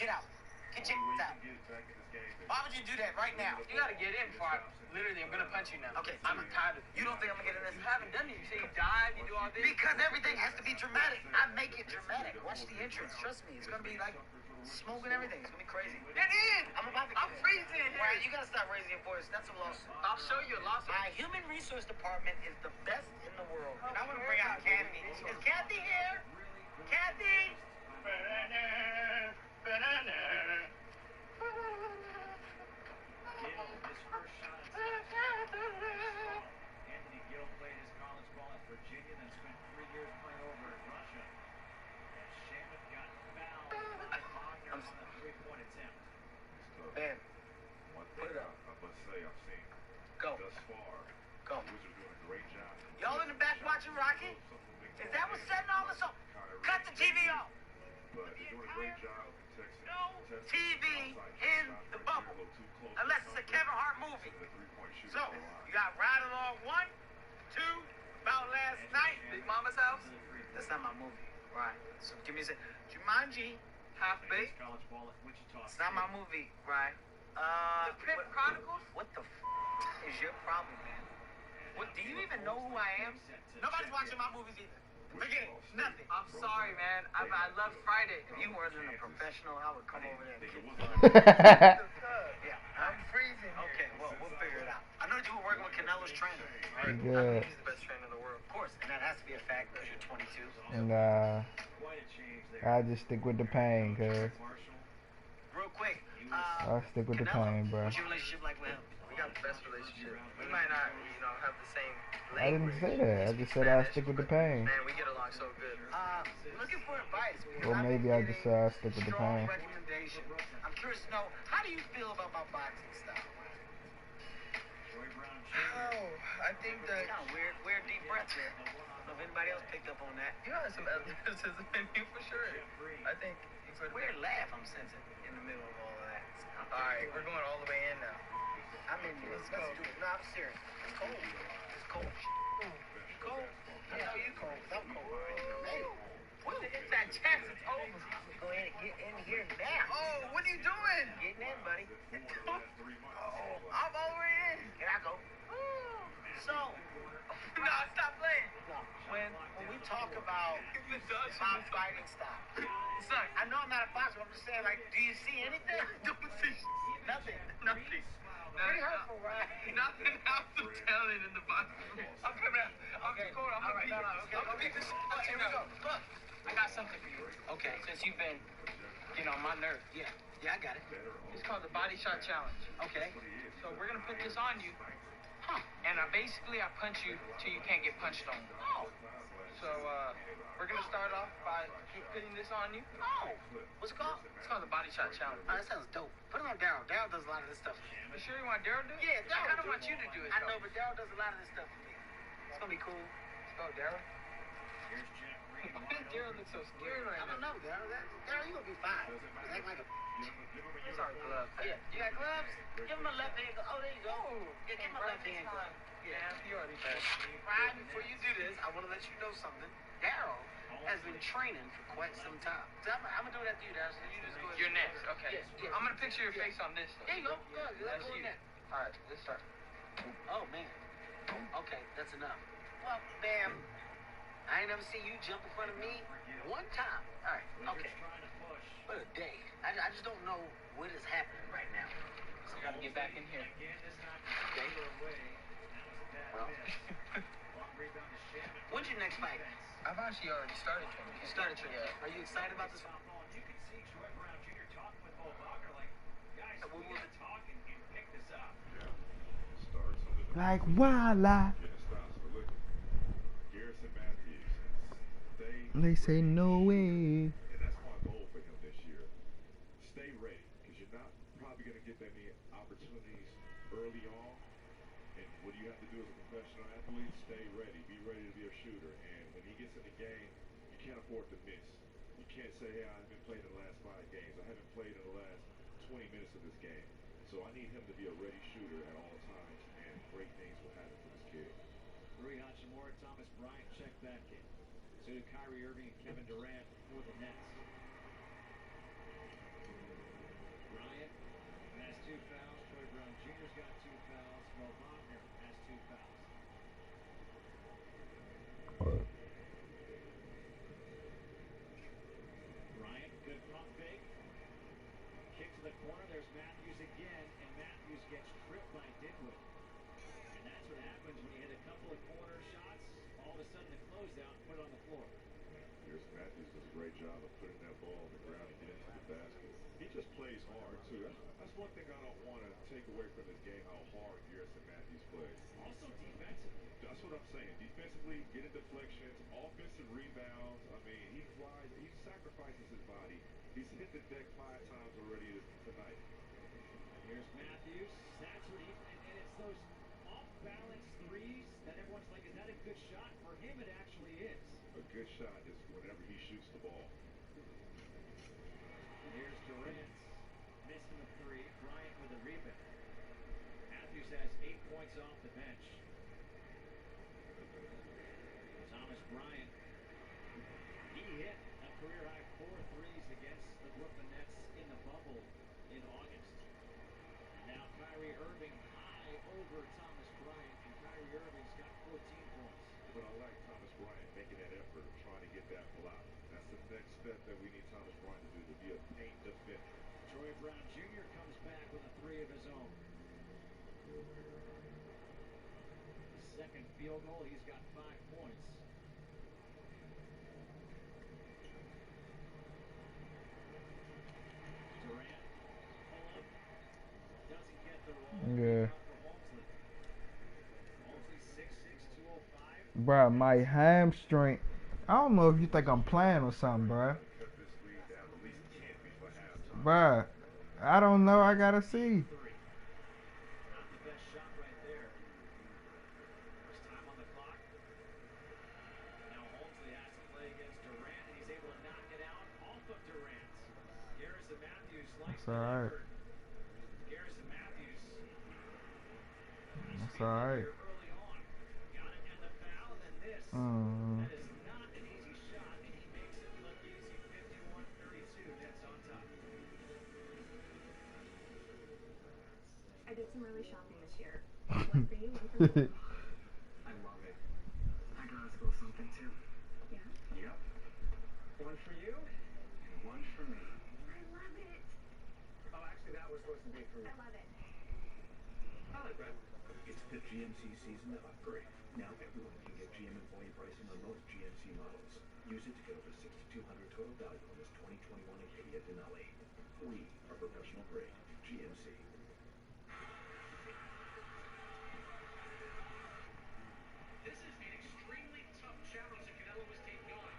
[SPEAKER 1] Get out. Get your out. Why would you do that right now?
[SPEAKER 5] You gotta get in before literally, I'm gonna punch you now.
[SPEAKER 1] Okay.
[SPEAKER 5] I'm tired of it.
[SPEAKER 1] You don't think I'm gonna get in this?
[SPEAKER 5] You haven't done it. You say you dive, you do all this.
[SPEAKER 1] Because everything has to be dramatic. I make it dramatic. Watch the entrance. Trust me. It's gonna be like smoke and everything. It's gonna be crazy.
[SPEAKER 5] It is.
[SPEAKER 1] I'm about to
[SPEAKER 5] I'm freezing here.
[SPEAKER 1] Right, you gotta stop raising your voice. That's a lawsuit.
[SPEAKER 5] I'll show you a lawsuit.
[SPEAKER 1] My human resource department is the best in the world. And I want to bring out Kathy. Is Kathy here? Kathy!
[SPEAKER 9] Gill, his first shot inside. Anthony Gill played his college ball at Virginia, then spent 3 years playing over in Russia. And Shamit got fouled by Wagner on the three-point attempt.
[SPEAKER 1] Bam.
[SPEAKER 2] One thing I must say I've seen thus far,
[SPEAKER 1] Go.
[SPEAKER 2] the Wizards are doing a great job.
[SPEAKER 1] Y'all in the back watching Rocky? Is that what's setting all this up? Cut the TV off.
[SPEAKER 2] But they're doing a great job of contesting.
[SPEAKER 1] No TV in the bubble. Unless it's a Kevin Hart movie. So, you got Ride Along 1, 2, about last night, Big Mama's House. That's not my movie. Right. So give me a second. Jumanji, Half Baked.
[SPEAKER 9] College ball at Wichita
[SPEAKER 1] It's not my movie, right?
[SPEAKER 5] The Pimp Chronicles?
[SPEAKER 1] What the is your problem, man? What, do you even know who I am? Nobody's watching my movies either. Forget it. Nothing.
[SPEAKER 5] I'm sorry, man. I love Friday.
[SPEAKER 1] If you weren't a professional, I would come over there and kick you. Yeah, I'm freezing. Okay, well, we'll figure it out. I know you were working with Canelo's trainer. Right?
[SPEAKER 6] Good.
[SPEAKER 5] He's the best trainer in the world.
[SPEAKER 1] Of course, and that has to be a fact because you're 22.
[SPEAKER 6] And I just stick with the pain, cuz.
[SPEAKER 1] Real quick,
[SPEAKER 6] I'll stick with the pain, bro.
[SPEAKER 1] what's your relationship like with him?
[SPEAKER 5] We got the best relationship. We might not, have the same
[SPEAKER 6] I didn't
[SPEAKER 5] language.
[SPEAKER 6] say that. I just said I'll stick with the pain.
[SPEAKER 5] Man, we get along so good.
[SPEAKER 1] Looking for advice.
[SPEAKER 6] Or maybe I just said I'll stick with the
[SPEAKER 1] Strong
[SPEAKER 6] pain.
[SPEAKER 1] recommendation. I'm curious to know, how do you feel about my boxing style?
[SPEAKER 5] Oh, I think that
[SPEAKER 1] Kind of weird deep breath there. I don't know if anybody else picked up on that.
[SPEAKER 5] you have some athleticism in you for sure. I think you could.
[SPEAKER 1] Weird laugh I'm sensing in the middle of all of that.
[SPEAKER 5] All right, we're going all the way in now.
[SPEAKER 1] I'm in here. Let's do it. No, I'm serious. It's cold. It's cold. You cold? I know you cold. 'Cause I'm cold. Hey, what's the inside chance? It's over. Go ahead and get in here now.
[SPEAKER 5] Oh, what are you doing?
[SPEAKER 1] Getting in, buddy.
[SPEAKER 5] I'm all the way in.
[SPEAKER 1] Here I go. So,
[SPEAKER 5] No, stop playing.
[SPEAKER 1] no, when we talk about my fighting style,
[SPEAKER 5] Son,
[SPEAKER 1] I know I'm not a boxer. I'm just saying, like, do you see anything?
[SPEAKER 5] don't see
[SPEAKER 1] Nothing.
[SPEAKER 5] nothing.
[SPEAKER 1] Pretty hurtful, right?
[SPEAKER 5] Nothing else to tell it in the box. I'm coming out. I'm
[SPEAKER 1] Okay.
[SPEAKER 5] going. I'm
[SPEAKER 1] All right.
[SPEAKER 5] gonna
[SPEAKER 1] No, no, okay.
[SPEAKER 5] I'm gonna beat this shit out
[SPEAKER 1] Here
[SPEAKER 5] you
[SPEAKER 1] we go.
[SPEAKER 5] now.
[SPEAKER 1] Look, I got something for you. Okay. Since you've been getting on my nerves. Yeah. Yeah, I got it.
[SPEAKER 5] It's called the Body Shot Challenge.
[SPEAKER 1] Okay.
[SPEAKER 5] So we're gonna put this on you,
[SPEAKER 1] Huh.
[SPEAKER 5] and I punch you till you can't get punched on.
[SPEAKER 1] Oh.
[SPEAKER 5] So we're gonna start off by putting this on you.
[SPEAKER 1] Oh. What's it called?
[SPEAKER 5] It's called the Body Shot Challenge.
[SPEAKER 1] Oh, that sounds dope. Put it on Daryl. Daryl does a lot of this stuff.
[SPEAKER 5] You sure you want Daryl to do it?
[SPEAKER 1] Yeah, Daryl
[SPEAKER 5] I kind of
[SPEAKER 1] do
[SPEAKER 5] want
[SPEAKER 1] it.
[SPEAKER 5] you to do it.
[SPEAKER 1] I
[SPEAKER 5] though.
[SPEAKER 1] know, but Daryl does a lot of this stuff for me. It's gonna be cool.
[SPEAKER 5] Let's go, Daryl. Daryl looks so scared right
[SPEAKER 1] I
[SPEAKER 5] now.
[SPEAKER 1] don't know, Daryl. Daryl, you gonna be fine. Just act like a.
[SPEAKER 5] These are gloves.
[SPEAKER 1] Yeah. You got gloves? Give him a left hand. Oh, there you go. Yeah, give him a left hand glove.
[SPEAKER 5] Yeah, you already bet.
[SPEAKER 1] Right before you do this, I want to let you know something. Daryl has been training for quite some time. So I'm gonna do that to you, Daryl. So you just go ahead.
[SPEAKER 5] You're next. Okay.
[SPEAKER 1] Yeah.
[SPEAKER 5] I'm gonna picture your face on this.
[SPEAKER 1] There you go. Go ahead. Let's
[SPEAKER 5] That's
[SPEAKER 1] go
[SPEAKER 5] you.
[SPEAKER 1] next.
[SPEAKER 5] All right, let's start.
[SPEAKER 1] Oh man. Okay, that's enough. Well, bam. I ain't never seen you jump in front of me one time. All right. Okay. What a day. I just don't know what is happening right now.
[SPEAKER 5] So I gotta get back in here.
[SPEAKER 1] Okay. Well. When's your next fight?
[SPEAKER 5] I've actually already started training.
[SPEAKER 1] You started training. Are you excited about this?
[SPEAKER 6] Like voila.
[SPEAKER 2] Garrison Matthews,
[SPEAKER 6] They say no way.
[SPEAKER 2] and that's my goal for him this year. Stay ready, because you're not probably going to get that many opportunities early on. And what you have to do as a professional athlete, stay ready. Be ready to be a shooter. And when he gets in the game, you can't afford to miss. You can't say, hey, I haven't played in the last 5 games. I haven't played in the last 20 minutes of this game. So I need him to be a ready shooter at all times, and great things will happen for this kid.
[SPEAKER 9] Rui Hachimura, Thomas Bryant, check back in. So do Kyrie Irving and Kevin Durant for the Nets. Bryant has 2 fouls. Troy Brown Jr.'s got 2 fouls. Mo Wagner has 2 fouls. Bryant, good pump fake. Kick to the corner. There's Matthews again, and Matthews gets tripped by Dinwiddie. And that's what happens when you hit a couple of corner shots. All of a sudden, the closeout put on the floor.
[SPEAKER 2] Garrison Matthews does a great job of putting that ball on the ground and getting to the basket. He just plays hard, too. That's one thing I don't want to take away from his game, how hard Garrison Matthews plays.
[SPEAKER 9] Also defensively.
[SPEAKER 2] That's what I'm saying. Defensively, getting deflections, offensive rebounds. I mean, he flies, he sacrifices his body. He's hit the deck 5 times already tonight.
[SPEAKER 9] Here's Matthews. That's what and it's those off-balance threes that everyone's like, is that a good shot? For him, it actually is.
[SPEAKER 2] A good shot is whenever he shoots the ball.
[SPEAKER 9] Here's Durant. Missing the three. Bryant with a rebound. Matthews has 8 points off the bench. Thomas Bryant. He hit a career-high 4 threes against the Brooklyn Nets in the bubble in August. And now Kyrie Irving high over Thomas Bryant, and Kyrie Irving's got 14 points.
[SPEAKER 2] But I like Thomas Bryant making that effort of trying to get that block. That's the next step that we need Thomas Bryant to do, to be a paint defender.
[SPEAKER 9] Troy Brown Jr. comes back with a 3 of his own. Second field goal, he's got 5 points. Durant, pull up, doesn't get the roll.
[SPEAKER 6] Yeah.
[SPEAKER 9] Mosley 6'6", 205.
[SPEAKER 6] Bruh, my hamstring. I don't know if you think I'm playing or something, bruh. Bruh, I don't know. I gotta see.
[SPEAKER 9] Not the best shot right there. There's time on the clock. Now Mosley has to play against Durant, and he's able to knock it out off of Durant. Garrison Matthews likes
[SPEAKER 6] That's alright.
[SPEAKER 9] Garrison Matthews.
[SPEAKER 6] That's alright.
[SPEAKER 9] Early on. Got it, and the foul, and then this. That is not an easy shot, and he makes it look easy. 51-32. Nets on top.
[SPEAKER 14] I did some early shopping this year. One for you, one for me.
[SPEAKER 1] I love it. I got us a little something too.
[SPEAKER 14] Yeah?
[SPEAKER 1] Yep. One for you and one for me.
[SPEAKER 14] I love it.
[SPEAKER 1] Oh, actually, that was supposed to be for me.
[SPEAKER 14] I love it.
[SPEAKER 1] I like that.
[SPEAKER 19] It's the GMC season to upgrade. Now everyone can get GM employee pricing on most GMC models. Use it to get over $6,200 total value on this 2021 Acadia Denali. We are professional grade GMC.
[SPEAKER 12] This is an extremely tough challenge that Canelo is taking on.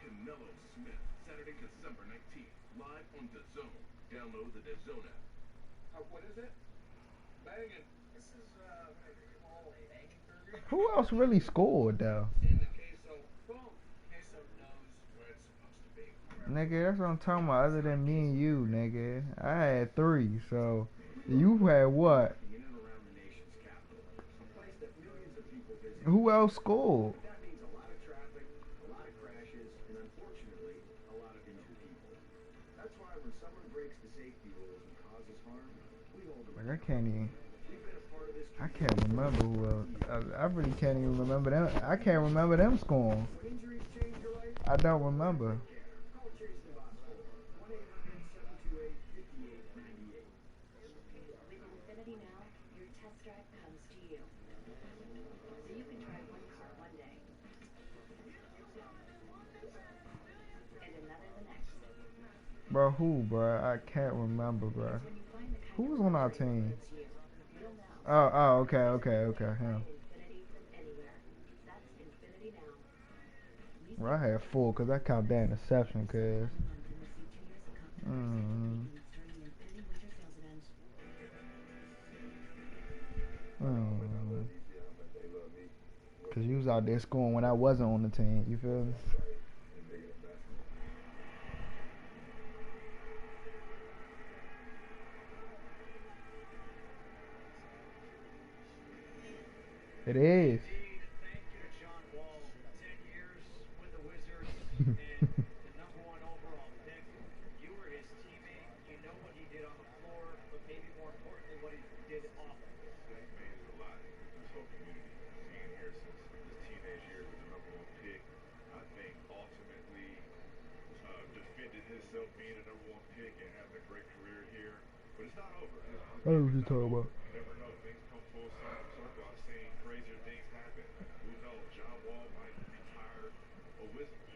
[SPEAKER 19] Canelo Smith, Saturday, December 19th, live on DAZN. Download the DAZN app.
[SPEAKER 1] What is it? Banging. This is, all a banging burger.
[SPEAKER 6] Who else really scored though?
[SPEAKER 1] In the queso. Boom. Queso knows where it's supposed to be.
[SPEAKER 6] Nigga, that's what I'm talking about. Other than me and you, nigga, I had 3. So you had what?
[SPEAKER 19] In and around the nation's capital, a place that millions of people visit.
[SPEAKER 6] Who else scored?
[SPEAKER 19] That means a lot of traffic, a lot of crashes, and unfortunately, a lot of injured people. That's why when someone breaks the safety rules and causes harm, we hold them.
[SPEAKER 6] Like I can't even.
[SPEAKER 19] We've been a part of this.
[SPEAKER 6] I can't remember who else. I really can't even remember them. I can't remember them scoring.
[SPEAKER 19] When injuries change your life,
[SPEAKER 6] I don't remember.
[SPEAKER 19] call Chase the Boss 1-800-728-5898.
[SPEAKER 15] With Infinity Now, your test drive comes to you. So you can try one car one day. And another the next.
[SPEAKER 6] Bro, who, bro? I can't remember, bro. Who was on our team? Oh, okay, him.
[SPEAKER 15] Infinity from anywhere. That's Infinity Now.
[SPEAKER 6] Bro, I had 4 because I count that interception, cause. Cause you was out there scoring when I wasn't on the team. You feel me? It is.
[SPEAKER 9] Indeed, thank you to John Wall. 10 years with the Wizards and the #1 overall pick. You were his teammate. You know what he did on the floor, but maybe more importantly, what he did off of it.
[SPEAKER 2] That means a lot to this whole community. Being here since his teenage years with the #1 pick, I think ultimately defended himself being a #1 pick and having a great career here. But it's not over.
[SPEAKER 6] I know what you're talking about.
[SPEAKER 2] You never know. Things come full circle. I've seen crazier things happen. Who knows? John Wall might retire a Wizard.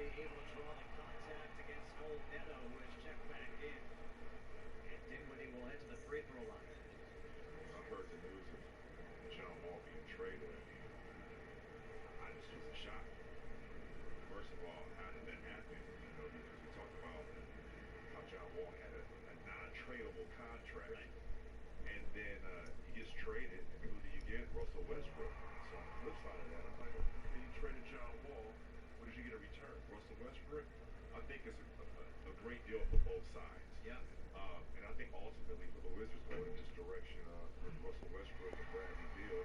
[SPEAKER 9] finally able to draw the contact against old Neto, who has checked back in. And Dinwiddie will head to the free throw line.
[SPEAKER 2] I heard the news of John Wall being traded. I mean, I just was shocked. First of all, how did that happen? You know, because we talked about how John Wall had a non-tradable contract.
[SPEAKER 9] Right.
[SPEAKER 2] And then he gets traded, and who do you get? Russell Westbrook. So on the flip side of that, I'm like, okay, you traded John Wall. What did you get in return? Russell Westbrook? I think it's a great deal for both sides.
[SPEAKER 9] Yep.
[SPEAKER 2] And I think ultimately for the Wizards going in this direction with Russell Westbrook and Bradley Beal,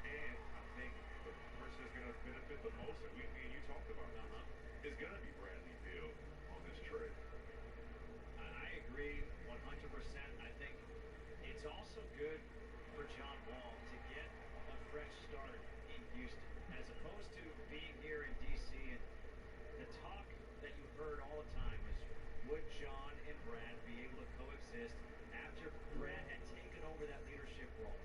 [SPEAKER 2] and I think the person that's going to benefit the most, and me and you talked about this, is going to be Bradley Beal on this trade.
[SPEAKER 9] I agree 100%. I think it's also good for John Wall to get a fresh start in Houston, as opposed to being here in D.C. and the talk that you heard all the time was, would John and Brad be able to coexist after Brad had taken over that leadership role?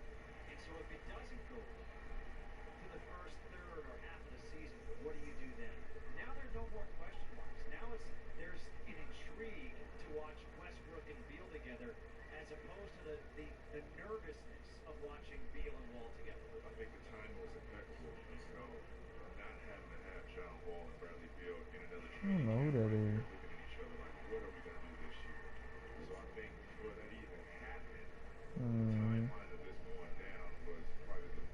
[SPEAKER 9] And so if it doesn't go to the first third or half of the season, what do you do then? Now there are no more question marks. Now there's an intrigue to watch Westbrook and Beal together, as opposed to the nervousness of watching Beal and Wall together.
[SPEAKER 2] I think the timing was impeccable. You know, not having to have John Wall and Bradley Beal in another
[SPEAKER 6] I
[SPEAKER 2] training
[SPEAKER 6] don't know who
[SPEAKER 2] camp,
[SPEAKER 6] that is.
[SPEAKER 2] looking at each other like, what are we going to do this year? So I think before that even happened, the timeline of this going down was probably the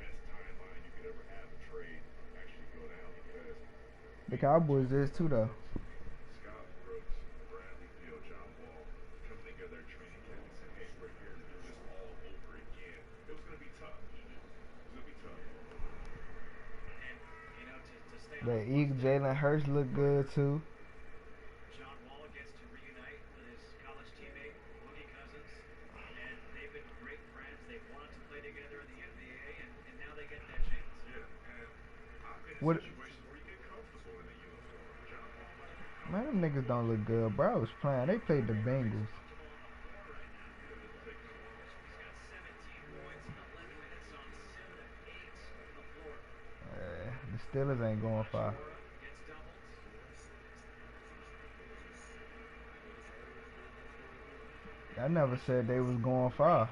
[SPEAKER 2] best timeline you could ever have a trade actually go down, because
[SPEAKER 6] The Cowboys is too, though.
[SPEAKER 2] Scott Brooks, Bradley Beal, John Wall coming together at training camp and saying, hey, we're here to do this all over again. It was going to be tough. It was going to be tough.
[SPEAKER 9] And, you know, to stay on
[SPEAKER 6] That Jalen Hurts look good, too.
[SPEAKER 9] John Wall gets to reunite with his college teammate, Boogie Cousins, and they've been great friends. They've wanted to play together in the NBA, and now they get that chance.
[SPEAKER 2] Yeah, and I've been in
[SPEAKER 6] What?
[SPEAKER 2] situations where you get comfortable in the uniform. John Wall might have been
[SPEAKER 6] Man, them niggas don't look good, bro. I was playing. They played the Bengals.
[SPEAKER 9] He's got 17 points in 11 minutes on 7 of 8 from the floor.
[SPEAKER 6] The Steelers ain't going far.
[SPEAKER 9] Gets doubled.
[SPEAKER 6] I never said they was going far.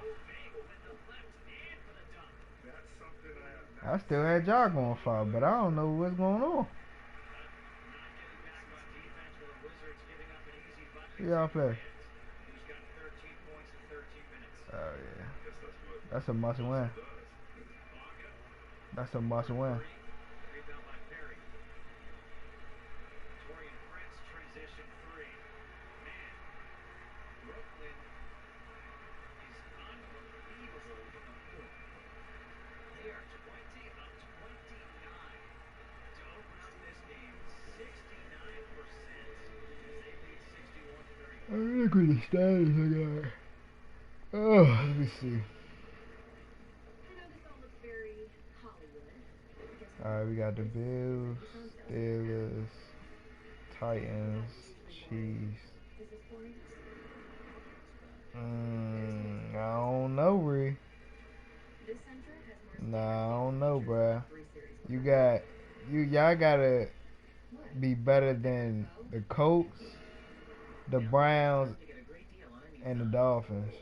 [SPEAKER 6] I still had y'all going far, but I don't know what's going on. Who y'all play?
[SPEAKER 9] Who's got 13 points in 13 minutes.
[SPEAKER 6] Oh, yeah. That's a must win. That's a must win.
[SPEAKER 9] Rebound by Perry. Torian Prince, transition 3. Man, Brooklyn is unbelievable from the floor. They are 20 of 29 to open up this game. 69% as they lead 61-30.
[SPEAKER 6] Look at the stats I got. Oh, let me see. Alright, we got the Bills, Steelers, Titans, Chiefs. I don't know, Ree. Nah, I don't know, bruh. Y'all gotta be better than the Colts, the Browns, and the Dolphins.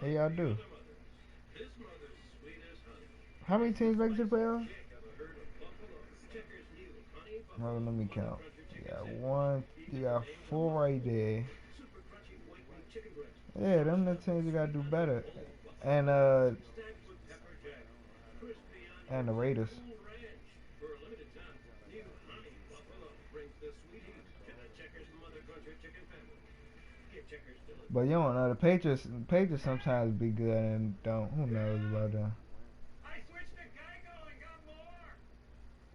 [SPEAKER 6] How y'all do? How many teams make it to the playoffs? Well, let me count. You got 4 right there. Yeah, them the teams you gotta do better. And the Raiders. But you don't know, the Patriots sometimes be good and don't. Who knows about them?
[SPEAKER 9] I switched to Geico and got more.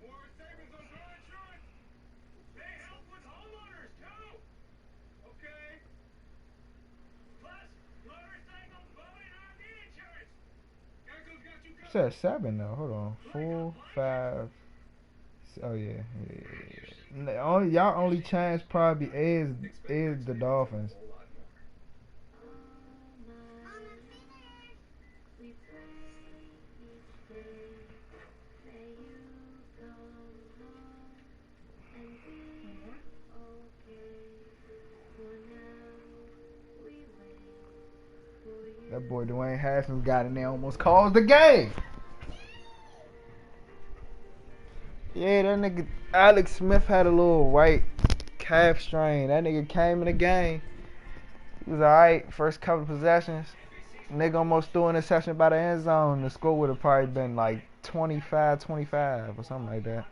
[SPEAKER 9] More savings on car insurance. They help with homeowners too. Okay. Plus, motorcycle, boat, and RV insurance. Geico's got you covered.
[SPEAKER 6] It says 7 though. Hold on. 4, 5. Oh yeah. Y'all only chance probably is the Dolphins. That boy Dwayne Haskins got in there, almost caused the game. Yeah, that nigga Alex Smith had a little right calf strain. That nigga came in the game. He was alright. First couple of possessions. Nigga almost threw an interception by the end zone. The score would have probably been like 25-25 or something like that.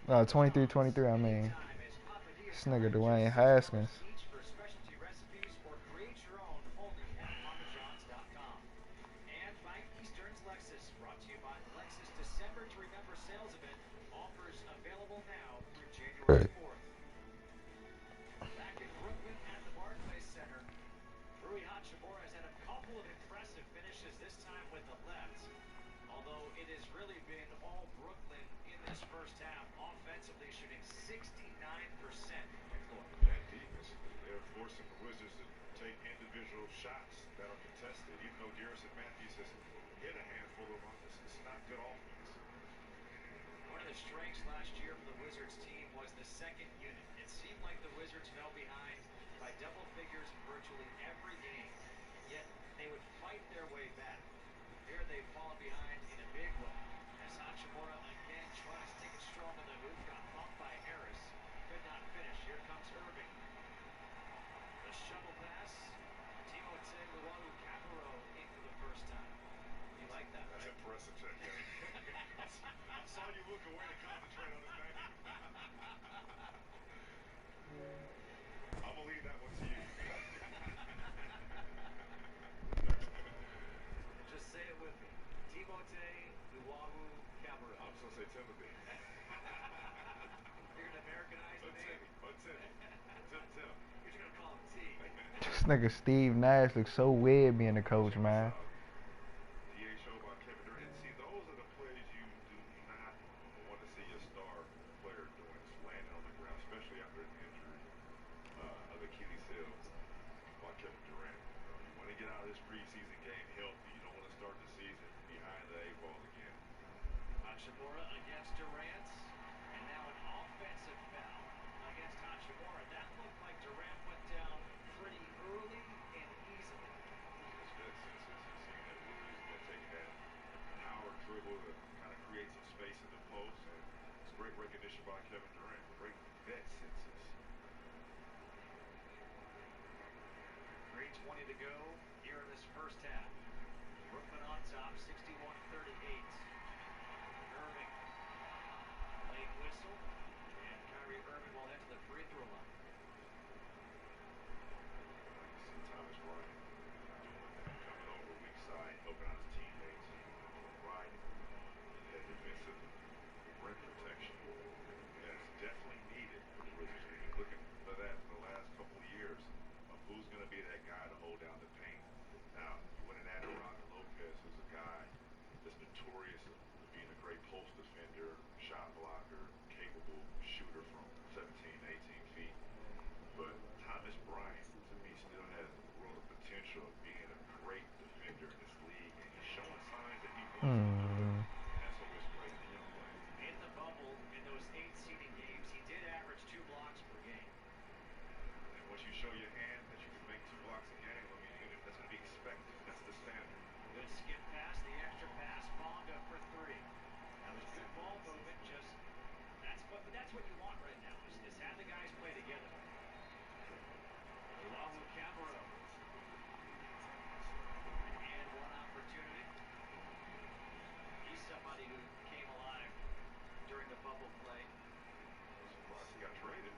[SPEAKER 6] 23-23, I mean. This nigga Dwayne Haskins.
[SPEAKER 9] And by Eastern's Lexus, brought to you by Lexus December to Remember sales event. Offers available now through January 4th. Back in Brooklyn at the Barclays Center, Rui Hachimura has had a couple of impressive finishes, this time with the left. Although it has really been all Brooklyn in this first half, offensively shooting 69% from the floor.
[SPEAKER 2] That defense, they're forcing the Wizards to take individual shots that are contested. Even though Garrison Matthews has hit a handful of them, it's not good offense.
[SPEAKER 9] One of the strengths last year for the Wizards team was the second unit. It seemed like the Wizards fell behind by double figures in virtually every game, yet they would fight their way back. Here they've fallen behind in a big way. As Hachimura again tries to take it strong on the hoop, got bumped by Harris, could not finish. Here comes Irving. The shovel pass. Timothé Luwawu-Cabarrot in for the first time. You like that,
[SPEAKER 2] That's
[SPEAKER 9] right?
[SPEAKER 2] impressive, Jack. I saw you look away to concentrate on his name. I'm going to leave that one to you.
[SPEAKER 9] Just say it with me. Timothé Luwawu-Cabarrot.
[SPEAKER 2] I'm just going to say Timothy.
[SPEAKER 9] You're going to Americanize the name?
[SPEAKER 2] Tim.
[SPEAKER 9] You're just going to call him T.
[SPEAKER 6] This nigga Steve Nash looks so weird being a coach, man.
[SPEAKER 2] DHO by Kevin Durant. See, those are the plays you do not want to see your star player doing, is landing on the ground, especially after an injury of Achilles heel by Kevin Durant. You want to get out of this preseason game healthy. You don't want to start the season behind the eight ball again.
[SPEAKER 9] Hachimura against Durant, and now an offensive foul against Hachimura. That looked like Durant went down pretty early and easily.
[SPEAKER 2] It's good since you've seen that Wizards been taking that power dribble to kind of create some space in the post, and it's great recognition by Kevin Durant. Great vet senses.
[SPEAKER 9] 3:20 to go here in this first half. Brooklyn on top, 61-38. Irving, late whistle, and Kyrie Irving will head to the free throw line.
[SPEAKER 2] See Thomas Bryant doing that, coming over weak side, helping out his teammates, providing that defensive rim protection. That's definitely needed for the Wizards. We've been looking for that for the last couple of years, of who's going to be that guy to hold down the paint. Now, you went and added Robin Lopez, who's a guy that's notorious of being a great post defender, shot blocker, capable shooter from 17, 18 feet. But Thomas Bryant, to me, still has a world of potential of being a great defender in this league, and he's showing signs that he wants to do it. And that's always great in a young player.
[SPEAKER 9] In the bubble, in those 8 seeding games, he did average 2 blocks per game.
[SPEAKER 2] And once you show your hand that you can make 2 blocks a game, I mean, that's going to be expected. That's the standard.
[SPEAKER 9] Good skip pass, the extra pass, Bonga for 3. That was good ball movement, just that's what you want right now, is have the guys play together. Luwawu-Cabarrot. And one opportunity. He's somebody who came alive during the bubble play.
[SPEAKER 2] I'm surprised he got traded.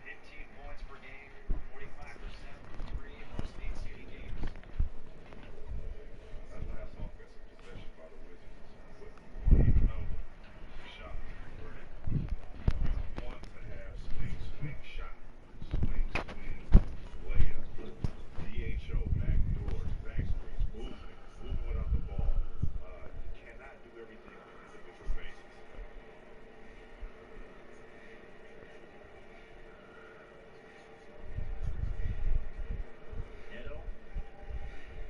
[SPEAKER 9] 15 points per game, 45% from 3 in those 8 seeding games.
[SPEAKER 2] That last offensive possession by the Wizards is what you want, even though the shot was converted. You want to have swing shot. Swing, layup. DHO, back doors, back screens, moving without the ball. You cannot do everything on an individual basis.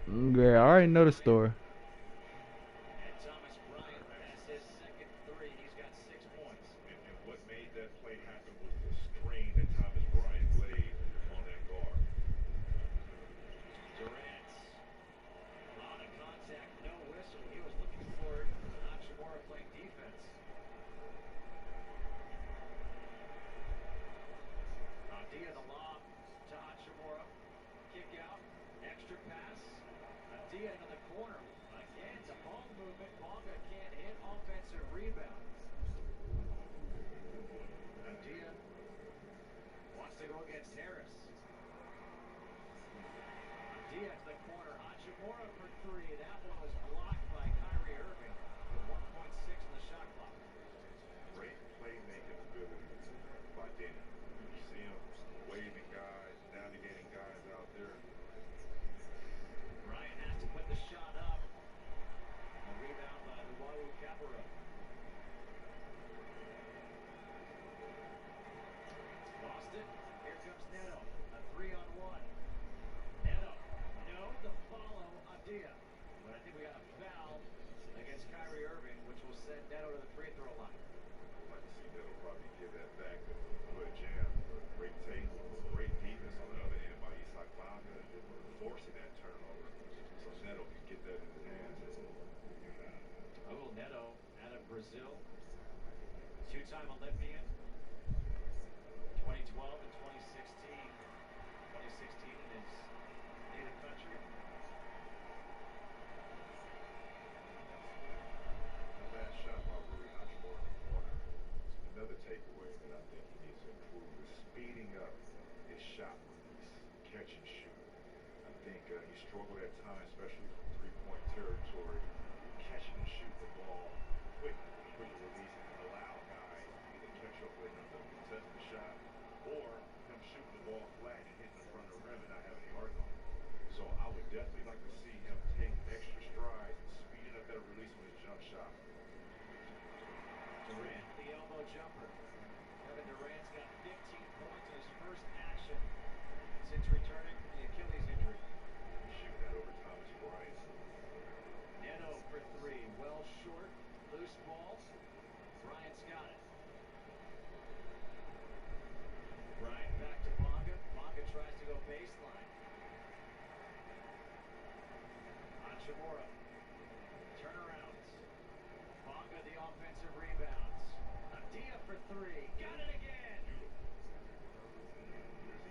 [SPEAKER 6] Yeah, I already know the story.
[SPEAKER 9] And Thomas Bryant has his second 3. He's got 6 points.
[SPEAKER 2] And what made that play happen was the screen that Thomas Bryant laid on that guard.
[SPEAKER 9] time Olympian. 2012 and 2016. 2016 in his native country.
[SPEAKER 2] The last shot by Rui Hachimura in the corner. Another takeaway that I think he needs to improve is speeding up his shot release, catch and shoot. I think he struggled at times, especially from three-point territory, catching and shooting the ball quickly, quick release, and allow guys to either catch up with him to contest the shot, or him shooting the ball flat and hitting in front of the rim and not having any arc on it. So I would definitely like to see him take extra strides and speeding up that release on his jump shot.
[SPEAKER 9] Durant, the elbow jumper. Kevin Durant's got 15 points in his first action since returning from the Achilles injury.
[SPEAKER 2] He's shooting that over Thomas Bryant.
[SPEAKER 9] Neto for three, well short, loose ball. Bryant's got it. Bryant back to Bonga. Bonga tries to go baseline. Hachimura. Turnarounds. Bonga the offensive rebounds. Adia for three. Got it again.
[SPEAKER 2] Here's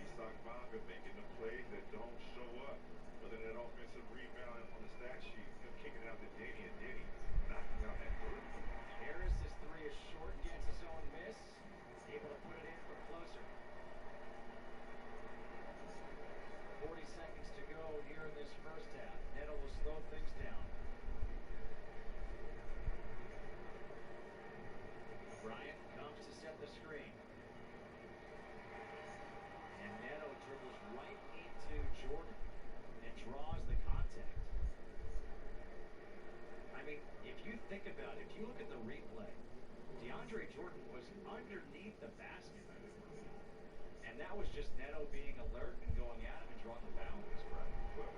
[SPEAKER 2] Isak Bonga making the plays that don't show up. Whether that offensive rebound on the stat sheet, him kicking it out to Denny and Denny knocking out that three.
[SPEAKER 9] Harris, his three is short, gets his own miss. Able to put it in from closer. 40 seconds to go here in this first half. Neto will slow things down. Bryant comes to set the screen. And Neto dribbles right into Jordan and draws the contact. I mean, if you think about it, if you look at the replay, DeAndre Jordan was underneath the basket. And that was just Neto being alert and going at him and drawing the foul.
[SPEAKER 2] That's right. Clever.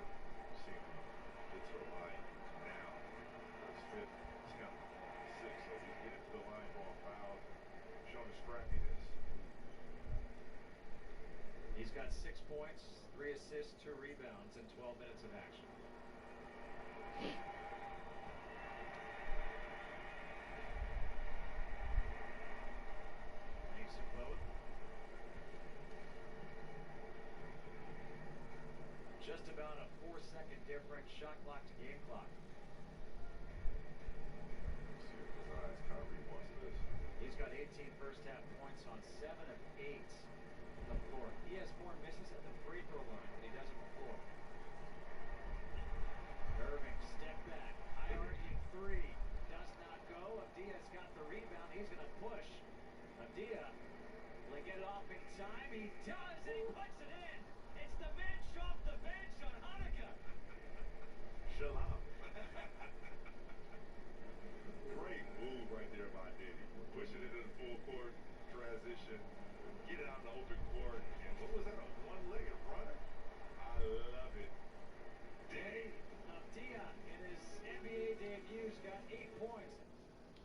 [SPEAKER 2] Seeing him get to the line now. His fifth attempt on the six. So he's getting to the line, drawing fouls, showing his scrappiness.
[SPEAKER 9] He's got 6 points, 3 assists, 2 rebounds in 12 minutes of action. Makes it both. Just about a 4-second difference, shot clock to game clock.
[SPEAKER 2] See if his eyes, Kyrie wants this.
[SPEAKER 9] He's got 18 first half points on 7 of 8 from the floor. He has more misses at the free throw line than he does at the floor. Irving, step back, high arcing three, does not go. Abdia's got the rebound, he's going to push. Abdia, will he get it off in time? He does, and he puts it in. It's the bench off the bench on Hanukkah.
[SPEAKER 2] Shalom. Great move right there by Denny. Push it into the full court transition, get it out in the open court, and what was that, a one-legged runner? I love it. Denny.
[SPEAKER 9] Abdia, in his NBA debut, got 8 points.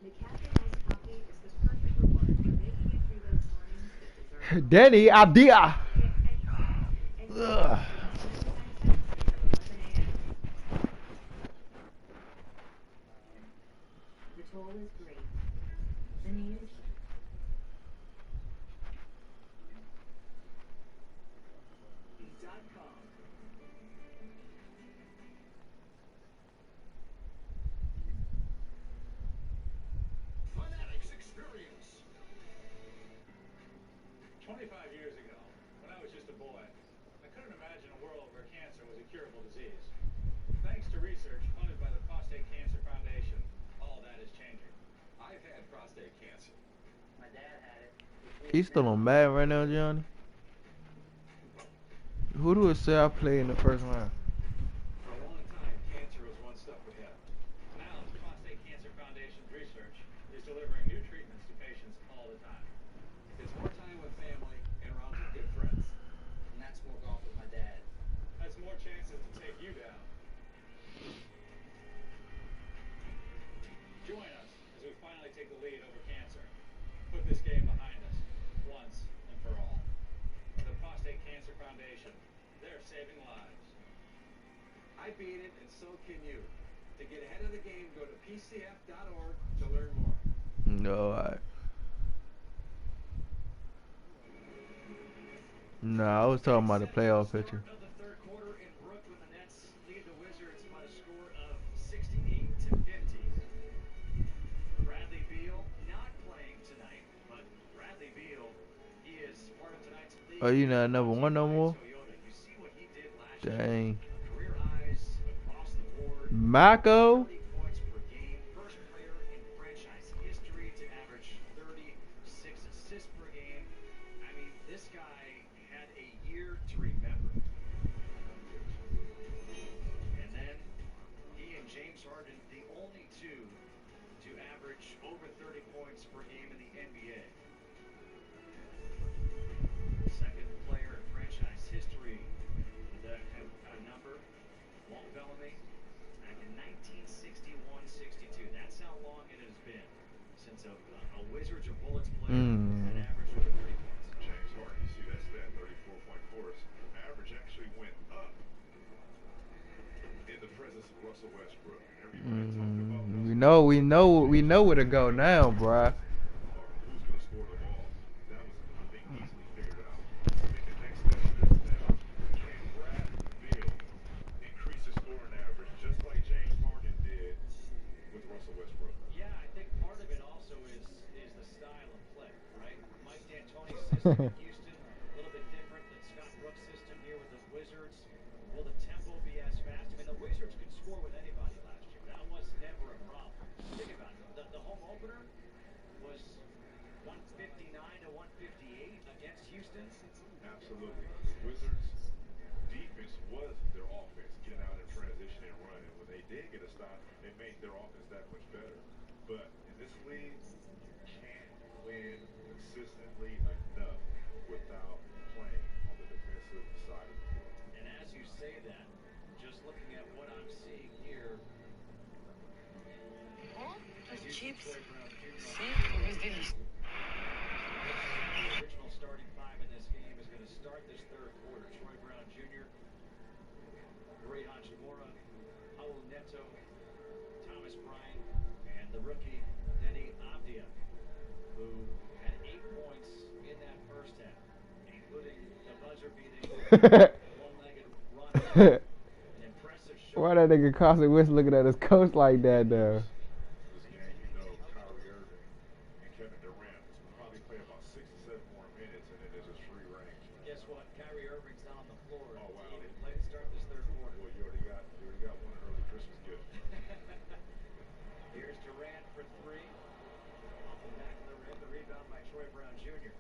[SPEAKER 15] The Cafe Iced Coffee is the perfect reward for making it through those mornings that deserve
[SPEAKER 6] Denny Abdia. Ugh.
[SPEAKER 15] The toll is great. The news.
[SPEAKER 9] .com.
[SPEAKER 19] Fanatics Experience.
[SPEAKER 3] 25 years ago, when I was just a boy, I couldn't imagine a world where cancer was a curable disease. Thanks to research funded by the Prostate Cancer Foundation, all that is changing.
[SPEAKER 19] I've had prostate cancer.
[SPEAKER 5] My dad had it.
[SPEAKER 6] He's still on bad right now, Johnny. Who do it say I played in the first round?
[SPEAKER 3] For a long time, cancer was one step ahead. Now, the Prostate Cancer Foundation's research is delivering new treatments to patients all the time.
[SPEAKER 19] It's more time with family and around with good friends.
[SPEAKER 5] And that's more golf with my dad.
[SPEAKER 3] That's more chances to take you down. Join us as we finally take the lead over cancer. Put this game behind us, once and for all. The Prostate Cancer Foundation, they're saving lives.
[SPEAKER 19] I beat it, and so can you. To get ahead of the game, go to pcf.org to learn more.
[SPEAKER 6] No, No, I was talking about the playoff picture.
[SPEAKER 9] Of the third quarter in Brooklyn, the Nets lead the Wizards by a score of 68-50. Bradley Beal not playing tonight, but Bradley Beal, he is part of tonight's league.
[SPEAKER 6] Oh, you not number one no more?
[SPEAKER 9] You see what he did last
[SPEAKER 6] Dang.
[SPEAKER 9] year. Career highs across the board.
[SPEAKER 6] Mako?
[SPEAKER 9] 30 points per game. First player in franchise history to average 36 assists per game. I mean, this guy had a year to remember. And then he and James Harden, the only two to average over 30 points per game in the NBA. Second player in franchise history with that kind of number. Walt Bellamy back in 1961-62. That's how long it has been since a Wizards or Bullets player had averaged over 30 points.
[SPEAKER 2] James Harden, you see that stat, 34.4. Average actually went up in the presence of Russell Westbrook.
[SPEAKER 6] We know where to go now, bruh.
[SPEAKER 2] Who's going to score the ball? That was, I think, easily figured out. I think the next step is now, can Brad Beal increase his scoring average just like James Harden did with Russell Westbrook?
[SPEAKER 9] Yeah, I think part of it also is the style of play, right? Mike D'Antoni's system in Houston, a little bit different than Scott Brooks' system here with the Wizards. Will the tempo be as fast? I mean, the Wizards could score with anybody last year. That was never a problem. Think about it. The home opener was 159-158 against Houston.
[SPEAKER 2] Absolutely. Wizards' defense was their offense, getting out in transition and running. When they did get a stop, it made their offense that much better. But in this league, you can't win consistently enough without playing on the defensive side of the floor.
[SPEAKER 9] And as you say that, just looking at what I'm seeing here.
[SPEAKER 4] Chips.
[SPEAKER 9] The original starting five in this game is going to start this third quarter. Troy Brown Jr., Rui Hachimura, Raul Neto, Thomas Bryant, and the rookie Denny Avdia, who had 8 points in that first half, including the buzzer-beating one-legged run. An impressive shot.
[SPEAKER 6] Why that nigga Carson Wentz looking at his coach like that, though?
[SPEAKER 2] This game, you know, Kyrie Irving and Kevin Durant probably play about 6 to 7 more minutes, and then there's just free range.
[SPEAKER 9] Guess what? Kyrie Irving's not on the floor.
[SPEAKER 2] Oh, wow.
[SPEAKER 9] He even played to start this third quarter.
[SPEAKER 2] Well, you already got one early Christmas gift.
[SPEAKER 9] Here's Durant for three. Off the back of the rim, the rebound by Troy Brown Jr.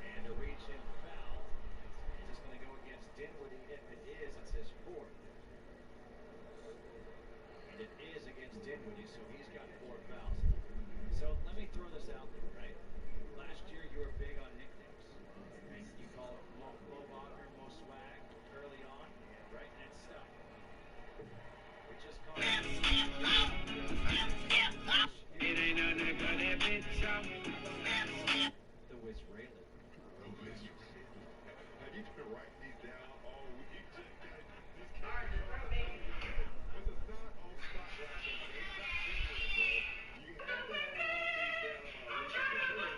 [SPEAKER 9] And a reach-in foul. Is this going to go against Dinwiddie? If it is, it's his fourth. And it is against Dinwiddie, so he's got 4 fouls. So let me throw this out there, right? Last year you were big on nicknames. And you call it Mo Wagner, Mo Swag early on, right? And it's stuff. We just call it... It ain't nothing but that bitch out. The Wizraeli.
[SPEAKER 2] Have you been writing these down all week? These characters. This is not on spot right now. It's not genuine, bro. You have to have all these down on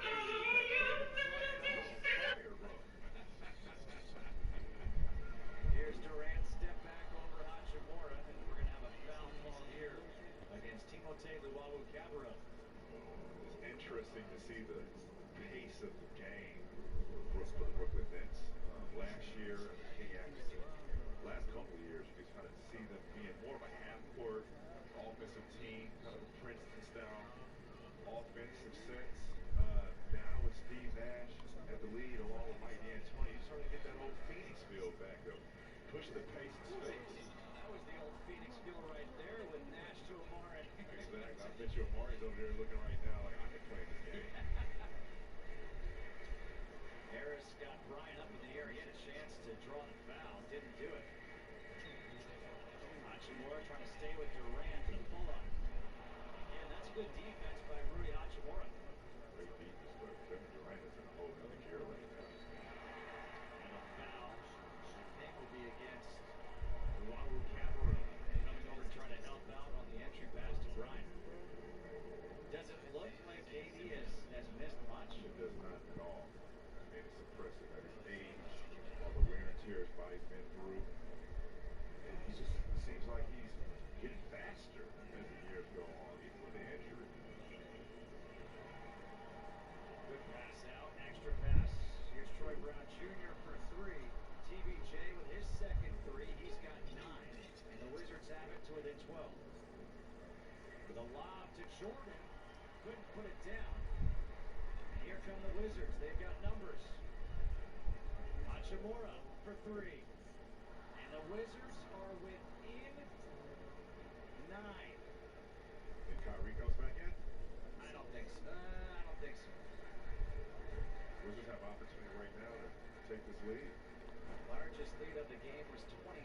[SPEAKER 9] Here's Durant, step back over Hachimura, and we're going to have a foul call here against Timothé Luwawu-Cabarrot.
[SPEAKER 2] It's interesting to see the pace of the game for the Brooklyn Nets. Last year, I think actually, last couple of years, you could kind of see them being more of a half-court offensive team, kind of a Princeton-style offensive sense. Now with Steve Nash at the lead, along with Mike D'Antoni, you start to get that old Phoenix feel back up. Push the pace and space.
[SPEAKER 9] That was the old Phoenix feel right there with Nash to Amari.
[SPEAKER 2] Exactly. I bet you Amari's over there looking right now like, I can play this game.
[SPEAKER 9] Harris got Bryant up in the air. He had a chance to draw the foul. Didn't do it. Hachimura trying to stay with Durant for the pull-up. Again, that's good defense by Rui Hachimura.
[SPEAKER 2] Great defense, but Kevin Durant is in a whole other gear right now.
[SPEAKER 9] And a foul, I think, will be against 12. With a lob to Jordan. Couldn't put it down. And here come the Wizards. They've got numbers. Hachimura for three. And the Wizards are within 9.
[SPEAKER 2] And Kyrie comes back in?
[SPEAKER 9] I don't think so. I don't think so.
[SPEAKER 2] Wizards have opportunity right now to take this lead.
[SPEAKER 9] Largest lead of the game was 26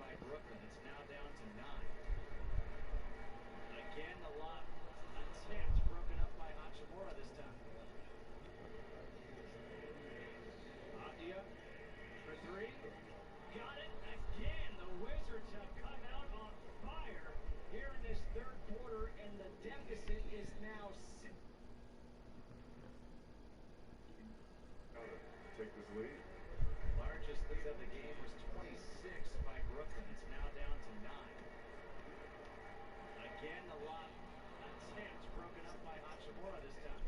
[SPEAKER 9] by Brooklyn. It's now down to 9. Again, the lob attempt broken up by Hachimura this time. Abdia for three. Got it again. The Wizards have come out on fire here in this third quarter, and the deficit is now 6.
[SPEAKER 2] Take this lead.
[SPEAKER 9] Largest lead of the game was 26 by Brooklyn. It's now down to 9. Again, the lob attempt broken up by Hachimura this time.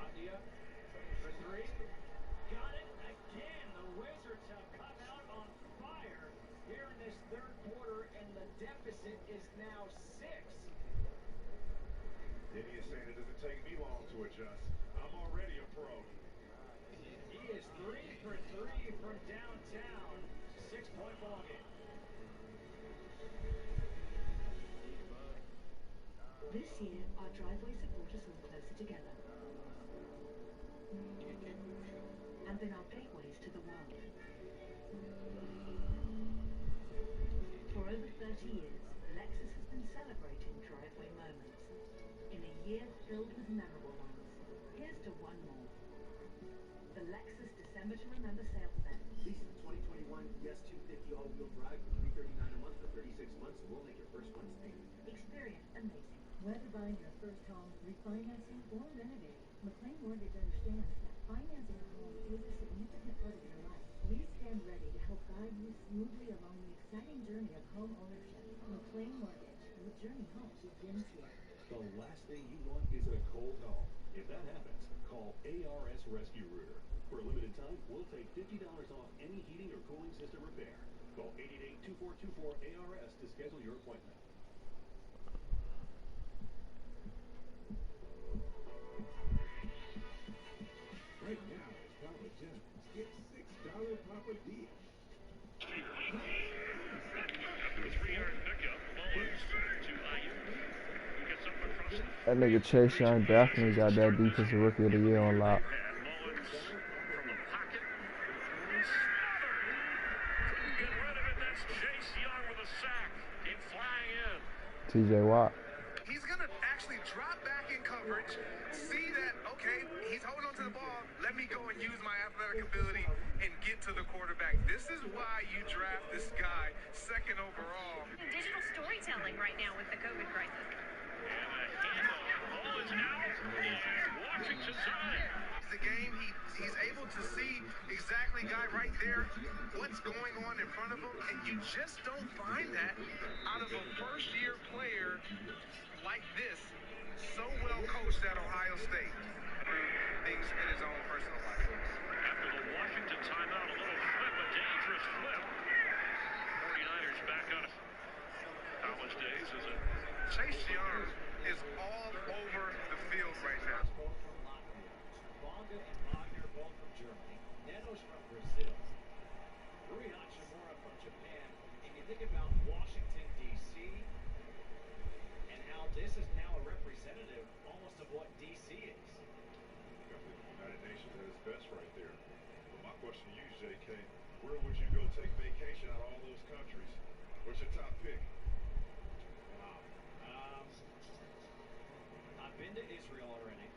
[SPEAKER 9] Abdia for three. Got it again. The Wizards have come out on fire here in this third quarter, and the deficit is now 6.
[SPEAKER 2] Denny is saying it doesn't take me long to adjust. I'm already a pro.
[SPEAKER 9] He is 3 for 3 from downtown. 6-point ball game.
[SPEAKER 15] This year, our driveway have brought us all closer together. And been our gateways to the world. For over 30 years, Lexus has been celebrating driveway moments. In a year filled with memorable ones, here's to one more. The Lexus December to Remember sales event.
[SPEAKER 4] Lease the 2021 ES250 all-wheel drive for $339 a month for 36 months, and we'll make your first month's payment.
[SPEAKER 15] Experience amazing. Whether buying your first home, refinancing, or renovating, McLean Mortgage understands that financing a home is a significant part of your life. We stand ready to help guide you smoothly along the exciting journey of home ownership. McLean Mortgage, the journey home begins here.
[SPEAKER 13] The last thing you want is a cold call. If that happens, call ARS Rescue Rooter. For a limited time, we'll take $50 off any heating or cooling system repair. Call 888-2424-ARS to schedule your appointment.
[SPEAKER 2] Right now, it's Papa John's. Get $6 Papa deal.
[SPEAKER 19] After a 3-yard pickup, Mullins to Ayuk. Who gets up across the
[SPEAKER 6] That nigga Chase Young definitely got that defensive rookie of the year on lock.
[SPEAKER 19] Mullins from the pocket. Couldn't get rid of it. That's Chase Young with a sack. Came flying in.
[SPEAKER 6] TJ Watt.
[SPEAKER 22] He's going to actually drop back in coverage, see that, okay, he's holding on to the ball, let me go and use my athletic ability and get to the quarterback. This is why you draft this guy second overall.
[SPEAKER 23] Digital storytelling right now with the COVID crisis.
[SPEAKER 19] And a handoff. Ball is out. And Washington's on it.
[SPEAKER 22] The game, he's able to see exactly, guy right there, what's going on in front of him, and you just don't find that out of a first-year player like this, so well coached at Ohio State. Things in his own personal life.
[SPEAKER 19] After the Washington timeout, a little flip, a dangerous flip. 49ers back on it. College days as a...
[SPEAKER 22] Chase Young is all over the field right now.
[SPEAKER 9] Both from Latvia. Bonga and Wagner both from Germany. Nenos from Brazil. Rui Hachimura from Japan. And you think about Washington, D.C., and how this is now a representative almost of what D.C. is.
[SPEAKER 2] United Nations at its best right there. But my question to you, J.K., where would you go take vacation out of all those countries? What's your top pick?
[SPEAKER 9] Wow. I've been to Israel already.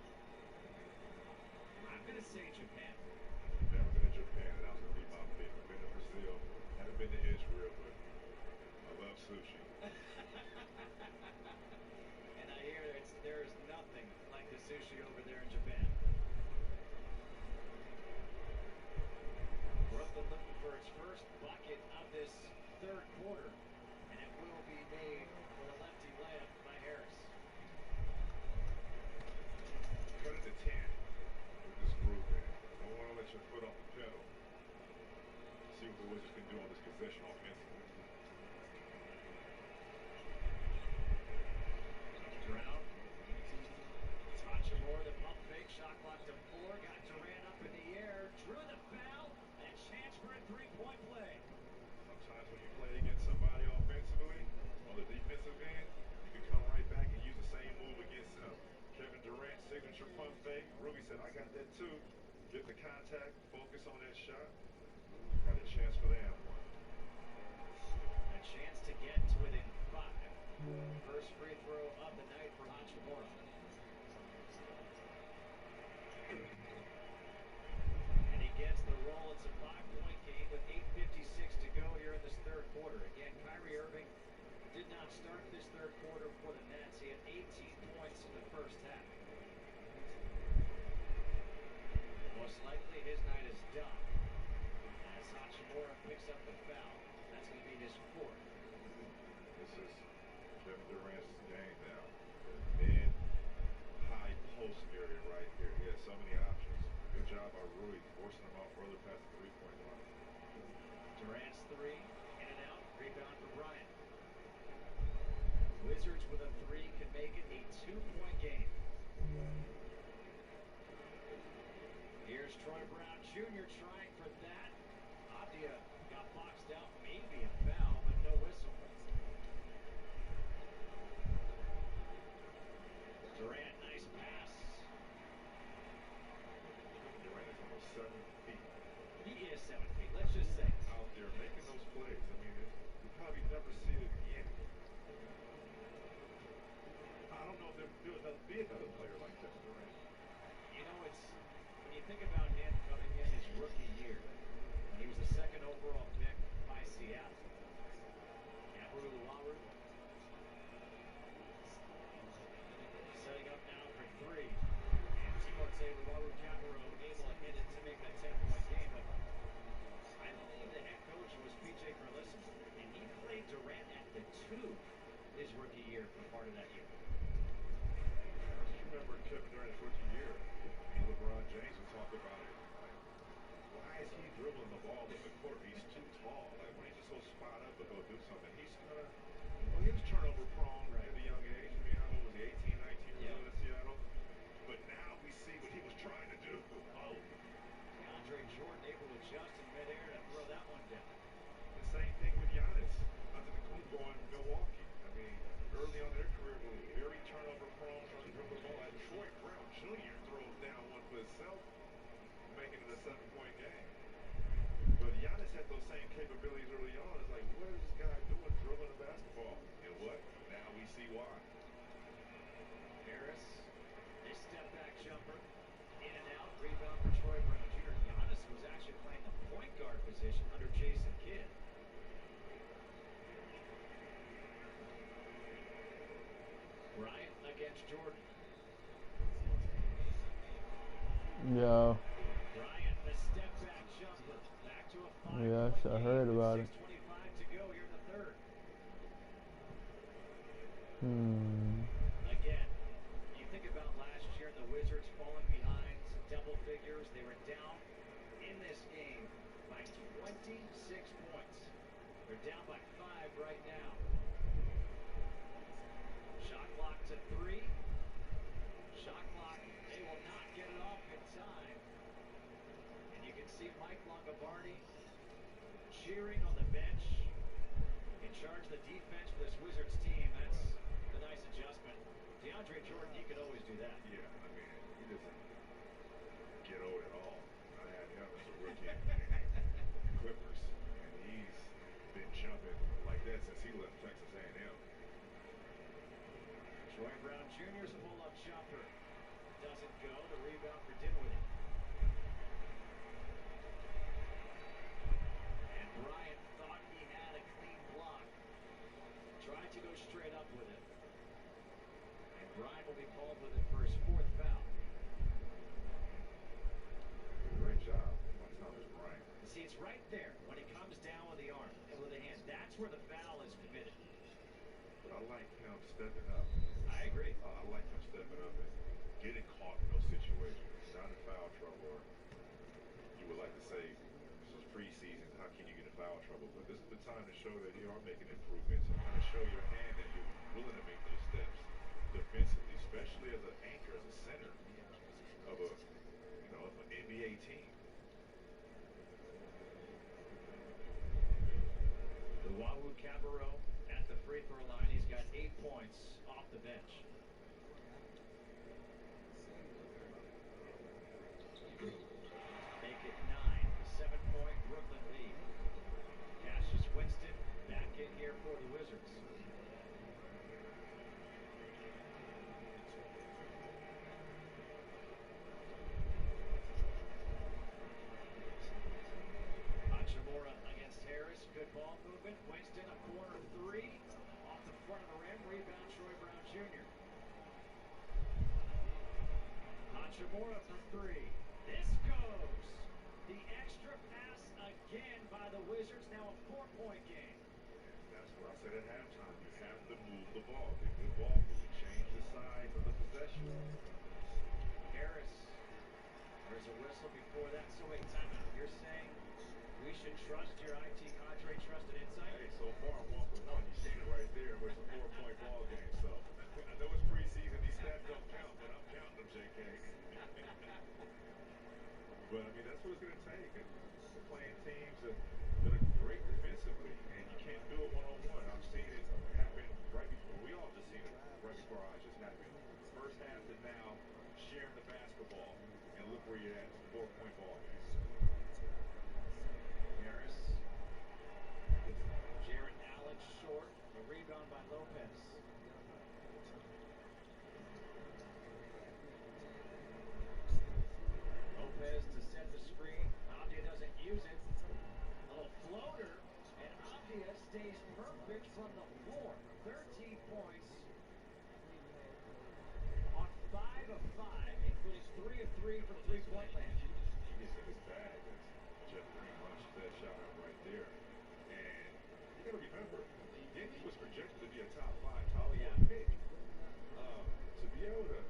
[SPEAKER 9] I'm going to say Japan.
[SPEAKER 2] Never been to Japan, and that was going to be my pick. I've been to Brazil, haven't been to Israel, but I love sushi.
[SPEAKER 9] And I hear there is nothing like the sushi over there in Japan. Brooklyn looking for its first bucket of this third quarter, and it will be made with a lefty layup by Harris.
[SPEAKER 2] Cut it to 10 with this group, man. Don't want to let your foot off the pedal. See see what the Wizards can do on this possession offensively.
[SPEAKER 9] Brown. Hachimura, the pump fake, shot clock to 4, got Durant up in the air, drew the foul, and chance for a three-point play.
[SPEAKER 2] Sometimes when you play against somebody offensively, on the defensive end, you can come right back and use the same move against them. Kevin Durant, signature pump fake. Ruby said, I got that too. Get the contact, focus on that shot. Got a chance for the and one.
[SPEAKER 9] A chance to get to within 5. First free throw of the night for Hachimura. And he gets the roll. It's a 5-point game with 8:56 to go here in this third quarter. Again, Kyrie Irving did not start this third quarter for the Nets. He had 18 points in the first half. Most likely his night is done. As Hachimura picks up the foul, that's going to be his 4th.
[SPEAKER 2] This is Kevin Durant's game now. Mid, high post area right here. He has so many options. Good job by Rui forcing him out further past the three-point line.
[SPEAKER 9] Durant's 3, in and out, rebound for Bryant. Wizards with a 3 can make it a 2-point game. Here's Troy Brown Jr. trying for that. Abdia got boxed out, maybe a foul, but no whistle. Durant, nice pass.
[SPEAKER 2] Durant is almost 7 feet.
[SPEAKER 9] He is 7 feet, let's just say.
[SPEAKER 2] Out there making those plays. I mean, you probably never see it again. I don't know if there'll be another player like Kevin Durant.
[SPEAKER 9] You know, it's when you think about him coming in his rookie year, when he was the 2nd overall pick by Seattle. Luwawu setting up now for 3. And Timothé Luwawu-Cabarrot able to hit it to make that 10-point game. But I believe the head coach was P.J. Carlesimo, and he played Durant at the 2 his rookie year for part of that year.
[SPEAKER 2] You remember Kevin Durant's rookie year? Me and LeBron James would talk about it. Like, why is he dribbling the ball in the court? He's too tall. Like, why don't you just go spot up or go do something? He's kind of, well, he was turnover prone at a young age. I mean, how old was he? 18, 19 years old in Seattle? But now we see what he was trying to do. Oh.
[SPEAKER 9] DeAndre Jordan able to adjust in midair to throw that one down.
[SPEAKER 2] The same thing with Giannis Antetokounmpo in Milwaukee. I mean, early on in their career, were very turnover prone, trying to dribble the ball. And Troy Brown Jr. throws down one for himself, making it a 7-point game. But Giannis had those same capabilities early on. It's like, what is this guy doing dribbling the basketball? And what? Now we see why.
[SPEAKER 9] Harris, a step-back jumper, in and out, rebound for Troy Brown Jr. Giannis was actually playing the point guard position under Jason Kidd. Bryant against Jordan.
[SPEAKER 6] Yeah.
[SPEAKER 9] Bryant, the step-back jumper, back to a 5-point
[SPEAKER 6] Yes, I heard about it.
[SPEAKER 9] 6:25 to go here in the third. Again, you think about last year, the Wizards falling behind double figures. They were down in this game by 26 points. They're down by 5 right now. Shot clock to 3. Shot clock, they will not get it off in time. And you can see Mike Longobardi cheering on the bench, in charge of the defense for this Wizards team. That's a nice adjustment. DeAndre Jordan, he could always do that.
[SPEAKER 2] Yeah, I mean, he doesn't get old at all. I had him as a rookie Clippers, and he's been jumping like that since he left Texas A&M.
[SPEAKER 9] Troy Brown Jr.'s pull-up jumper doesn't go. The rebound for Dinwiddie. And Bryant thought he had a clean block. Tried to go straight up with it. And Bryant will be called with it for his 4th foul.
[SPEAKER 2] Great job by Thomas Bryant.
[SPEAKER 9] See, it's right there when it comes down with the arm and with the hand. That's where the foul is committed.
[SPEAKER 2] But I like him stepping up.
[SPEAKER 9] I agree.
[SPEAKER 2] I like him stepping up and getting caught in those situations. Not in foul trouble. Or you would like to say this is preseason, how can you get in foul trouble? But this is the time to show that you are making improvements and kind of show your hand that you're willing to make those steps defensively, especially as an anchor, as a center of a, of an NBA team.
[SPEAKER 9] The Wahoo Cabarro at the free throw line. He's got 8 points off the bench. Make it 9. 7-point Brooklyn lead. Cassius Winston back in here for the Wizards. Hachimura against Harris. Good ball movement. Winston, a corner 3. Off the front of the rim. Rebound, Troy Brown Jr. Hachimura for 3. This goes. The extra pass again by the Wizards. Now a 4-point game.
[SPEAKER 2] That's what I said at halftime. You have to move the ball. Get good ball movement. Change the size of the possession.
[SPEAKER 9] Harris. There's a whistle before that. So wait, timeout. You're saying we should trust your IT cadre trusted insight?
[SPEAKER 2] Hey, so far I'm 1 for 1. You seen it right there. It was a 4-point ball game. So I know it's preseason. These stats don't count, but I'm counting them, JK. But I mean, that's what it's going to take. And we're playing teams that are great defensively, and you can't do it one-on-one. I've seen it happen right before. We all just seen it right before our eyes just happened. First half to now, sharing the basketball, and look where you're at. 4-point ball game.
[SPEAKER 9] Harris. Jared Allen short. The rebound by Lopez. Lopez to set the screen. Avdia doesn't use it. A little floater, and Avdia stays perfect from the floor. 13 points on 5 of 5, including 3 of 3 from three-point land.
[SPEAKER 2] He gets in his bag. Jeff Green launches that shot out right there. And you got to remember, Denny was projected to be a top 5, top 4 pick. To be able to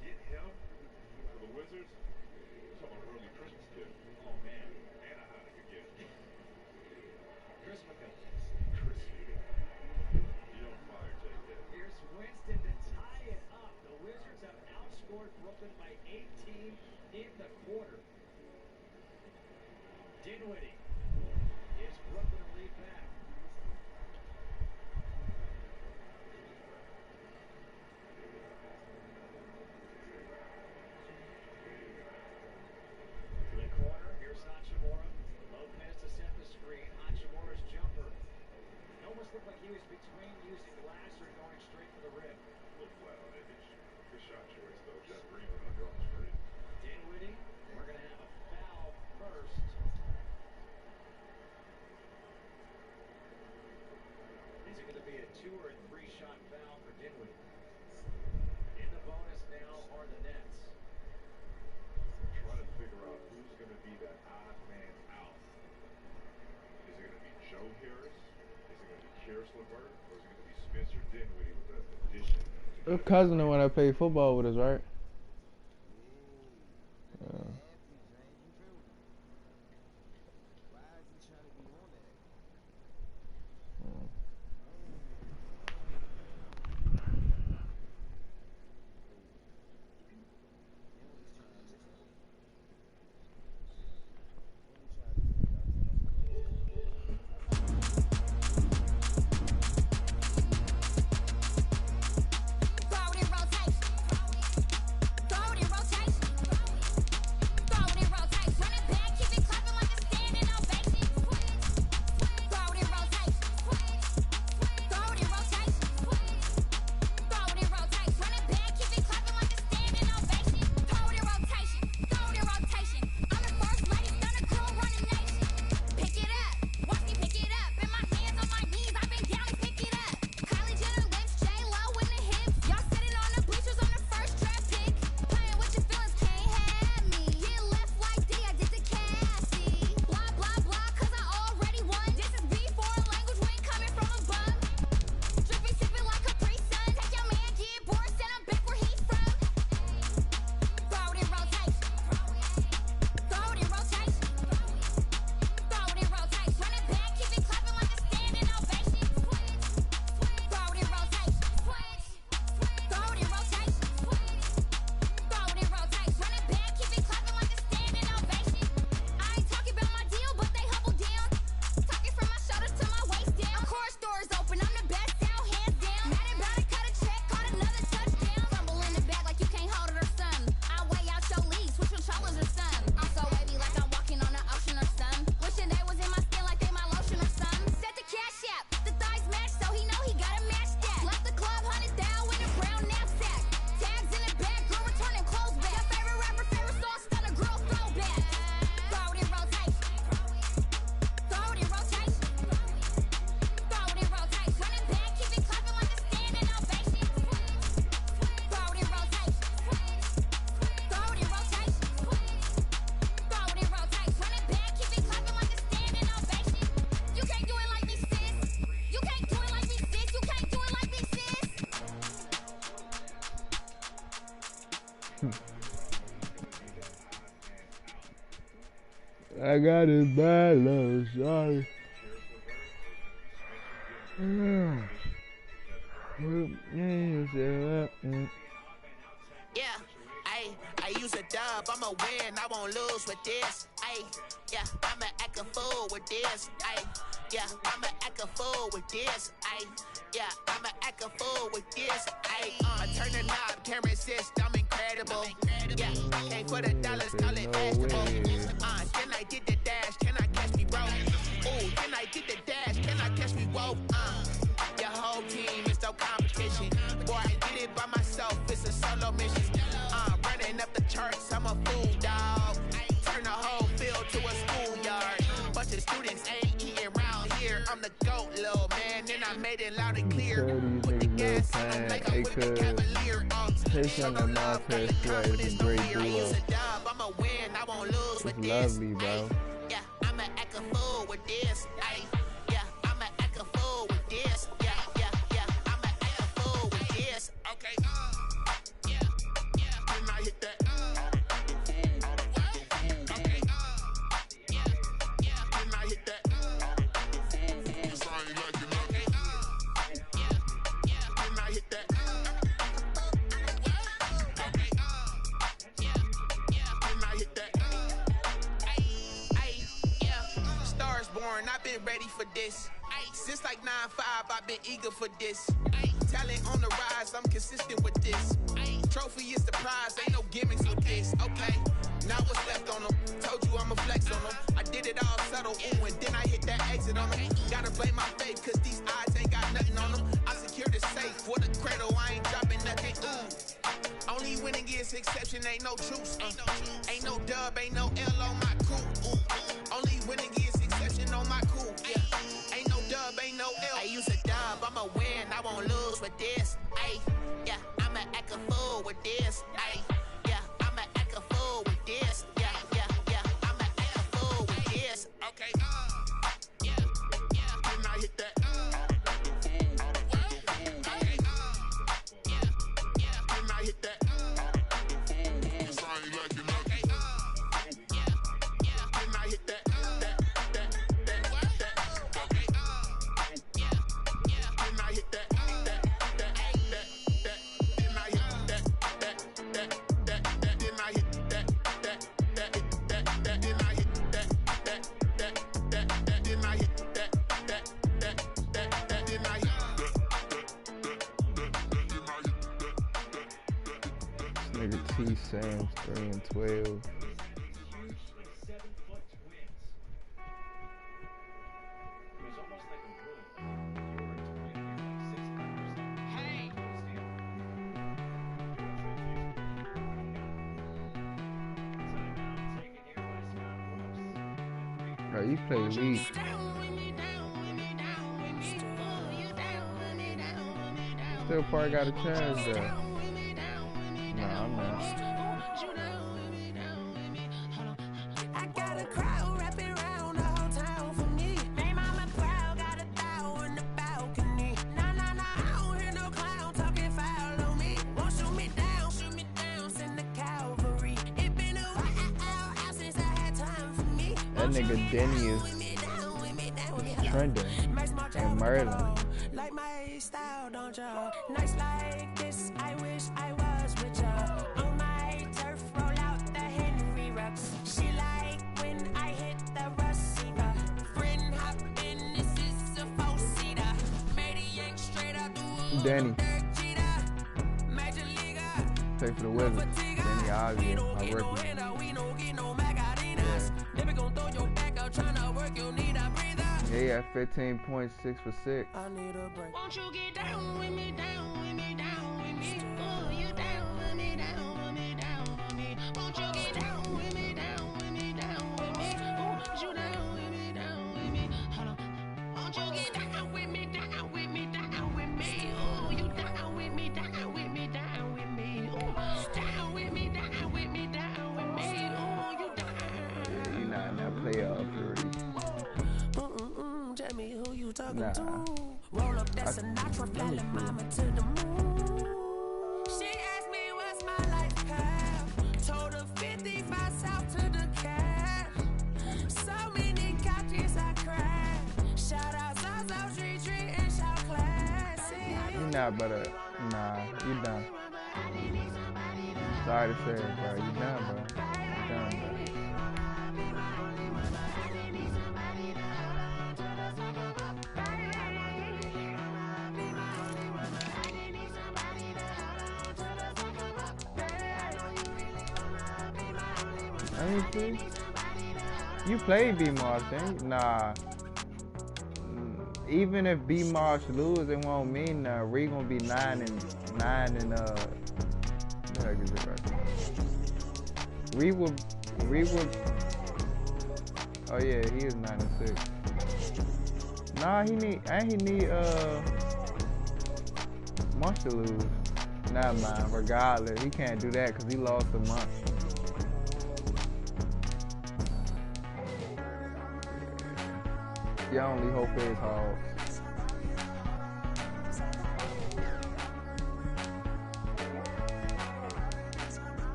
[SPEAKER 2] get him for the Wizards, it's on an early Christmas gift.
[SPEAKER 9] Oh, man.
[SPEAKER 2] And a Hanukkah gift.
[SPEAKER 9] Christmas.
[SPEAKER 2] You're on fire, JK.
[SPEAKER 9] Here's Winston to tie it up. The Wizards have outscored Brooklyn by 18 in the quarter. Dinwiddie gives Brooklyn a lead back. To the corner, here's Hachimura. Lopez to set the screen. Hachimura's jumper. It almost looked like he was between using glass or going straight for the rim.
[SPEAKER 2] A little flat on image. Good shot choice, though. Jeff Green was under on the screen.
[SPEAKER 9] Dinwiddie, we're going to have a foul first. Is it going to be a 2 or a 3 shot foul for Dinwiddie? In the bonus now are the Nets.
[SPEAKER 2] Trying to figure out who's going to be that odd man out. Is it going to be Joe Harris? Is it going to be Karis LeVert? Or is it going to be Spencer Dinwiddie with the addition?
[SPEAKER 6] Her cousin the one that played football with us, right? I got it bad, love. Sorry.
[SPEAKER 7] Yeah, I use a dub, I'ma win, I won't lose with this. Yeah, I'ma act a fool with this. Yeah, I'ma act a fool with this. Yeah, I'ma act a fool with this. I turn the knob, camera assist, I'm incredible. Yeah, came for the dollars, call it basketball. Can I get the dash? Can I catch me, bro? Ooh, can I get the dash? Can I catch me, whoa? Your whole team is no competition. Boy, I did it by myself, it's a solo mission. Running up the charts, I'm a fool, dog. Turn the whole field to a schoolyard. Bunch of students ain't eating around here. I'm the GOAT, little man, and I made it loud and clear. Put the gas on them like I'm with the Cavalier.
[SPEAKER 6] Patient and my PS4 is a great duo.
[SPEAKER 7] I'ma win, I won't lose with
[SPEAKER 6] It's
[SPEAKER 7] this.
[SPEAKER 6] lovely, bro.
[SPEAKER 7] Yeah, I'ma act a fool with this. Yeah, I'ma act a fool with this. Yeah, I'ma act a fool with this. Okay. Yeah. Can I hit that? Okay. Yeah. Can I hit that? Sorry, like you know. Yeah. Can I hit that? Okay. Yeah. Can I hit that? Yeah. Stars born, I've been ready for this. Since like 9-5, I've been eager for this. Talent on the rise, I'm consistent with this. Trophy is the prize, ain't no gimmicks with this. Okay, now what's left on them? Told you I'ma flex on them. I did it all subtle, ooh, and then I hit that exit on them. Gotta blame my fate, cause these odds ain't got nothing on them. I secured the safe for the cradle, I ain't dropping nothing, ooh. Only winning is exception, ain't no truce. Ain't no dub, ain't no L on my crew. Only winning is exception on my crew. Yeah. Ain't no dub, ain't no L. I use a dub, I'ma win, I won't lose with this. Yeah, I'ma act a fool with this. Yeah, I'ma act a fool with this. Yeah, I'ma act a fool with this. Okay. Yeah. Can I hit that? Okay. Yeah. Can I hit that? Sorry, like you know. Okay. Yeah. Can I hit that? Okay. Yeah. Can I hit that?
[SPEAKER 6] Nigga T Sam's 3-12. Bro, you play weak. Still probably got a chance though. Nah, I'm not.
[SPEAKER 10] I got a crowd wrapping around the whole town for me. Name on my crowd, got 1,000 in the balcony. Nah, I don't hear no clown talking foul on me. Won't shoot me down, send the cavalry. It been a while since I had time for me.
[SPEAKER 6] That nigga Denny is trending. And Merlin.
[SPEAKER 10] Like my style, don't y'all? Nights like this, I wish I was with y'all. On my turf, roll out the Henry Rux. She like when I hit the receiver. Friend hop in, this is a 4-seater. Made a yank straight out the wood.
[SPEAKER 6] Danny.
[SPEAKER 10] Major leaguer.
[SPEAKER 6] Play for the Wizards. Danny Ivy, my rookie. Yeah, 15.6 for 6.
[SPEAKER 10] I need a break. Won't you get down with me, down with me, down with me? Oh, you down with me, down with me, down with me? Won't you get down with me, down with me, down with me? Oh, you down with me, down with me? Hold on. Won't you get down with me, down with me, down with me? Oh, you down with me, down with me, down with me? Oh, down with me, down with me, down with me? Oh, you down?
[SPEAKER 6] Yeah, you not in that playoff already.
[SPEAKER 10] Tell me who you talking to. Roll up that Sinatra, fly la mama to the moon. She asked me what's my life path. Told her 55 south to the cash.
[SPEAKER 6] not better. Nah, you done. Sorry to say it, bro. You done, bro. You done, bro. Let me see. You played B-Marsh, ain't you? Nah. Even if B-Marsh lose, it won't mean nothing. Ree gonna be 9 and what the heck is it right there? Ree will. Oh yeah, he is 9 and 6. Nah, he need Marsh to lose. Nah, man. Regardless, he can't do that because he lost a month. Your only hope is Hogs.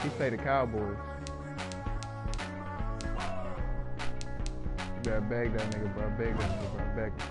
[SPEAKER 6] He played the Cowboys. You better beg that nigga, bro. Beg that nigga, bro. Beg him.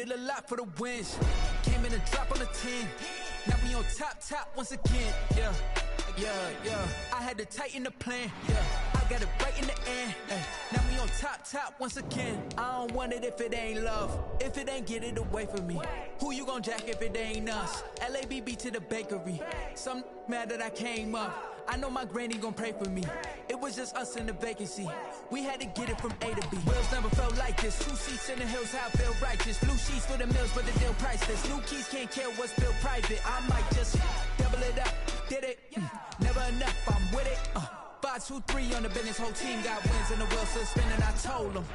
[SPEAKER 8] did a lot for the wins. Came in and drop on the 10. Now we on top once again. Yeah. I had to tighten the plan. Yeah. I got it right in the end. Now we on top once again. I don't want it if it ain't love. If it ain't, get it away from me. Who you gon' jack if it ain't us? LABB to the bakery. Some mad that I came up. I know my granny gon' pray for me. It was just us in the vacancy. We had to get it from A to B. Wheels never felt like this. 2 seats in the hills, how I feel righteous. Blue sheets for the mills, but the deal priceless. New keys can't kill what's built private. I might just double it up. Did it? Never enough, I'm with it. 5, 2, 3 on the business. Whole team got wins and the wheels still spinning. I told them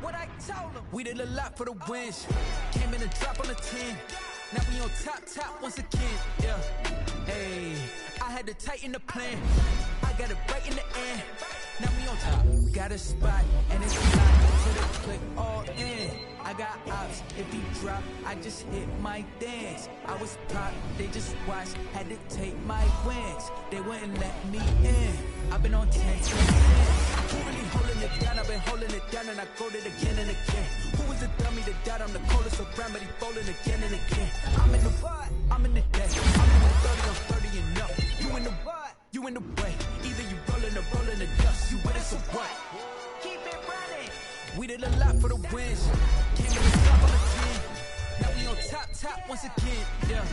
[SPEAKER 8] what I told them. We did a lot for the wins. Came in and drop on the 10. Now we on top once again. Yeah. Hey, I had to tighten the plan. I got it right in the end. Now we on top. Got a spot and it's not to the click all in. I got ops. If you drop, I just hit my dance. I was pop, they just watched. Had to take my wins. They wouldn't let me in. I've been on 10. Who really holding it down? I've been holding it down and I go it again and again. Who was the dummy that died? I'm the coldest around, but he falling again and again. I'm in the what? I'm in the deck. I'm in the 30, I'm 30 and up. You in the what? You in the way. Either you rolling or rolling the dust. You with us or what? Keep it running. We did a lot for the wins. Came in the top on the 10. Now we on top once again. Yeah.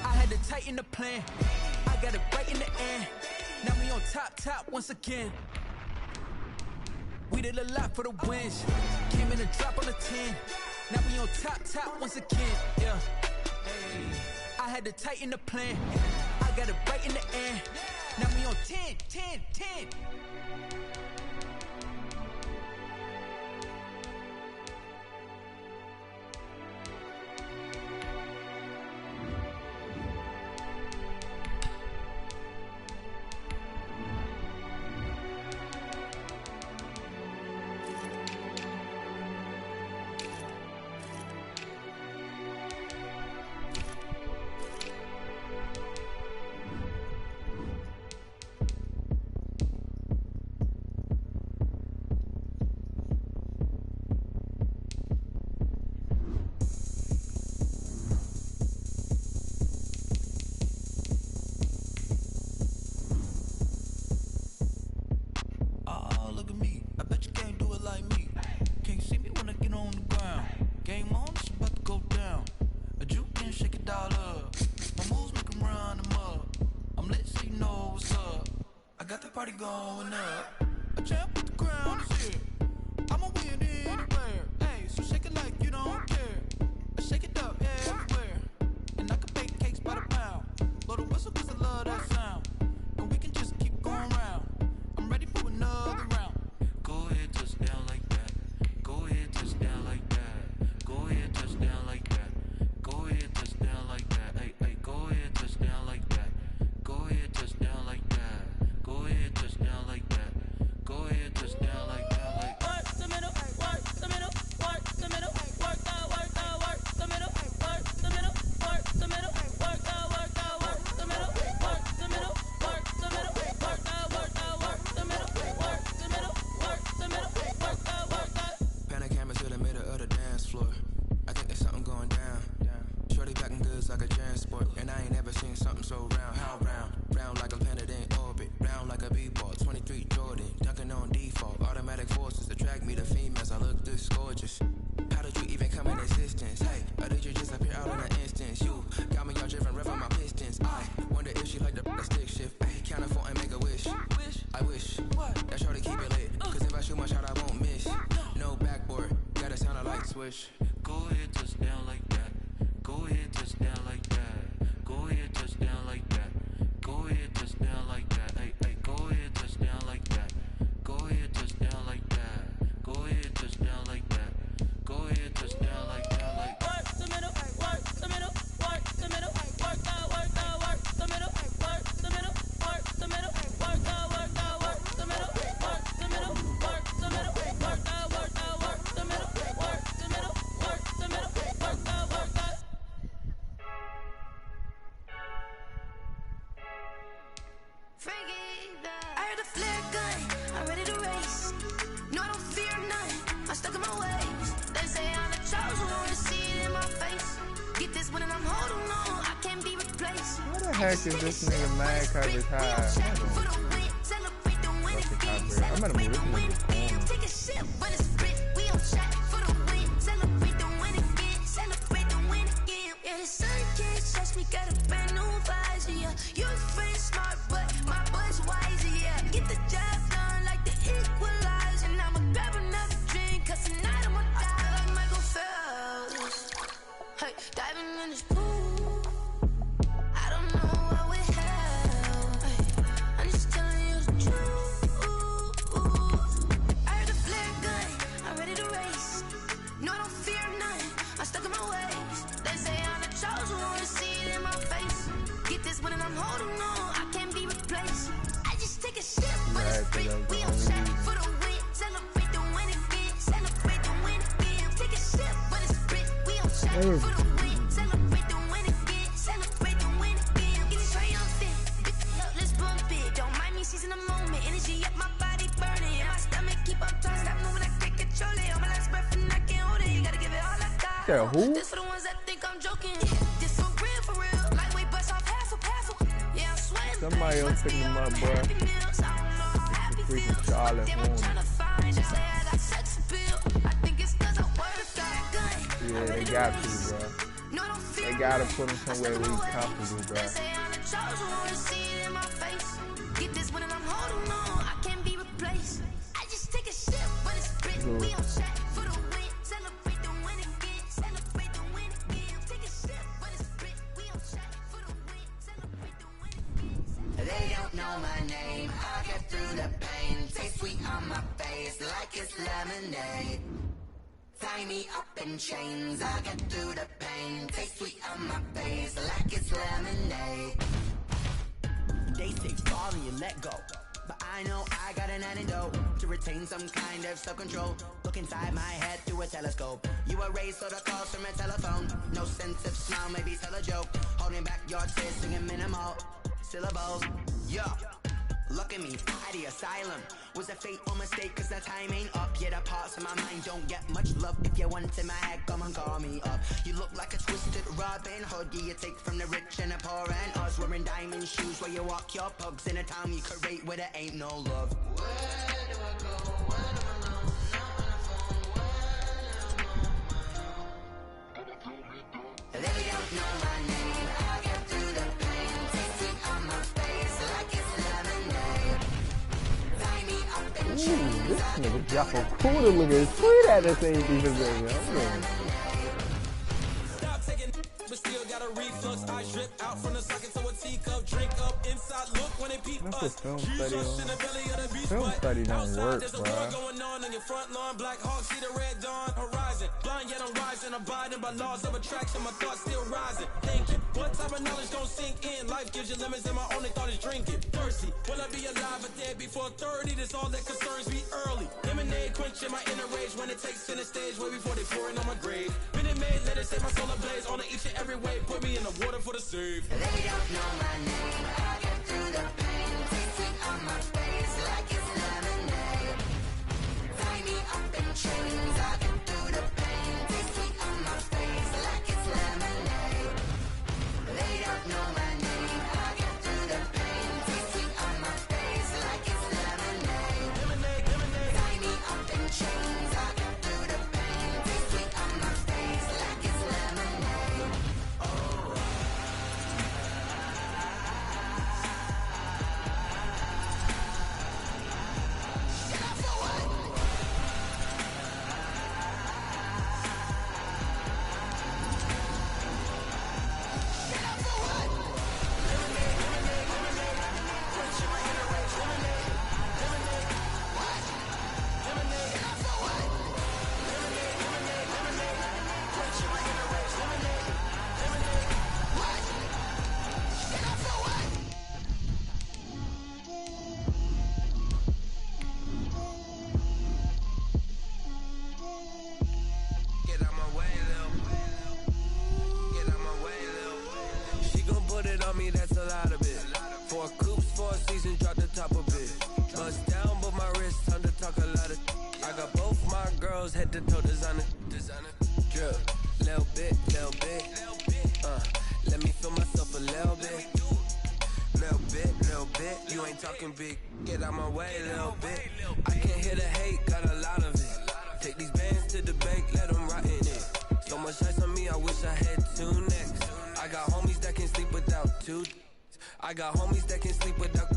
[SPEAKER 8] I had to tighten the plan. I got it right in the end. Now we on top once again. We did a lot for the wins. Came in and drop on the 10. Now we on top once again. Yeah. Hey, I had to tighten the plan. I got it right in the end. Now we on 10. Going up, a champ with the crown is here. I'ma win anywhere. Hey, so shake it like you don't care. Shake it up everywhere. like a transport. And I ain't never seen something so round. How round? Round like I'm planted in orbit. Round like a b-ball. 23 Jordan. Dunking on default. Automatic forces attract me to females. I look this gorgeous. How did you even come in existence? Hey, or did you just appear out in an instance? You got me all driven, revving my pistons. I wonder if she like the stick shift. Hey, count it 4 and make a wish. I wish that shorty keep it lit. Cause if I shoot my shot, I won't miss. No backboard, gotta sound a light switch. Go ahead, touch down like that. Go ahead, touch down like that. Go ahead, touch down like that. Go ahead, touch down like that. Hey, hey, go ahead, touch down like that. Go ahead, touch down like that. Go ahead, touch down like that. Go ahead, touch down like that. Like work the middle, work the middle, work the middle, work the middle, work the middle, work the middle, work the middle, work the middle, work the middle, work the middle, work the middle, work the middle, work the middle, work the middle, work the.
[SPEAKER 10] I heard the flare gun, I'm ready to race. No, I don't fear none, I'm stuck in my ways. They say I'm the chosen one, to see it in my face. Get this one and I'm holding on, I can't be replaced.
[SPEAKER 6] Why the heck is this nigga mad cause it's high? I'm gonna move this nigga.
[SPEAKER 10] Take a sip, but it's split. We on track for the win. Celebrate the win again. Celebrate the win again. Yeah, the sun can't touch me. Got a brand new visor. Yeah, your friend's smart, but my bud's wiser. Yeah, get the job done like the equalizer. And I'ma grab another drink, cause tonight I'ma die like Michael Phelps. Hey, diving in this pool. I don't know what we have. Hey, I'm just telling you the truth. No, I don't fear none. I'm stuck in my ways. They say I'm the chosen one, to see it in my face. Get this one and I'm holding on, I can't be replaced. I just take a sip, but it's split. We on track for the win. Celebrate the win again. Celebrate the win again. Take a sip, but it's split. We on track for the win. Celebrate the win again. Celebrate the win again. Get it triumphant. Look, let's bump it. Don't mind me seizing the moment. Energy up my body burning. My stomach keep up trying to stop moving. I can't control it. On my last breath and I can't hold it. You gotta give it all I got.
[SPEAKER 6] Who?
[SPEAKER 10] This for the ones that think I'm joking. This for real, for real. Lightweight bust off half. Yeah, I'm sweating.
[SPEAKER 6] Somebody else pick him up, bro. Freaking Charlotte Horn. Yeah, they got to, bro. They gotta put him somewhere where he's comfortable, bro.
[SPEAKER 10] Get this one and I'm holding on, I can't be replaced. I just take a sip, but it's split. We on track for the win. Celebrate the win again. Celebrate the win again. Take a sip, but it's split. We on track for the win. Celebrate the win.
[SPEAKER 11] They don't know my name. I get through the pain. Taste sweet on my face like it's lemonade. Tie me up in chains. I get through the pain. Taste sweet on my face like it's lemonade.
[SPEAKER 16] They say fall and you let go, but I know I got an antidote to retain some kind of self-control. Look inside my head through a telescope. You erase all the calls from a telephone. No sense of smile, maybe tell a joke. Holding back your tears, singing minimal syllables. Yeah, look at me, at the asylum. Was a fate or mistake, cause the time ain't up. Yeah, the parts of my mind don't get much love. If you want in my head, come and call me up. You look like a twisted Robin Hood. Yeah, you take from the rich and the poor and us. Wearing diamond shoes while you walk your pugs in a town you create where there ain't no love.
[SPEAKER 11] Where do I go? When am I alone? Not on the phone. When am I alone? They don't know my name. I get through the pain. Taste it on my face like it's lemonade. Tie me up in chains.
[SPEAKER 6] Ooh, this nigga Jaffa cool to look at his tweet at the same defense.
[SPEAKER 20] Stop taking, but still got a reflux. I drip out from the socket to a teacup. Drink up inside. Look when they peep us.
[SPEAKER 6] That's a film study on. Film study don't work,
[SPEAKER 20] there's a
[SPEAKER 6] bro.
[SPEAKER 20] war going on your front lawn. Black Hawk, see the red dawn horizon. Blind yet I'm rising, abiding by laws of attraction. My thoughts still rising. Thinking, what type of knowledge don't sink in? Life gives you limits, and my only thought is drinking. Thirsty, will I be alive or dead before 30? That's all that concerns me early. Lemonade quenching my inner rage when it takes center stage way before they pouring on my grave. Been it made, let it set my soul ablaze on each and every way. Put me in the water for the save.
[SPEAKER 11] They don't know my name. I get through the pain. Taste sweet on my face like it's lemonade. Tie me up in chains. I get through the pain. Taste sweet on my face like it's lemonade.
[SPEAKER 17] me, that's a lot of it. 4 coops, 4 seasons, drop the top a bit. Bust down, but my wrist, time to talk a lot of. I got both my girls head to toe designer. Drip, little bit. Let me feel myself a little bit. Little bit. You ain't talking big. Get out my way, little bit. I can't hear the hate, got a lot of it. Take these bands to the bank, let them rot in it. So much ice on me, I wish I had 2 necks. I got homies that can sleep without 2. I got homies that can sleep without.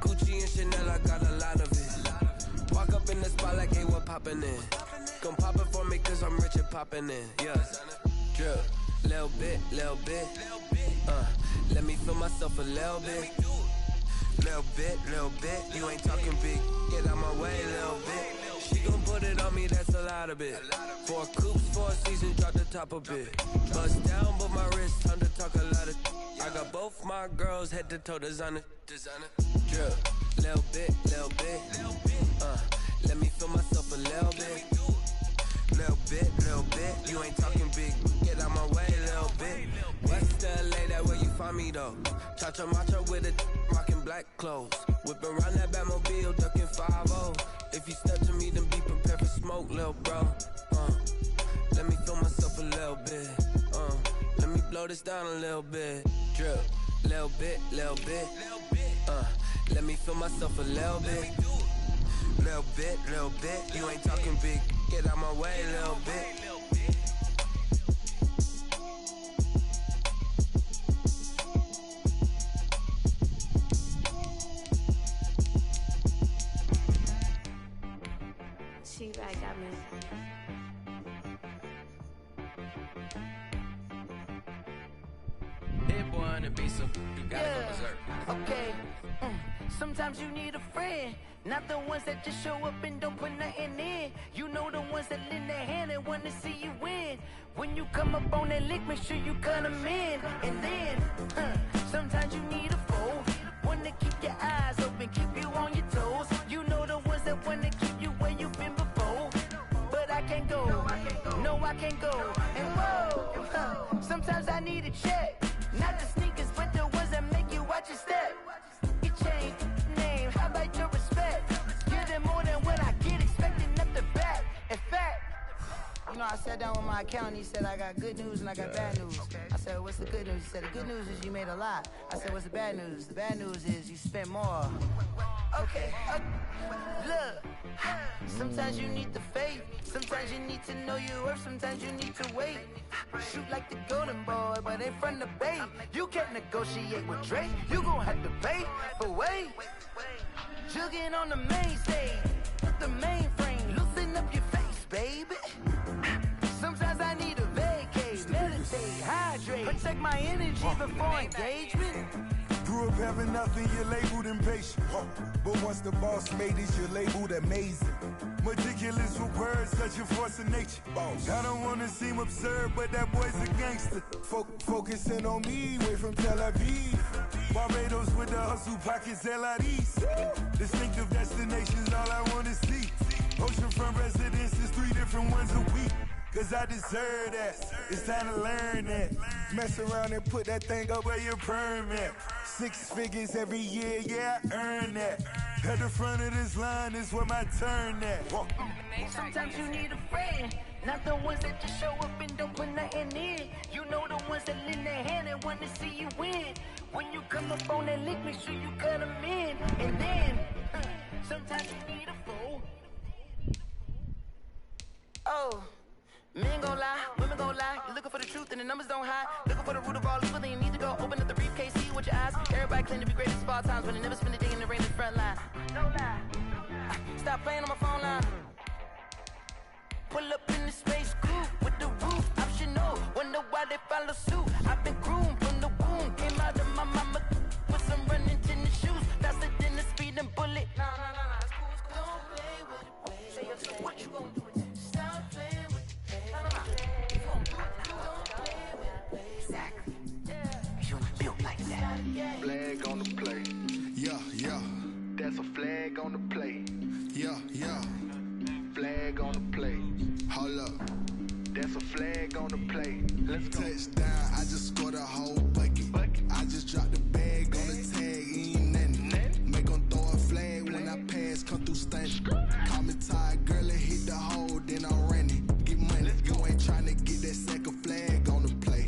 [SPEAKER 17] Gucci and Chanel, I got a lot of it. Walk up in the spot like, hey, what poppin' in? Gon' pop it for me, cause I'm rich and poppin' in. Yeah, drip, little bit. Let me feel myself a little bit. Little bit. You ain't talking big. Get out my way, little bit. She gon' put it on me, that's a lot of it. 4 coops, 4 seasons, drop the top a bit. Bust down, but my wrist, time to talk a lot of. I got both my girls head to toe designer. Drip, little bit. Let me feel myself a little bit. Little bit. You ain't talking big. Get out my way, little bit. West LA, that where you find me though. Cha-cha macha with it, rocking black clothes. Whipping around that Batmobile, ducking 5-0. If you step to me, then be prepared for smoke, little bro. Let me feel myself a little bit. Let me blow this down a little bit. Drip, little bit. Let me feel myself a little bit. Little bit. You ain't talking big. Get out my way, little bit.
[SPEAKER 10] She right, got me.
[SPEAKER 17] Hit boy on the beat, so you gotta go berserk.
[SPEAKER 16] Okay. Sometimes you need a friend, not the ones that just show up and don't put nothing in. You know the ones that lend their hand and want to see you win. When you come up on that lick, make sure you cut them in. And then, sometimes you need a foe, one to keep your eyes open, keep you on your toes. You know the ones that want to keep you where you've been before. But I can't go, no I can't go. And whoa, sometimes I need a check. Not the sneakers, but the ones that make you watch your step. You change name, how about your respect? Give them more than what I get, expecting nothing back. In fact, you know, I sat down with my accountant, he said I got good news and I got bad news. I said, what's the good news? He said, the good news is you made a lot. I said, what's the bad news? The bad news is you spent more. Okay, look, sometimes you need the faith, sometimes you need to know your worth, sometimes you need to wait. Shoot like the golden boy, but ain't from the bay. You can't negotiate with Drake, you gon' have to pay. But wait, jugging on the main stage, the mainframe, loosen up your face, baby. Sometimes I need a vacate, meditate, hydrate, protect my energy before engagement.
[SPEAKER 18] Grew up having nothing, you're labeled impatient. But once the boss made it, you're labeled amazing. Meticulous with words, such a force of nature. I don't wanna seem absurd, but that boy's a gangster. Focusing on me, way from Tel Aviv. Barbados with the hustle pockets, LIDs. Distinctive destinations, all I wanna see. Oceanfront residences, 3 different ones a week. Cause I deserve that, it's time to learn that. Mess around and put that thing up where your permit. 6 figures every year, yeah, I earn that. At the front of this line is where my turn at.
[SPEAKER 16] Sometimes you need a friend, not the ones that just show up and don't put nothing in. You know the ones that lend their hand and want to see you win. When you come up on that lick, make sure you cut them in. And then, sometimes you need a fool. Oh. Men gon' lie, women gon' lie. You're looking for the truth and the numbers don't hide. Looking for the root of all evil, then you need to go open up the briefcase, see with your eyes. Everybody claim to be greatest of all times, but they never spend a day in the rain in the front line. No lie. Stop playing on my phone line. Pull up in the space coupe with the roof optional. Wonder why they follow suit. I've been groomed from the womb. Came out of my mama with some running tennis shoes. Faster than the speeding bullet. No. Don't play with it. Say yourself, what you gon' do? Stop playing with it.
[SPEAKER 18] Flag on the play. Yeah. That's a flag on the play. Yeah. Flag on the play. Hold up. That's a flag on the play. Let's go. Touchdown, I just scored a whole bucket.
[SPEAKER 12] drop the bag on the tag, ain't nothing. Make 'em throw a flag when I pass, come through stunting. Call me tired, girl, and hit the hole, then I'm running. Get money, you ain't tryna get that second flag on the play.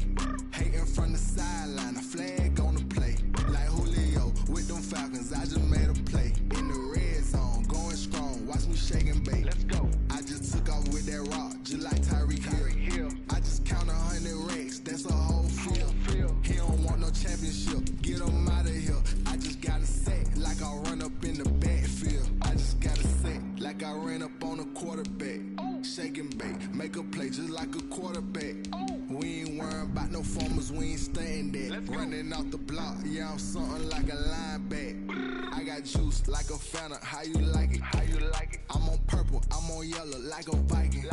[SPEAKER 12] Hating from the sideline, a flag on the play. Like Julio with them Falcons, I just made a play. In the red zone, going strong, watch me shake and bake. Let's go. I just took off with that rock, just like Tyreek Hill. I just count 100 racks, that's a whole field. He don't want no championship, get him out of here. I just got a set, like I run up in the backfield. I just got a set, like I ran up on a quarterback. Shake and bake, make a play just like a quarterback. We ain't worrying about no formers, we ain't staying there. Running off the block, yeah, I'm something like a linebacker. I got juice like a Fanta, how you like it? How you like it? I'm on purple, I'm on yellow, like a Viking.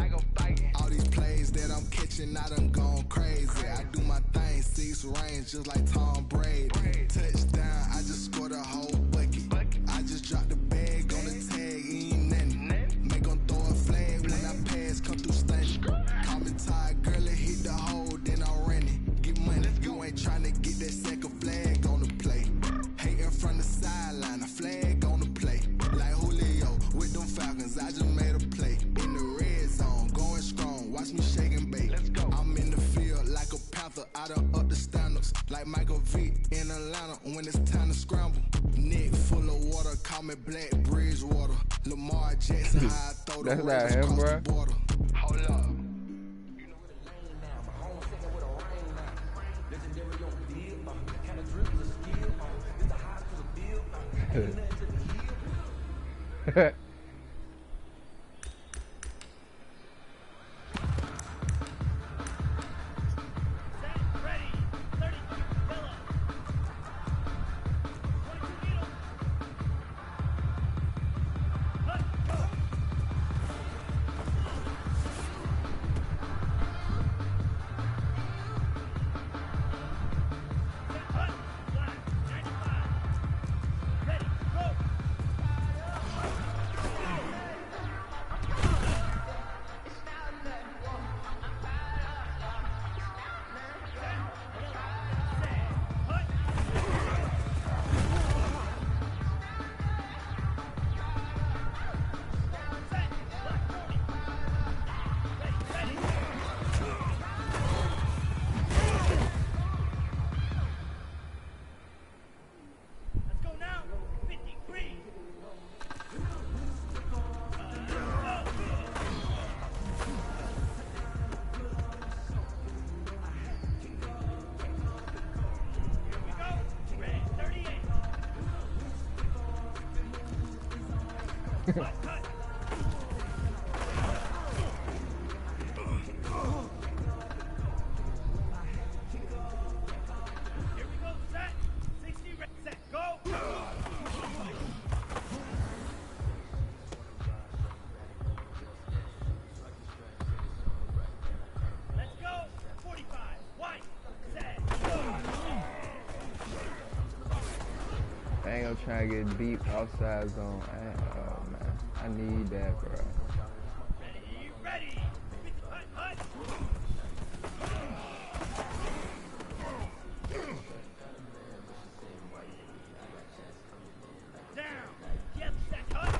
[SPEAKER 12] All these plays that I'm catching, I done gone crazy. I do my thing, 6 range, just like Tom Brady. Touchdown, I just scored a whole bucket. I just dropped the bag on the tag, ain't nothing. Make 'em throw a flag when I pass, come through stunting. Call me tired, girl, and hit the hole, then I'm running. Get money, you ain't tryna get that second flag on the play. Hating from the sideline, a flag on the play. Like Julio with them Falcons, I just made a play. In the red zone, going strong, watch me shake and bake. Let's go. I'm in the field like a Panther, I done up the standards. Like Michael Vick in Atlanta when it's time to scramble. Neck full of water, call me Black Bridgewater. Lamar Jackson, how I throw the
[SPEAKER 6] That's not
[SPEAKER 12] Ravens
[SPEAKER 6] him,
[SPEAKER 12] across
[SPEAKER 6] bro.
[SPEAKER 12] the border. Hold up.
[SPEAKER 6] I ain't gonna try to get deep outside zone. Oh man, I need that, bro.
[SPEAKER 20] Ready. Hut. Down. Get set. Hut.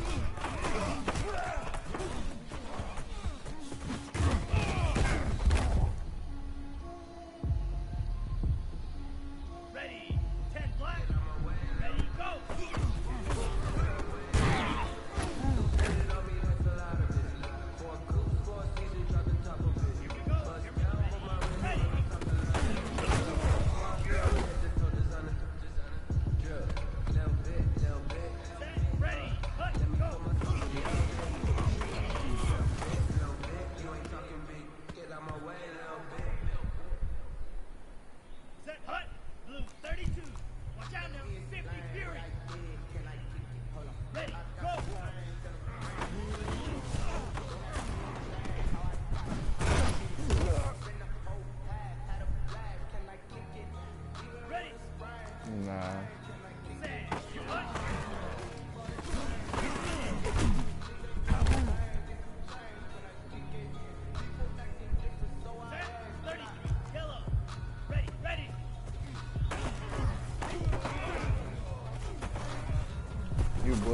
[SPEAKER 20] Ready. 10 black. Ready, go.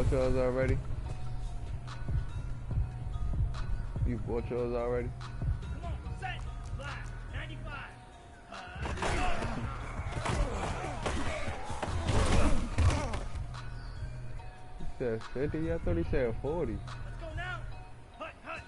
[SPEAKER 6] bought yours already? You bought yours already?
[SPEAKER 3] Come on, set, black, 95.
[SPEAKER 6] He said 50? I thought he said 40.
[SPEAKER 3] Let's go now. Hut, hut.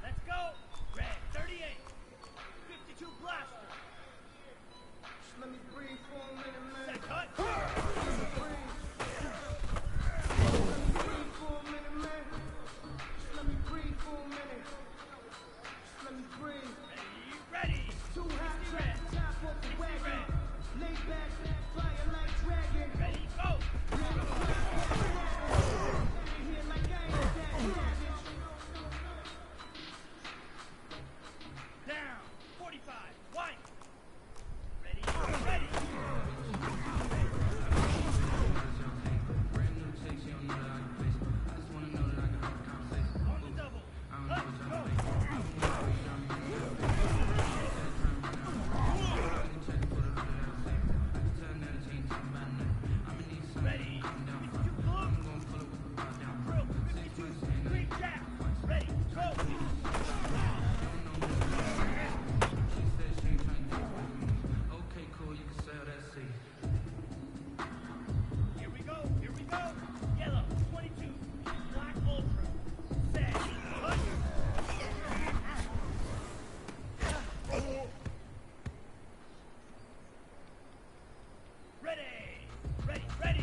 [SPEAKER 3] Let's go. Red 38. 52 blaster.
[SPEAKER 1] Just let me breathe for a minute, man.
[SPEAKER 3] Set, hut.
[SPEAKER 1] Let me breathe for a minute. Just let me breathe.
[SPEAKER 3] Ready.
[SPEAKER 1] Too hot, red. Top off the wagon. Lay back, fire like dragon.
[SPEAKER 3] Ready, go.
[SPEAKER 1] Here like I ain't that savage.
[SPEAKER 3] Down. 45. White. Ready, ready. On the double. Let's go. Ready. 52 blue. Drill. 52. Green jack. Ready, go.
[SPEAKER 8] Okay, cool, you can sell that seat.
[SPEAKER 3] Here we go. Here we go. Yellow. 22. Black ultra. Set. Hut. Ready. Ready. Ready. Ready.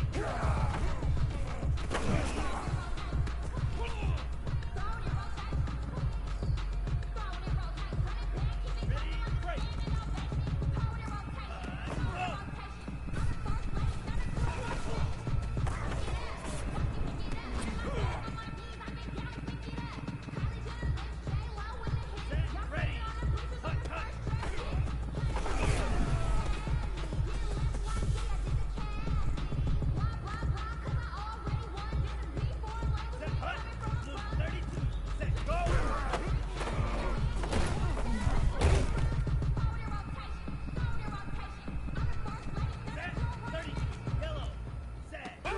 [SPEAKER 3] Break. Go. Set. Ready. Hut. Hut. Set. Hut. Blue 32. Set. Go. Set. 30. Yellow. Set. Go.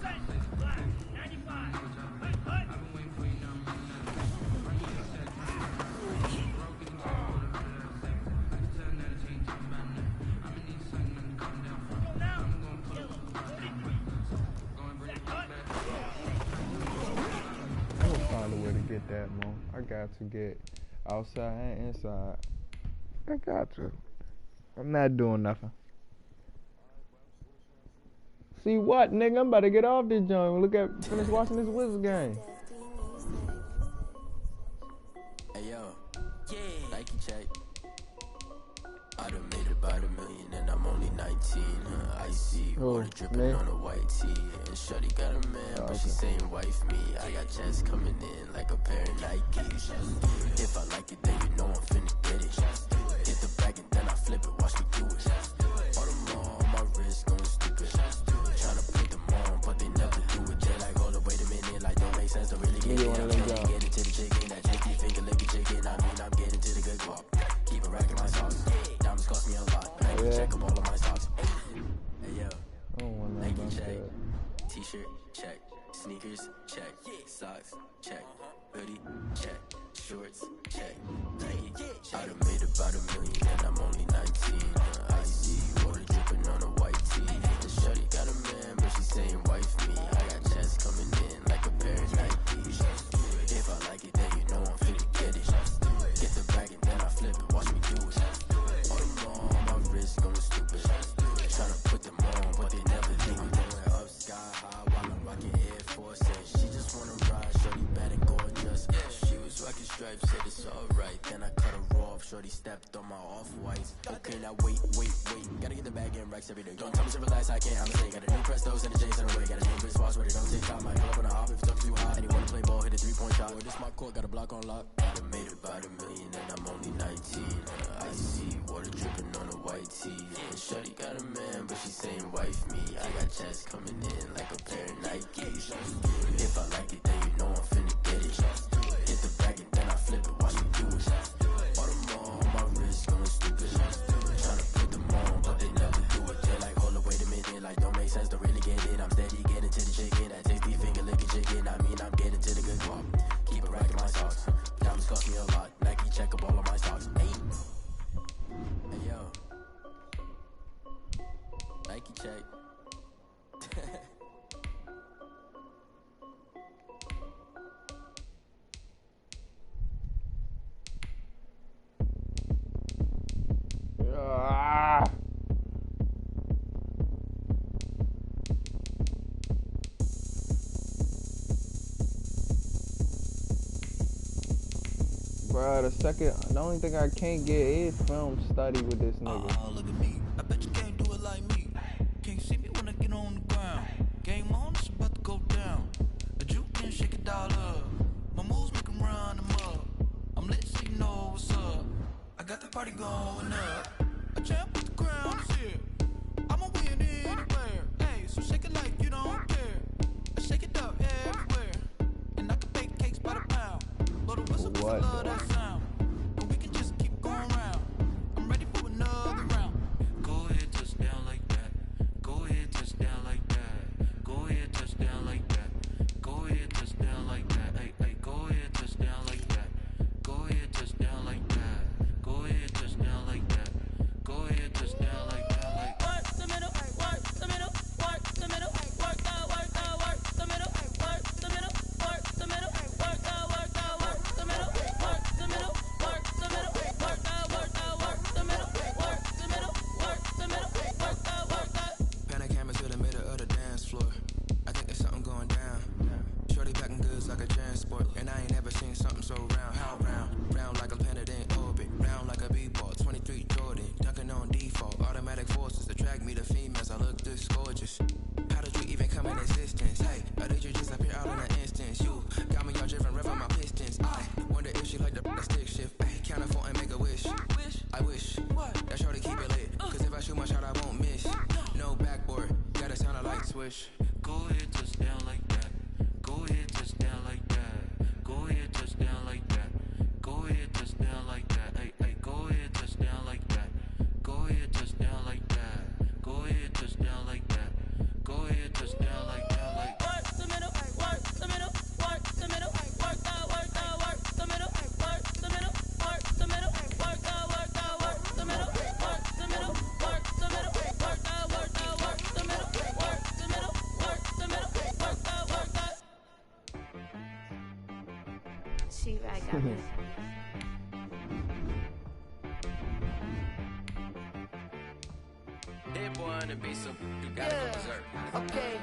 [SPEAKER 3] Set. Black. 95. Hut. Hut. Go now. Yellow. 43. Set. Hut.
[SPEAKER 6] I'm gonna find a way to get that, Mo. I got to get outside and inside. I got to. I'm not doing nothing. See what, nigga? I'm about to get off this joint. Finish watching this Wizards game.
[SPEAKER 14] Hey yo, Nike check. I done made about $1 million and I'm only 19. Icy water dripping
[SPEAKER 6] man.
[SPEAKER 14] on a white tee. And shorty got a man, but she saying wife me. I got checks coming in like a pair of Nikes. If I like it, then you know I'm finna get it. Get the bag and then I flip it, watch me do it. All them on my wrist going stupid. Tryna put them on, but they never do it. They like, hold up, wait a minute, like don't make sense, don't really get it. I'm trying to get into the chicken, that chicky finger licking chicken. I mean, I'm getting to the good guap. Keep a rack in my socks. Diamonds cost me a lot. I can check up all of my stocks. Hey yo, Nike check. T-shirt check. Sneakers check. Socks check. Hoodie check. Shorts check. Nike. I done made about $1 million and I'm only 19. Icy water dripping on a white tee. The shorty got a man, but she saying wife me. I got checks coming in like a pair of Nikes. If I like it, then you know I'm finna get it. Get the bag and then I flip it, watch me do shorty stepped on my off-whites. Okay, now wait. Gotta get the bag and racks every day. Don't tell me to relax, I can't, I'm saying. Got a new Prestos and a J's on the way. Got a new Chris Foss, but it don't take time. I pull up on a hop if it's up too hot. And you wanna play ball, hit a 3-point shot. Or this my court, got a block on lock. I done made about $1 million and I'm only 19. I see water dripping on a white tee. And shorty got a man, but she saying wife me. I got checks coming in like a pair of Nikes. If I like it, then you know I'm finna get it. Hit the bag and then I flip it, watch me do it. All them all on my wrist going stupid. Tryna put them on, but they never do it. They like, hold up, wait a minute, like don't make sense, don't really get it. I'm steady getting to the chicken, that tasty finger licking chicken. I mean, I'm getting to the good guap. Keep a rack in my socks. Diamonds cost me a lot. Nike check up all of my stocks. Hey yo, Nike check.
[SPEAKER 6] Bruh, the only thing I can't get is film study with this nigga.
[SPEAKER 8] Oh, look at me. I bet you can't do it like me. Can't see me when I get on the ground. Game on, it's about to go down. The juke can shake it all up. My moves make 'em run them up. I'm lit so you know what's up. I got the party going up. A champ with the ground is here. I'ma win anywhere. Hey, so shake it like you don't care. I shake it up everywhere. And I can bake cakes by the pound. Blow the whistle 'cause I love that sound. And we can just keep going round. I'm ready for another round. Go ahead, touch down like that. Go ahead, touch down like that. Go ahead, touch down like that. Go ahead, touch down like that. Hey, go ahead, touch down like that. Go ahead, touch down like that. Go ahead, touch down like that. Go ahead, touch down like that. Like work the middle, work the middle, work the middle, work the middle, work the middle, work the middle, work the middle, work the middle, work the middle, work the middle, work the middle, work the middle, work the.
[SPEAKER 4] Pan a camera to the middle of the dance floor. I think there's something going down. Shorty packing goods like a transport, and I ain't never seen something so round. How round? Round like a planet in orbit, round like a b-ball. 23 Jordan, dunking on default. Automatic forces attract me to females. I look this gorgeous. How did you even come in existence? Hey, or did you just appear all in an instance? You got me all driven, revving my pistons. I wonder if she like the stick shift. Hey, count a 4 and make a wish. I wish that shorty keep it lit. Cause if I shoot my shot, I won't miss. No backboard, gotta sound a like swish.
[SPEAKER 8] Go ahead, touch down like that. Go ahead, touch down like that. Go ahead, touch down like that. Go ahead, touch down like that. Hey, go ahead, touch down like that. Go ahead, touch down like that. Go ahead, touch down like that. Go ahead, touch down like that. Like work the middle, work the middle, work the middle, work the middle, work the middle, work the middle, work the middle, work the middle, work the middle, work the middle, work the middle, work the middle, work the middle, work the middle, work the.
[SPEAKER 10] She right, got me.
[SPEAKER 14] That boy on the beat, so you gotta go berserk.
[SPEAKER 16] Okay.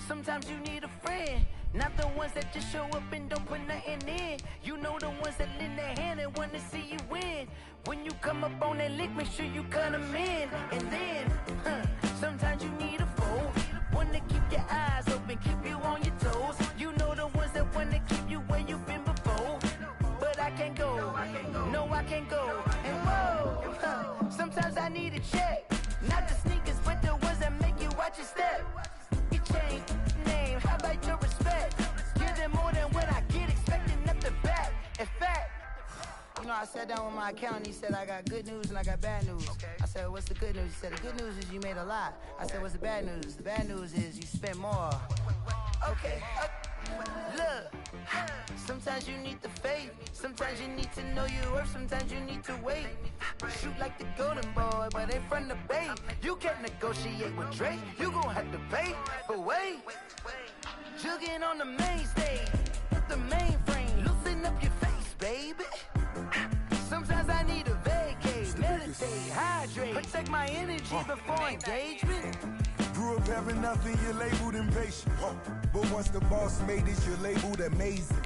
[SPEAKER 16] Sometimes you need a friend, not the ones that just show up and don't put nothing in. You know the ones that lend their hand and wanna see you win. When you come up on that lick, make sure you cut them in. And then, sometimes you need a foe, one to keep your eyes open, keep you on your toes. You know the ones that wanna keep you where you've been before. But I can't go, no I can't go. And whoa, sometimes I need a check. Not the sneakers, but the ones that make you watch your step. You change name, how about your respect? Give them more than what I get, expecting nothing back. In fact, you know, I sat down with my accountant, he said, I got good news and I got bad news. I said, what's the good news? He said, the good news is you made a lot. I said, what's the bad news? The bad news is you spent more. Okay, look, sometimes you need the faith, sometimes you need to know your worth, sometimes you need to wait. Shoot like the golden boy, but ain't from the bay. You can't negotiate with Drake, you gon' have to pay. But wait, jugging on the main stage, the mainframe, loosen up your face, baby. Sometimes I need a vacate, meditate, hydrate, protect my energy before engagement.
[SPEAKER 18] grew up having nothing, you're labeled impatient. But once the boss made it, you're labeled amazing.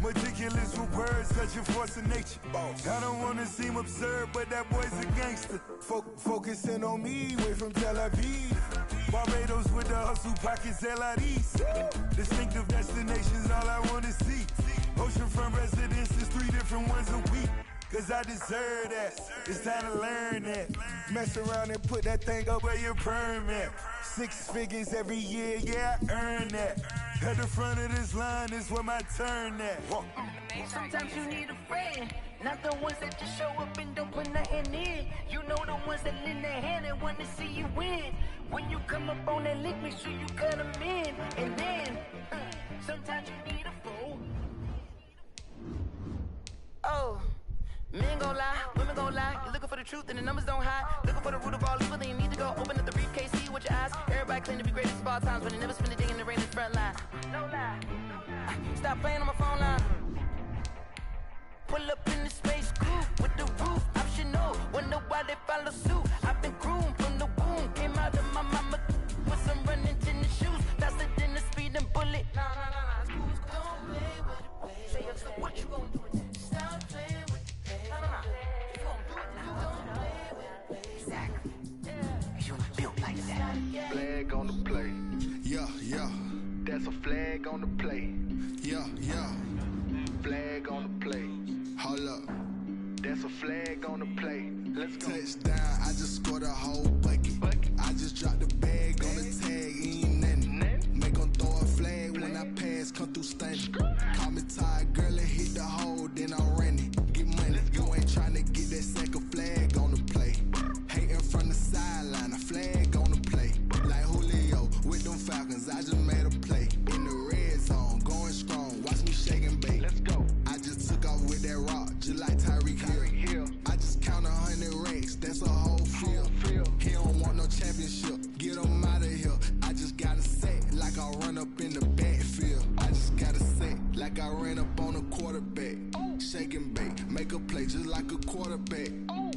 [SPEAKER 18] Meticulous with words, such a force of nature. I don't wanna seem absurd, but that boy's a gangster. Focusing on me, way from Tel Aviv. Barbados with the hustle, pockets LIDs. Distinctive destinations, all I wanna see. Oceanfront residences, 3 different ones a week. Cause I deserve that, it's time to learn that. Mess around and put that thing up where your permit. 6 figures every year, yeah, I earn that. At the front of this line is where my turn at.
[SPEAKER 5] Sometimes you need a friend, not the ones that just show up and don't put nothing in. You know the ones that lend their hand and want to see you win. When you come up on that lick, make sure you cut them in. And then, sometimes you need a fool. Oh. Men gon' lie, women gon' lie. You're looking for the truth and the numbers don't hide. Looking for the root of all evil, then you need to go open up the briefcase, see with your eyes. Everybody claim to be greatest of all times, but they never spend a day in the rain in the front line. No lie. Stop playing on my phone line. Pull up in the space coupe with the roof optional. Wonder why they follow suit. I've been groomed from the womb. Came out of my mama with some running tennis shoes. Faster than the speeding bullet. Nah. Don't play with it, baby. Say so what you gon' do? Stop playing with it.
[SPEAKER 12] Flag on the play. Yeah. That's a flag on the play. Yeah. Flag on the play. Hold up. That's a flag on the play. Let's go. Touchdown, I just scored a whole bucket. I just dropped the bag on the tag, ain't nothing. Make 'em throw a flag when I pass, come through stunning. Call me tired, girl, and hit the hole, then I'm running. Get money, you ain't tryna get that second flag on the play. Hating from the sideline, a flag on the play. Like Julio with them Falcons, I just made a play. In the red zone, going strong, watch me shake and bake. Let's go. I just took off with that rock, just like Tyreek Hill. I just count 100 racks, that's a whole field. He don't want no championship, get him out of here. I just gotta say, like I run up in the backfield. I just gotta say, like I ran up on a quarterback. Shake and bake, make a play just like a quarterback.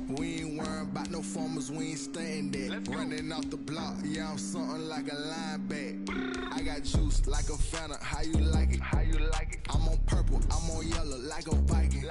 [SPEAKER 12] We ain't worrying about no formers, we ain't staying there. Running off the block, yeah, I'm something like a lineback. I got juice like a Fanta, how you like it? I'm on purple, I'm on yellow, like a Viking.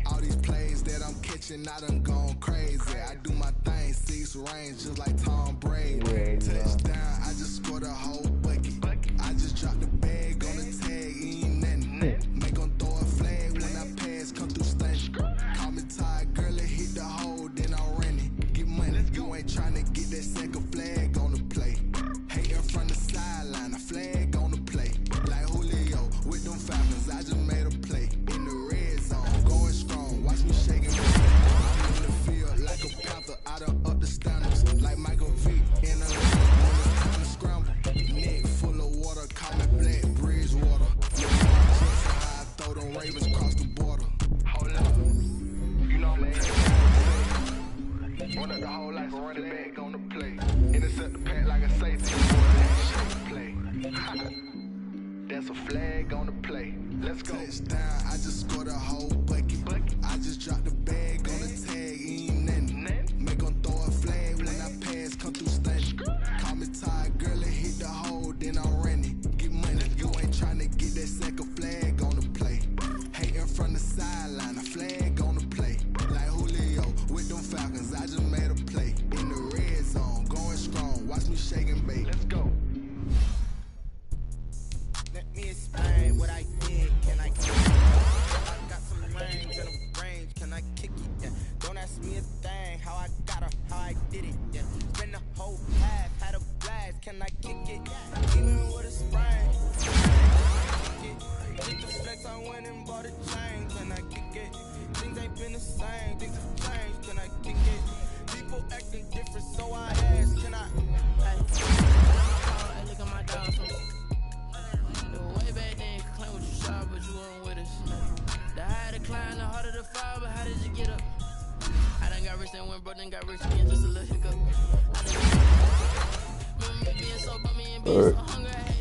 [SPEAKER 12] All these plays that I'm catching, I done gone crazy. I do my thing, 6 range, just like Tom Brady. Touchdown, I just scored a whole bucket. I just dropped the bag on the tag, ain't nothing. Make 'em throw a flag when I pass, come through stunning. Call me tired, girl, and hit the hole, then I'm running. Get money, you ain't tryna get that second flag on the play. Hating from the sideline, a flag on the play. Like Julio with them Falcons, I just made a play. In the red zone, going strong, watch me shaking. I'm in the field like a panther, I done up the standards. Like Michael V in a lane when it's time to scramble. Neck full of water, call me Black Bridgewater. Jackson, how I throw them Ravens cross the border. Hold up, you know I'm a run up the whole life, run it back on the play. Intercept the pack like a safety. Play. That's a flag on the play. Let's go. Touchdown, I just scored a whole bucket. I just dropped the bag on the tag, ain't nothing. Make 'em throw a flag when I pass, come through stunning. Call me tired, girl, and hit the hole, then I'm running. Get money, you ain't tryna get that second flag on the play. Hating from the sideline, a flag on the play. Like Julio with them Falcons, I just made a play. In the red zone, going strong, watch me shake and bake. Let's go.
[SPEAKER 16] Let me explain what I did. Can I kick it? I got some range and a range. Can I kick it? Yeah. Don't ask me a thing. How I got her, how I did it. Yeah. Spend the whole half, had a blast. Can I kick it? Even with a sprain. With the flex, I went and bought a chain. Can I kick it? Things ain't been the same. Things have changed. Can I kick it? People acting different, so I ask. Can I? Hey, look at my dog. Way back then, claim what you saw, but you weren't with us. The higher the climb, the harder the fall, but how did you get up? I done got rich and went broke, then got rich again, just a little hiccup. Remember me being so bummy and being so hungry, I had